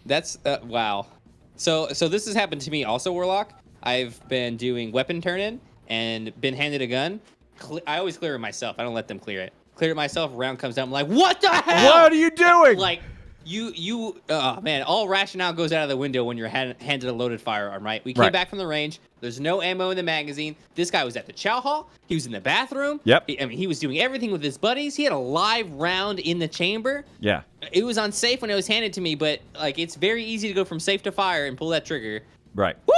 That's wow. So this has happened to me also, Warlock. I've been doing weapon turn-in and been handed a gun. I always clear it myself. I don't let them clear it. Clear it myself. Round comes down. I'm like, what the hell? What are you doing? Like, oh man, all rationale goes out of the window when you're handed a loaded firearm, right? We came Right. back from the range. There's no ammo in the magazine. This guy was at the chow hall. He was in the bathroom. Yep. He was doing everything with his buddies. He had a live round in the chamber. Yeah. It was unsafe when it was handed to me, but like it's very easy to go from safe to fire and pull that trigger. Right. Woo!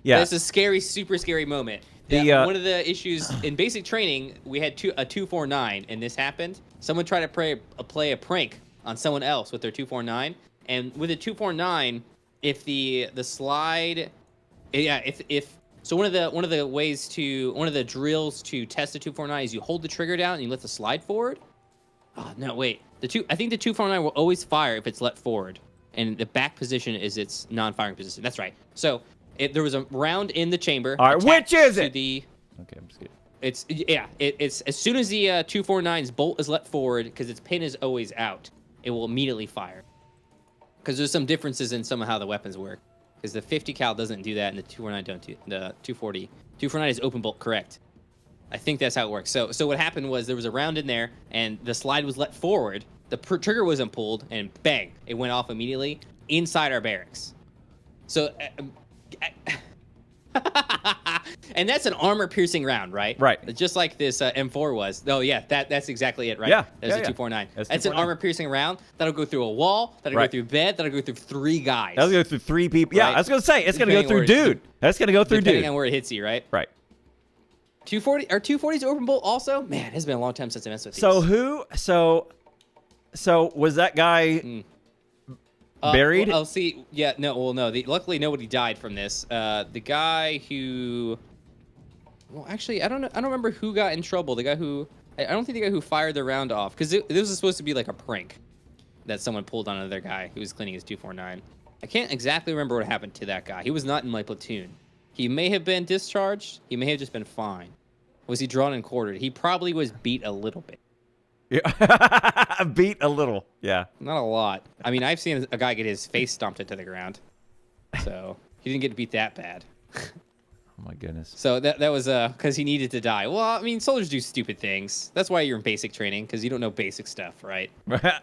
Yeah. That's a scary, super scary moment. One of the issues in basic training, we had a 249, and this happened. Someone tried to play a prank on someone else with their 249, and with a 249, if the slide, so one of the drills to test the 249 is you hold the trigger down and you let the slide forward. Oh no, wait. I think the 249 will always fire if it's let forward, and the back position is its non-firing position. That's right. So there was a round in the chamber. All right, which is it? Okay, I'm just kidding. It's as soon as the 249's bolt is let forward, because its pin is always out, it will immediately fire. Because there's some differences in some of how the weapons work. Because the 50 cal doesn't do that, and the 249 don't do. The 249 is open bolt, correct? I think that's how it works. So what happened was there was a round in there, and the slide was let forward. The trigger wasn't pulled, and bang, it went off immediately inside our barracks. So. And that's an armor-piercing round, right? Right. Just like this M4 was. Oh, yeah, that's exactly it, right? Yeah. There's a yeah. 249. That's That's an 249. armor-piercing round. That'll go through a wall. That'll Right. go through bed. That'll go through 3 guys. That'll go through 3 people. Yeah, Right. I was gonna say it's gonna go Depending through on where dude. That's gonna go through depending dude. on where it hits you, right? Right. 240 are 240s open bolt also? Man, it's been a long time since I messed with these. So was that guy buried? Well, see. Yeah, no. Well, no. Luckily, nobody died from this. The guy who. Well, actually, I don't know. I don't remember who got in trouble. The guy who. I don't think the guy who fired the round off, because this was supposed to be like a prank that someone pulled on another guy who was cleaning his 249. I can't exactly remember what happened to that guy. He was not in my platoon. He may have been discharged. He may have just been fine. Was he drawn and quartered? He probably was beat a little bit. Yeah. Beat a little. Yeah. Not a lot. I mean, I've seen a guy get his face stomped into the ground. So he didn't get beat that bad. Oh my goodness. So that was because he needed to die. Well, I mean, soldiers do stupid things. That's why you're in basic training, because you don't know basic stuff, right?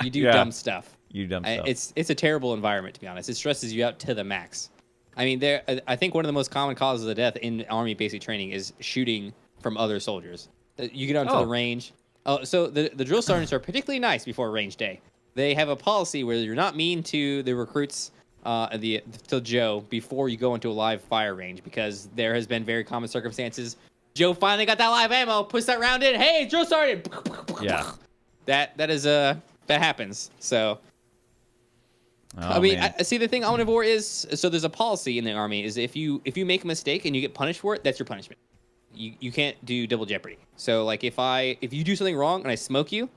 You do Yeah. dumb stuff. You dumb stuff. It's a terrible environment, to be honest. It stresses you out to the max. I mean, I think one of the most common causes of death in Army basic training is shooting from other soldiers. You get onto the range. Oh, so the drill sergeants are particularly nice before range day. They have a policy where you're not mean to the recruits to Joe before you go into a live fire range, because there has been very common circumstances. Joe finally got that live ammo, puts that round in. Hey, Joe started. Yeah. That happens. So. Oh, I mean, man. I see the thing omnivore is, so there's a policy in the Army is if you make a mistake and you get punished for it, that's your punishment. You can't do double jeopardy. So like if you do something wrong and I smoke you,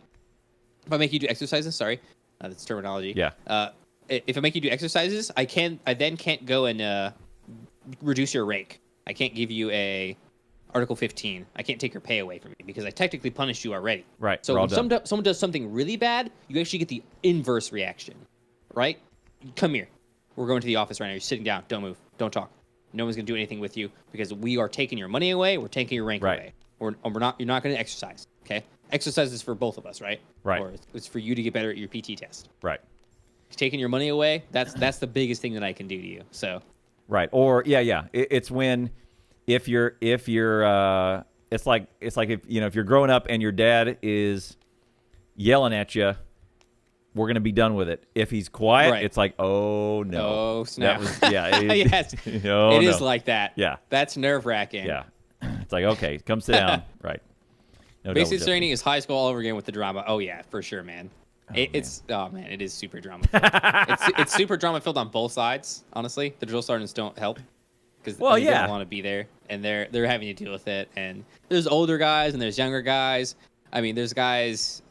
if I make you do exercises, sorry, that's terminology. Yeah. If I make you do exercises, I then can't go and reduce your rank. I can't give you a Article 15. I can't take your pay away from you because I technically punished you already. Right. So when someone does something really bad, you actually get the inverse reaction. Right? Come here. We're going to the office right now. You're sitting down. Don't move. Don't talk. No one's going to do anything with you because we are taking your money away. We're taking your rank away. We're not. You're not going to exercise. Okay? Exercise is for both of us, right? Right. Or it's for you to get better at your PT test. Right. Taking your money away. That's the biggest thing that I can do to you. So. Right. Or yeah. It's when if you're it's like if if you're growing up and your dad is yelling at you. We're going to be done with it. If he's quiet, It's like, oh, no. Oh, snap. Yes. It is like that. Yeah. That's nerve-wracking. Yeah. It's like, okay, come sit down. Right. No Basic double training is high school all over again with the drama. Oh, yeah, for sure, man. It is super drama-filled. it's super drama-filled on both sides, honestly. The drill sergeants don't help because they don't want to be there, and they're having to deal with it. And there's older guys and there's younger guys. I mean, there's guys...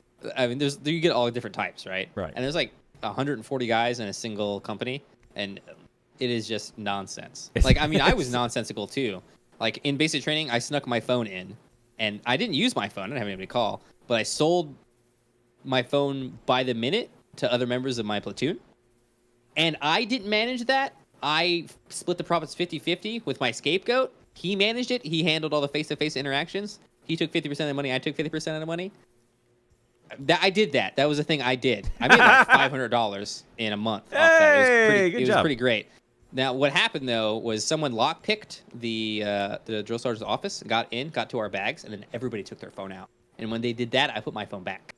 you get all different types, right? Right. And there's like 140 guys in a single company, and it is just nonsense. Like, I mean, I was nonsensical too. Like in basic training, I snuck my phone in, and I didn't use my phone. I didn't have anybody to call, but I sold my phone by the minute to other members of my platoon, and I didn't manage that. I split the profits 50-50 with my scapegoat. He managed it. He handled all the face-to-face interactions. He took 50% of the money. I took 50% of the money. I did that. That was a thing I did. I made like $500 in a month off that. It was pretty great. Now, what happened though was someone lockpicked the drill sergeant's office, got to our bags, and then everybody took their phone out. And when they did that, I put my phone back.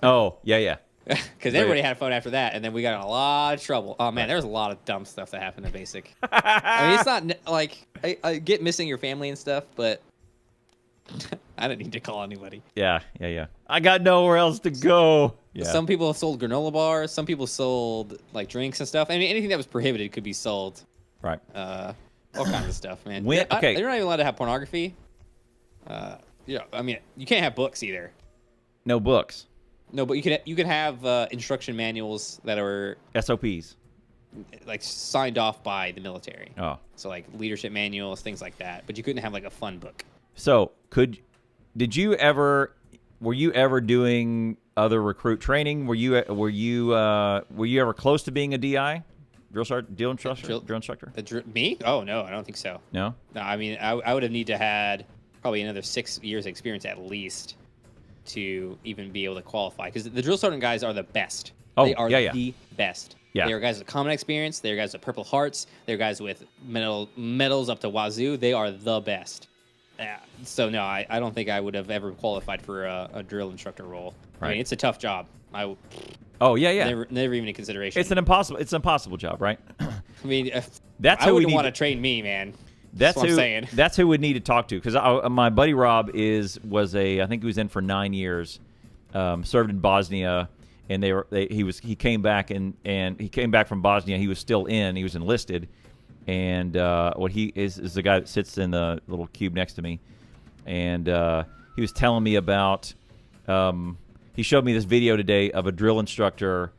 Oh, yeah. Because everybody had a phone after that, and then we got in a lot of trouble. Oh man, there's a lot of dumb stuff that happened in basic. I mean, it's not like I get missing your family and stuff, but. I don't need to call anybody. Yeah. I got nowhere else to go. Yeah. Some people sold granola bars. Some people sold like drinks and stuff. I mean, anything that was prohibited could be sold. Right. All kinds of stuff, man. Okay. They're not even allowed to have pornography. I mean, you can't have books either. No books. No, but you could have instruction manuals that are SOPs. Like signed off by the military. Oh. So like leadership manuals, things like that. But you couldn't have like a fun book. So were you ever doing other recruit training? Were you ever close to being a DI? Drill instructor? Me? Oh no, I don't think so. No? No, I mean I would have need to had probably another 6 years experience at least to even be able to qualify, because the drill sergeant guys are the best. They are the best. Yeah. They are guys with common experience. They are guys with Purple Hearts. They're guys with medals up to wazoo. They are the best. So no, I don't think I would have ever qualified for a drill instructor role. Right. I mean, it's a tough job. Oh yeah. Never even a consideration. It's an impossible job, right? I mean, I wouldn't want to train me, man. That's what I'm saying. That's who we'd need to talk to, because my buddy Rob I think he was in for 9 years, served in Bosnia, and he came back and he came back from Bosnia. He was still he was enlisted. And what he is the guy that sits in the little cube next to me, and he was telling me about. He showed me this video today of a drill instructor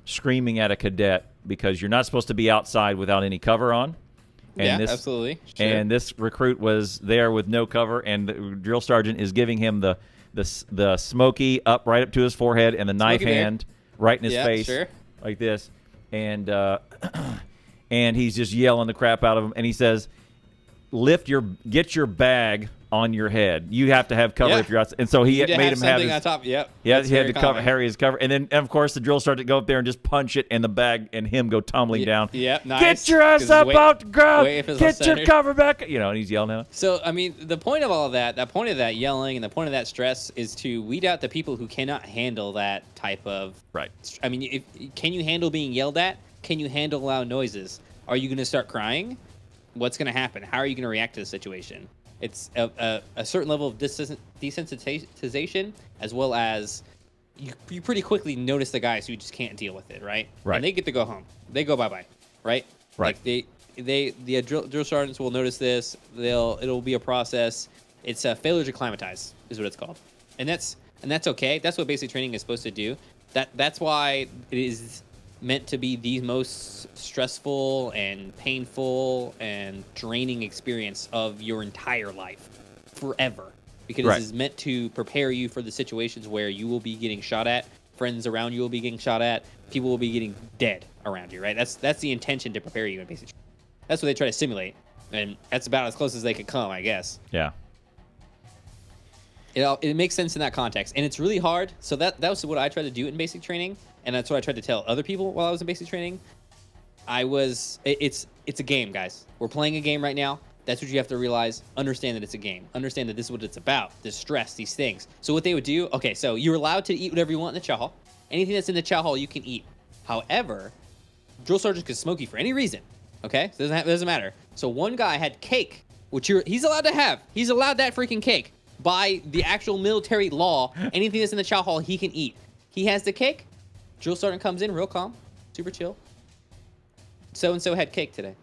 screaming at a cadet because you're not supposed to be outside without any cover on. And absolutely. Sure. And this recruit was there with no cover, and the drill sergeant is giving him the smoky up right up to his forehead and the knife hand right in his face, like this, and. And he's just yelling the crap out of him. And he says, get your bag on your head. You have to have cover if you're outside. And so he made him have his, on top. Yep. Yeah, he had to cover his cover. And then, of course, the drill started to go up there and just punch it, and the bag and him go tumbling down. Yep, nice. Get your ass up out the ground. Get your cover back. And he's yelling at him. So, I mean, the point of all of that, the point of that yelling and the point of that stress is to weed out the people who cannot handle that type of... Right. I mean, can you handle being yelled at? Can you handle loud noises? Are you going to start crying? What's going to happen? How are you going to react to the situation? It's a certain level of desensitization, as well as you pretty quickly notice the guys who just can't deal with it, right? Right. And they get to go home. They go bye-bye, right? Right. Like the drill sergeants will notice this. It'll be a process. It's a failure to acclimatize is what it's called, and that's okay. That's what basic training is supposed to do. That's why it is meant to be the most stressful and painful and draining experience of your entire life forever, because Right. it is meant to prepare you for the situations where you will be getting shot at, friends around you will be getting shot at, people will be getting dead around you, right? That's the intention, to prepare you in basic training. That's what they try to simulate, and that's about as close as they could come, I guess. Yeah. It makes sense in that context, and it's really hard. So that was what I tried to do in basic training, and that's what I tried to tell other people while I was in basic training. It's a game, guys. We're playing a game right now. That's what you have to realize. Understand that it's a game. Understand that this is what it's about. This stress, these things. So what they would do, okay, so you're allowed to eat whatever you want in the chow hall. Anything that's in the chow hall, you can eat. However, drill sergeants could smoke you for any reason. Okay, so it doesn't matter. So one guy had cake, which he's allowed to have. He's allowed that freaking cake. By the actual military law, anything that's in the chow hall, he can eat. He has the cake. Drill sergeant comes in real calm, super chill. So-and-so had cake today.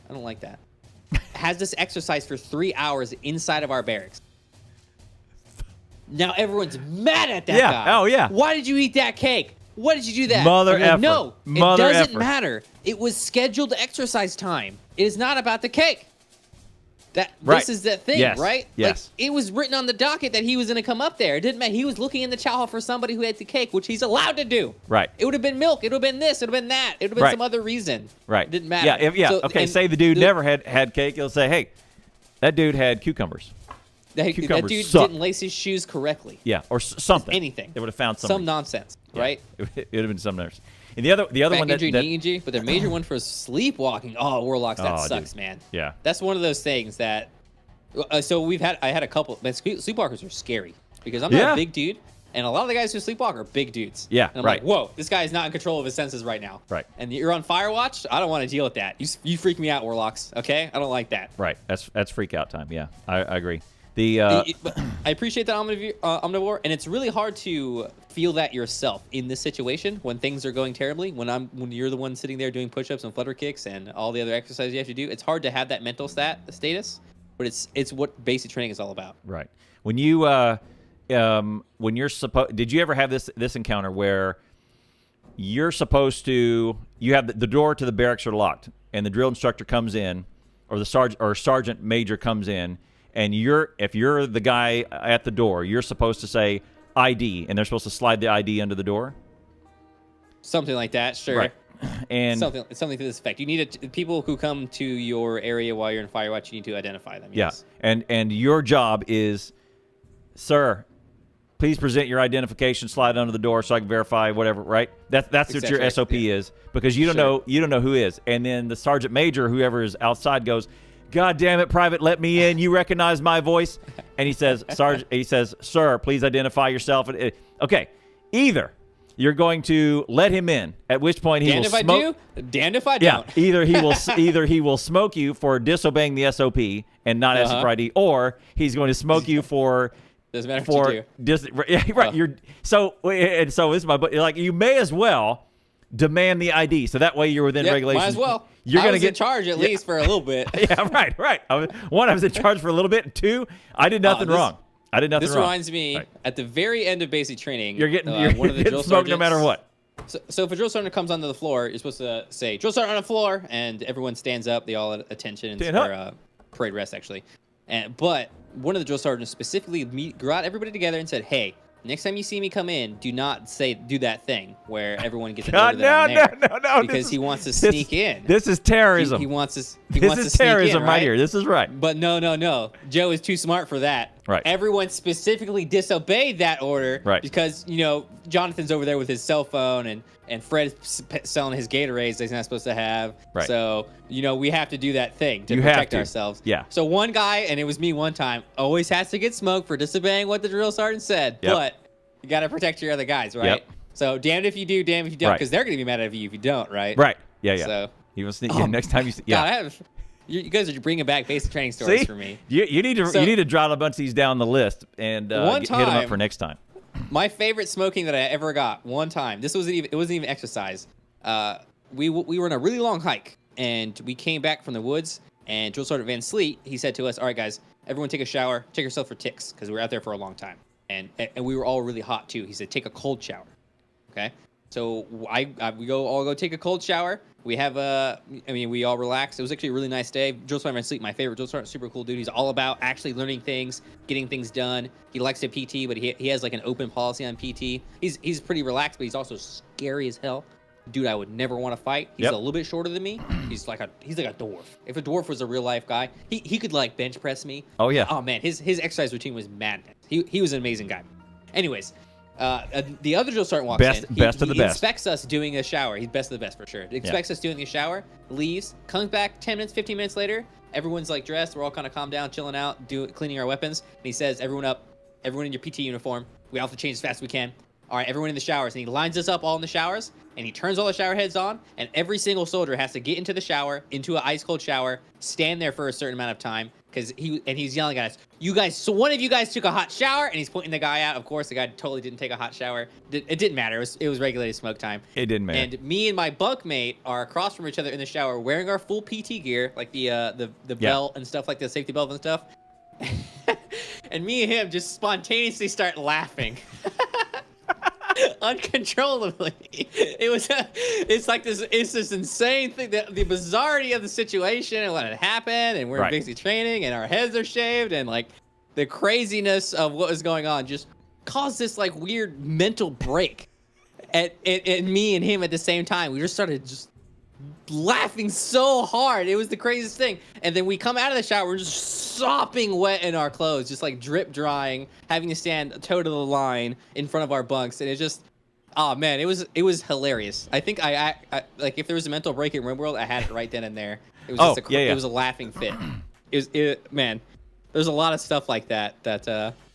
I don't like that. Has this exercise for 3 hours inside of our barracks. Now everyone's mad at that guy. Oh, yeah. Why did you eat that cake? What did you do that? Mother I'm like, effer. No, Mother it doesn't effer. matter. It was scheduled exercise time. It is not about the cake. Right. This is the thing, Yes. right? Yes. Like, it was written on the docket that he was going to come up there. It didn't matter. He was looking in the chow hall for somebody who had the cake, which he's allowed to do. Right. It would have been milk. It would have been this. It would have been that. It would have been Right. some other reason. Right. It didn't matter. Yeah. So, Okay. and Say the dude never had cake. He'll say, "Hey, that dude had cucumbers." That Cucumbers dude suck. didn't lace his shoes correctly. Yeah, or something. Anything. They would have found something. Some nonsense, Yeah. right? It would have been something else. And the other Back one injury, that knee injury, but the major one for sleepwalking. Oh, Warlocks, that Oh, sucks, dude. man. Yeah. That's one of those things that. So I had a couple. Man, sleepwalkers are scary because I'm not Yeah. a big dude, and a lot of the guys who sleepwalk are big dudes. Yeah, and I'm right. like, whoa, this guy is not in control of his senses right now. Right. And you're on fire watch. I don't want to deal with that. You freak me out, Warlocks. Okay, I don't like that. Right. That's freak out time. Yeah, I agree. But I appreciate that omnivore, and it's really hard to feel that yourself in this situation when things are going terribly. When you're the one sitting there doing push-ups and flutter kicks and all the other exercises you have to do, it's hard to have that mental status. But it's what basic training is all about. Right. When you when you're supposed, did you ever have this encounter where you're supposed to, you have the door to the barracks are locked, and the drill instructor comes in, or the sergeant major comes in, and if you're the guy at the door, you're supposed to say ID, and they're supposed to slide the ID under the door. Something like that, sure. Right. And something to this effect. You need people who come to your area while you're in Firewatch. You need to identify them. yeah, Yes. and your job is, sir, please present your identification, slide under the door so I can verify whatever. Right? That's what your Exactly. SOP is, because you don't Sure. know who is. And then the sergeant major, whoever is outside, goes, "God damn it, Private, let me in. You recognize my voice?" And he says, "Sir, please identify yourself." Okay, either you're going to let him in, at which point he will smoke. Damned if I do, damned if I Yeah, don't. either he will smoke you for disobeying the SOP and not asking for ID, or he's going to smoke you for Doesn't matter what you do. yeah, right. So this is like, you may as well demand the ID, so that way you're within Yeah, regulations. might as well. You're I gonna was get in charge at least for a little bit. Yeah, right. One, I was in charge for a little bit, and two, I did nothing wrong. I did nothing This wrong. reminds me, Right. at the very end of basic training, You're getting one of the drill smoked no matter sergeants- what. So if a drill sergeant comes onto the floor, you're supposed to say, "Drill sergeant on the floor," and everyone stands up. They all at attention Stand or up. parade rest, actually. But one of the drill sergeants specifically brought everybody together and said, "Hey, next time you see me come in, do not do that thing where everyone gets a God, note that I'm there." no. Because he wants to sneak in. This is terrorism. He wants to. This is terrorism right here. This is right. But no. Joe is too smart for that. Right. Everyone specifically disobeyed that order. Right. Because, Jonathan's over there with his cell phone and Fred's selling his Gatorades that he's not supposed to have. Right. So, we have to do that thing to You have protect to. ourselves. Yeah. So one guy, and it was me one time, always has to get smoked for disobeying what the drill sergeant said. Yep. But you got to protect your other guys, right? Yep. So damned if you do, damned if you don't, Right. because they're going to be mad at you if you don't, right? Right. Yeah, yeah. So, He was next time you see. God, Yeah. you guys are bringing back basic training stories See? for me. You need to jot a bunch of these down the list and hit them up for next time. My favorite smoking that I ever got one time. It wasn't even exercise. We were on a really long hike and we came back from the woods. And Drill Sergeant Van Sleet, he said to us, "All right, guys, everyone take a shower, check yourself for ticks, because we were out there for a long time, and we were all really hot too." He said, "Take a cold shower." Okay, so we all go take a cold shower. We have we all relaxed. It was actually a really nice day. Drill Sergeant Van Sleet, my favorite Drill Sergeant, super cool dude. He's all about actually learning things, getting things done. He likes to PT, but he has like an open policy on PT. He's pretty relaxed, but he's also scary as hell. Dude, I would never want to fight. He's a little bit shorter than me. He's like a dwarf. If a dwarf was a real life guy, he could like bench press me. Oh yeah. Oh man, his exercise routine was madness. He was an amazing guy. Anyways, the other drill sergeant walks in. Best of the best. He inspects us doing a shower. He's best of the best for sure. Expects us doing a shower, leaves, comes back 10 minutes, 15 minutes later. Everyone's like dressed. We're all kind of calmed down, chilling out, cleaning our weapons. And he says, "Everyone up, everyone in your PT uniform. We all have to change as fast as we can. All right, everyone in the showers." And he lines us up all in the showers, and he turns all the shower heads on, and every single soldier has to get into the shower, into an ice cold shower, stand there for a certain amount of time, because he's yelling at us, "You guys, so one of you guys took a hot shower," and he's pointing the guy out. Of course, the guy totally didn't take a hot shower. It didn't matter. It was regulated smoke time. It didn't matter. And me and my bunkmate are across from each other in the shower, wearing our full PT gear, like the belt and stuff, like the safety belt and stuff. And me and him just spontaneously start laughing. Uncontrollably. It's this insane thing, the bizarrety of the situation and what had happened, and we're in basic training and our heads are shaved, and like the craziness of what was going on just caused this like weird mental break at me and him at the same time. We just started just laughing so hard. It was the craziest thing. And then we come out of the shower, we're just sopping wet in our clothes, just like drip drying, having to stand toe to the line in front of our bunks. And it just, oh man, it was hilarious. I think I like, if there was a mental break in RimWorld, I had it right then and there. It was it was a laughing fit. Man, there's a lot of stuff like that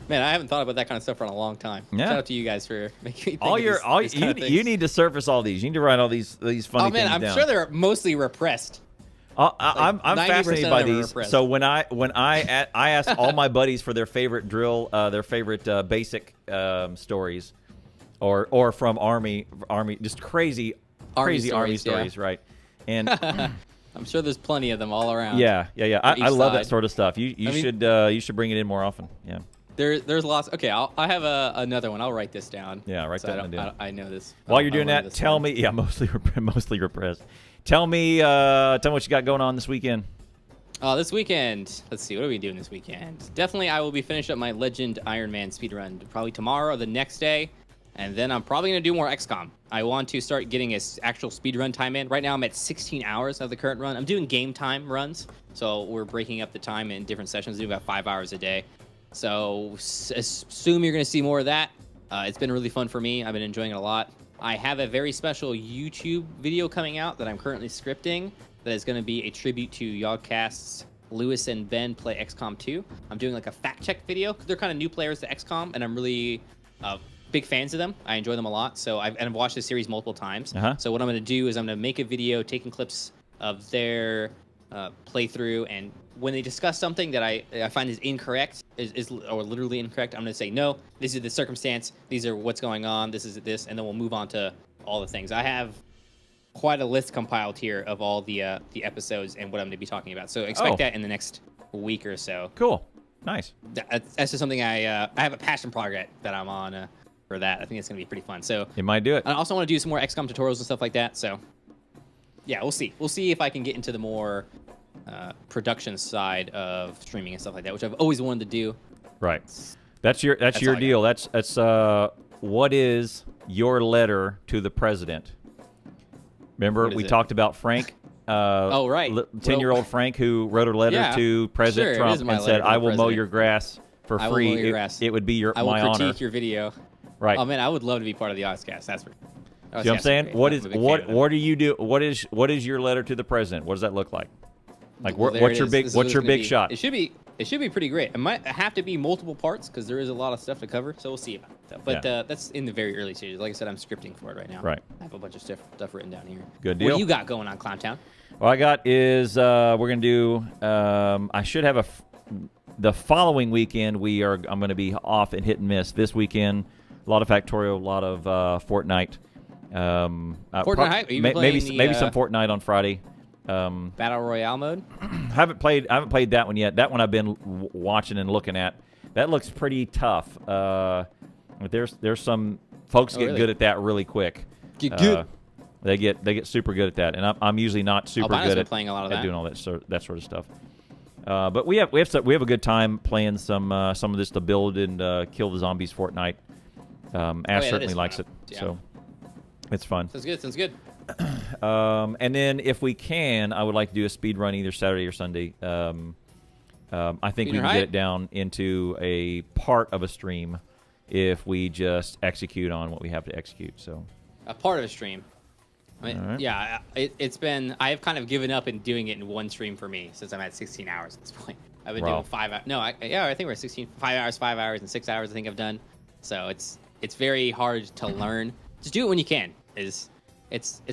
man, I haven't thought about that kind of stuff for a long time. Yeah. Shout out to you guys for making me think you need to surface all these. You need to write all these funny things down. Oh man, I'm sure they're mostly repressed. I'm fascinated by these. So when I asked all my buddies for their favorite drill, their favorite basic stories, or from army, just crazy army stories, right? And I'm sure there's plenty of them all around. Yeah. I love that sort of stuff. You should bring it in more often. Yeah. There's lots. Okay, I have another one. I'll write this down. Yeah, write that one down. I know this. While you're doing that, tell me. Yeah, mostly repressed. Tell me what you got going on this weekend. This weekend, let's see, what are we doing this weekend? Definitely, I will be finishing up my Legend Ironman speedrun probably tomorrow or the next day, and then I'm probably going to do more XCOM. I want to start getting an actual speedrun time in. Right now, I'm at 16 hours of the current run. I'm doing game time runs, so we're breaking up the time in different sessions, doing about 5 hours a day. So assume you're going to see more of that. It's been really fun for me. I've been enjoying it a lot. I have a very special YouTube video coming out that I'm currently scripting that is going to be a tribute to Yogcast's Lewis and Ben play XCOM 2. I'm doing like a fact check video because they're kind of new players to XCOM, and I'm really big fans of them. I enjoy them a lot. So I've watched the series multiple times. So what I'm going to do is I'm going to make a video taking clips of their playthrough, and when they discuss something that I find is incorrect, or literally incorrect, I'm going to say, no, this is the circumstance, these are what's going on, this is this, and then we'll move on to all the things. I have quite a list compiled here of all the episodes and what I'm going to be talking about. So expect that in the next week or so. Cool. Nice. That's just something I have a passion project that I'm on for that. I think it's going to be pretty fun. So you might do it. I also want to do some more XCOM tutorials and stuff like that. So yeah, we'll see. We'll see if I can get into the more production side of streaming and stuff like that, which I've always wanted to do. Right. That's your deal. That's what is your letter to the president? Remember we talked about Frank? Oh, right. 10-year-old Frank who wrote a letter to President Trump and said, "I will mow your grass for free. It would be my honor. I will critique your video." Right. Oh man, I would love to be part of the Ozcast. That's for. See what I'm saying? What do you do? What is your letter to the president? What does that look like? Like what's your big shot? It should be It should be pretty great. It might have to be multiple parts because there is a lot of stuff to cover. So we'll see about that. But that's in the very early stages. Like I said, I'm scripting for it right now. Right. I have a bunch of stuff written down here. Good deal. What do you got going on, Clowntown? What I got is we're going to do, I should have the following weekend, I'm going to be off and hit and miss. This weekend, a lot of Factorio, a lot of Fortnite. Fortnite? Maybe some Fortnite on Friday. Battle Royale mode? I haven't played that one yet. That one I've been watching and looking at. That looks pretty tough. But there's some folks get good at that really quick. Get good. They get super good at that, and I'm usually not super good at playing a lot of that. doing all that sort of stuff. But we have a good time playing some of this to build and kill the zombies Fortnite. Ash certainly likes it, so it's fun. Sounds good. And then if we can, I would like to do a speed run either Saturday or Sunday. I think we can get it down into a part of a stream if we just execute on what we have to execute. So a part of a stream. All right. Yeah, I've kind of given up in doing it in one stream for me since I'm at 16 hours at this point. I've been doing 5 hours. No, I think we're at 16, 5 hours, and 6 hours I think I've done. So it's very hard to learn. Just do it when you can. It's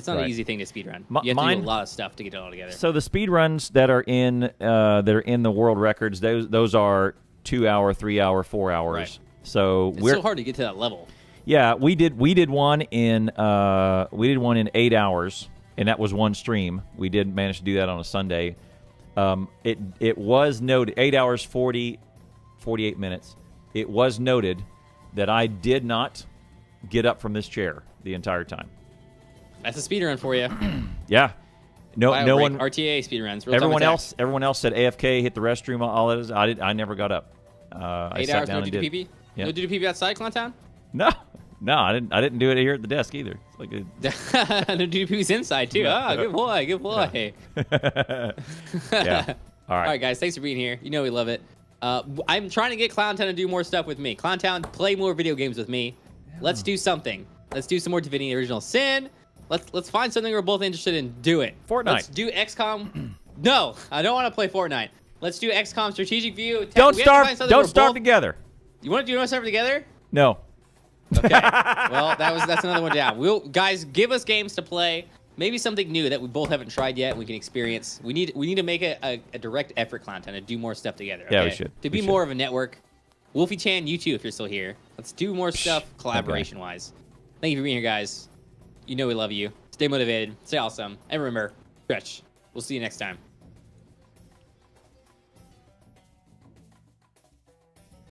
not an easy thing to speedrun. You have to do a lot of stuff to get it all together. So the speed runs that are in the world records, those are 2 hour, 3 hour, 4 hours. Right. So it's so hard to get to that level. Yeah, we did one in 8 hours, and that was one stream. We did manage to do that on a Sunday. It was noted 8 hours 48 minutes. It was noted that I did not get up from this chair the entire time. That's a speedrun for you. Yeah. No one RTA speedruns. Everyone else said AFK, hit the restroom, all that is. I never got up. 8 hours, no DDPP? Yeah. No DDPP outside, Clowntown? No, I didn't do it here at the desk either. It's like no DDPP's inside too. Good boy. Yeah. All right, guys. Thanks for being here. You know we love it. I'm trying to get Clowntown to do more stuff with me. Clowntown, play more video games with me. Let's do something. Let's do some more Divinity Original Sin. Let's find something we're both interested in. Do it. Fortnite. Let's do XCOM. No, I don't want to play Fortnite. Let's do XCOM Strategic View. Don't starve together. You want to starve together? No. Okay. Well, that's another one down. Guys, give us games to play. Maybe something new that we both haven't tried yet. We can experience. We need to make a direct effort, Clowntown, to do more stuff together. Okay? Yeah, we should. To be more of a network. Wolfie Chan, you too, if you're still here. Let's do more stuff collaboration-wise. Thank you for being here, guys. You know we love you. Stay motivated. Stay awesome. And remember, stretch. We'll see you next time.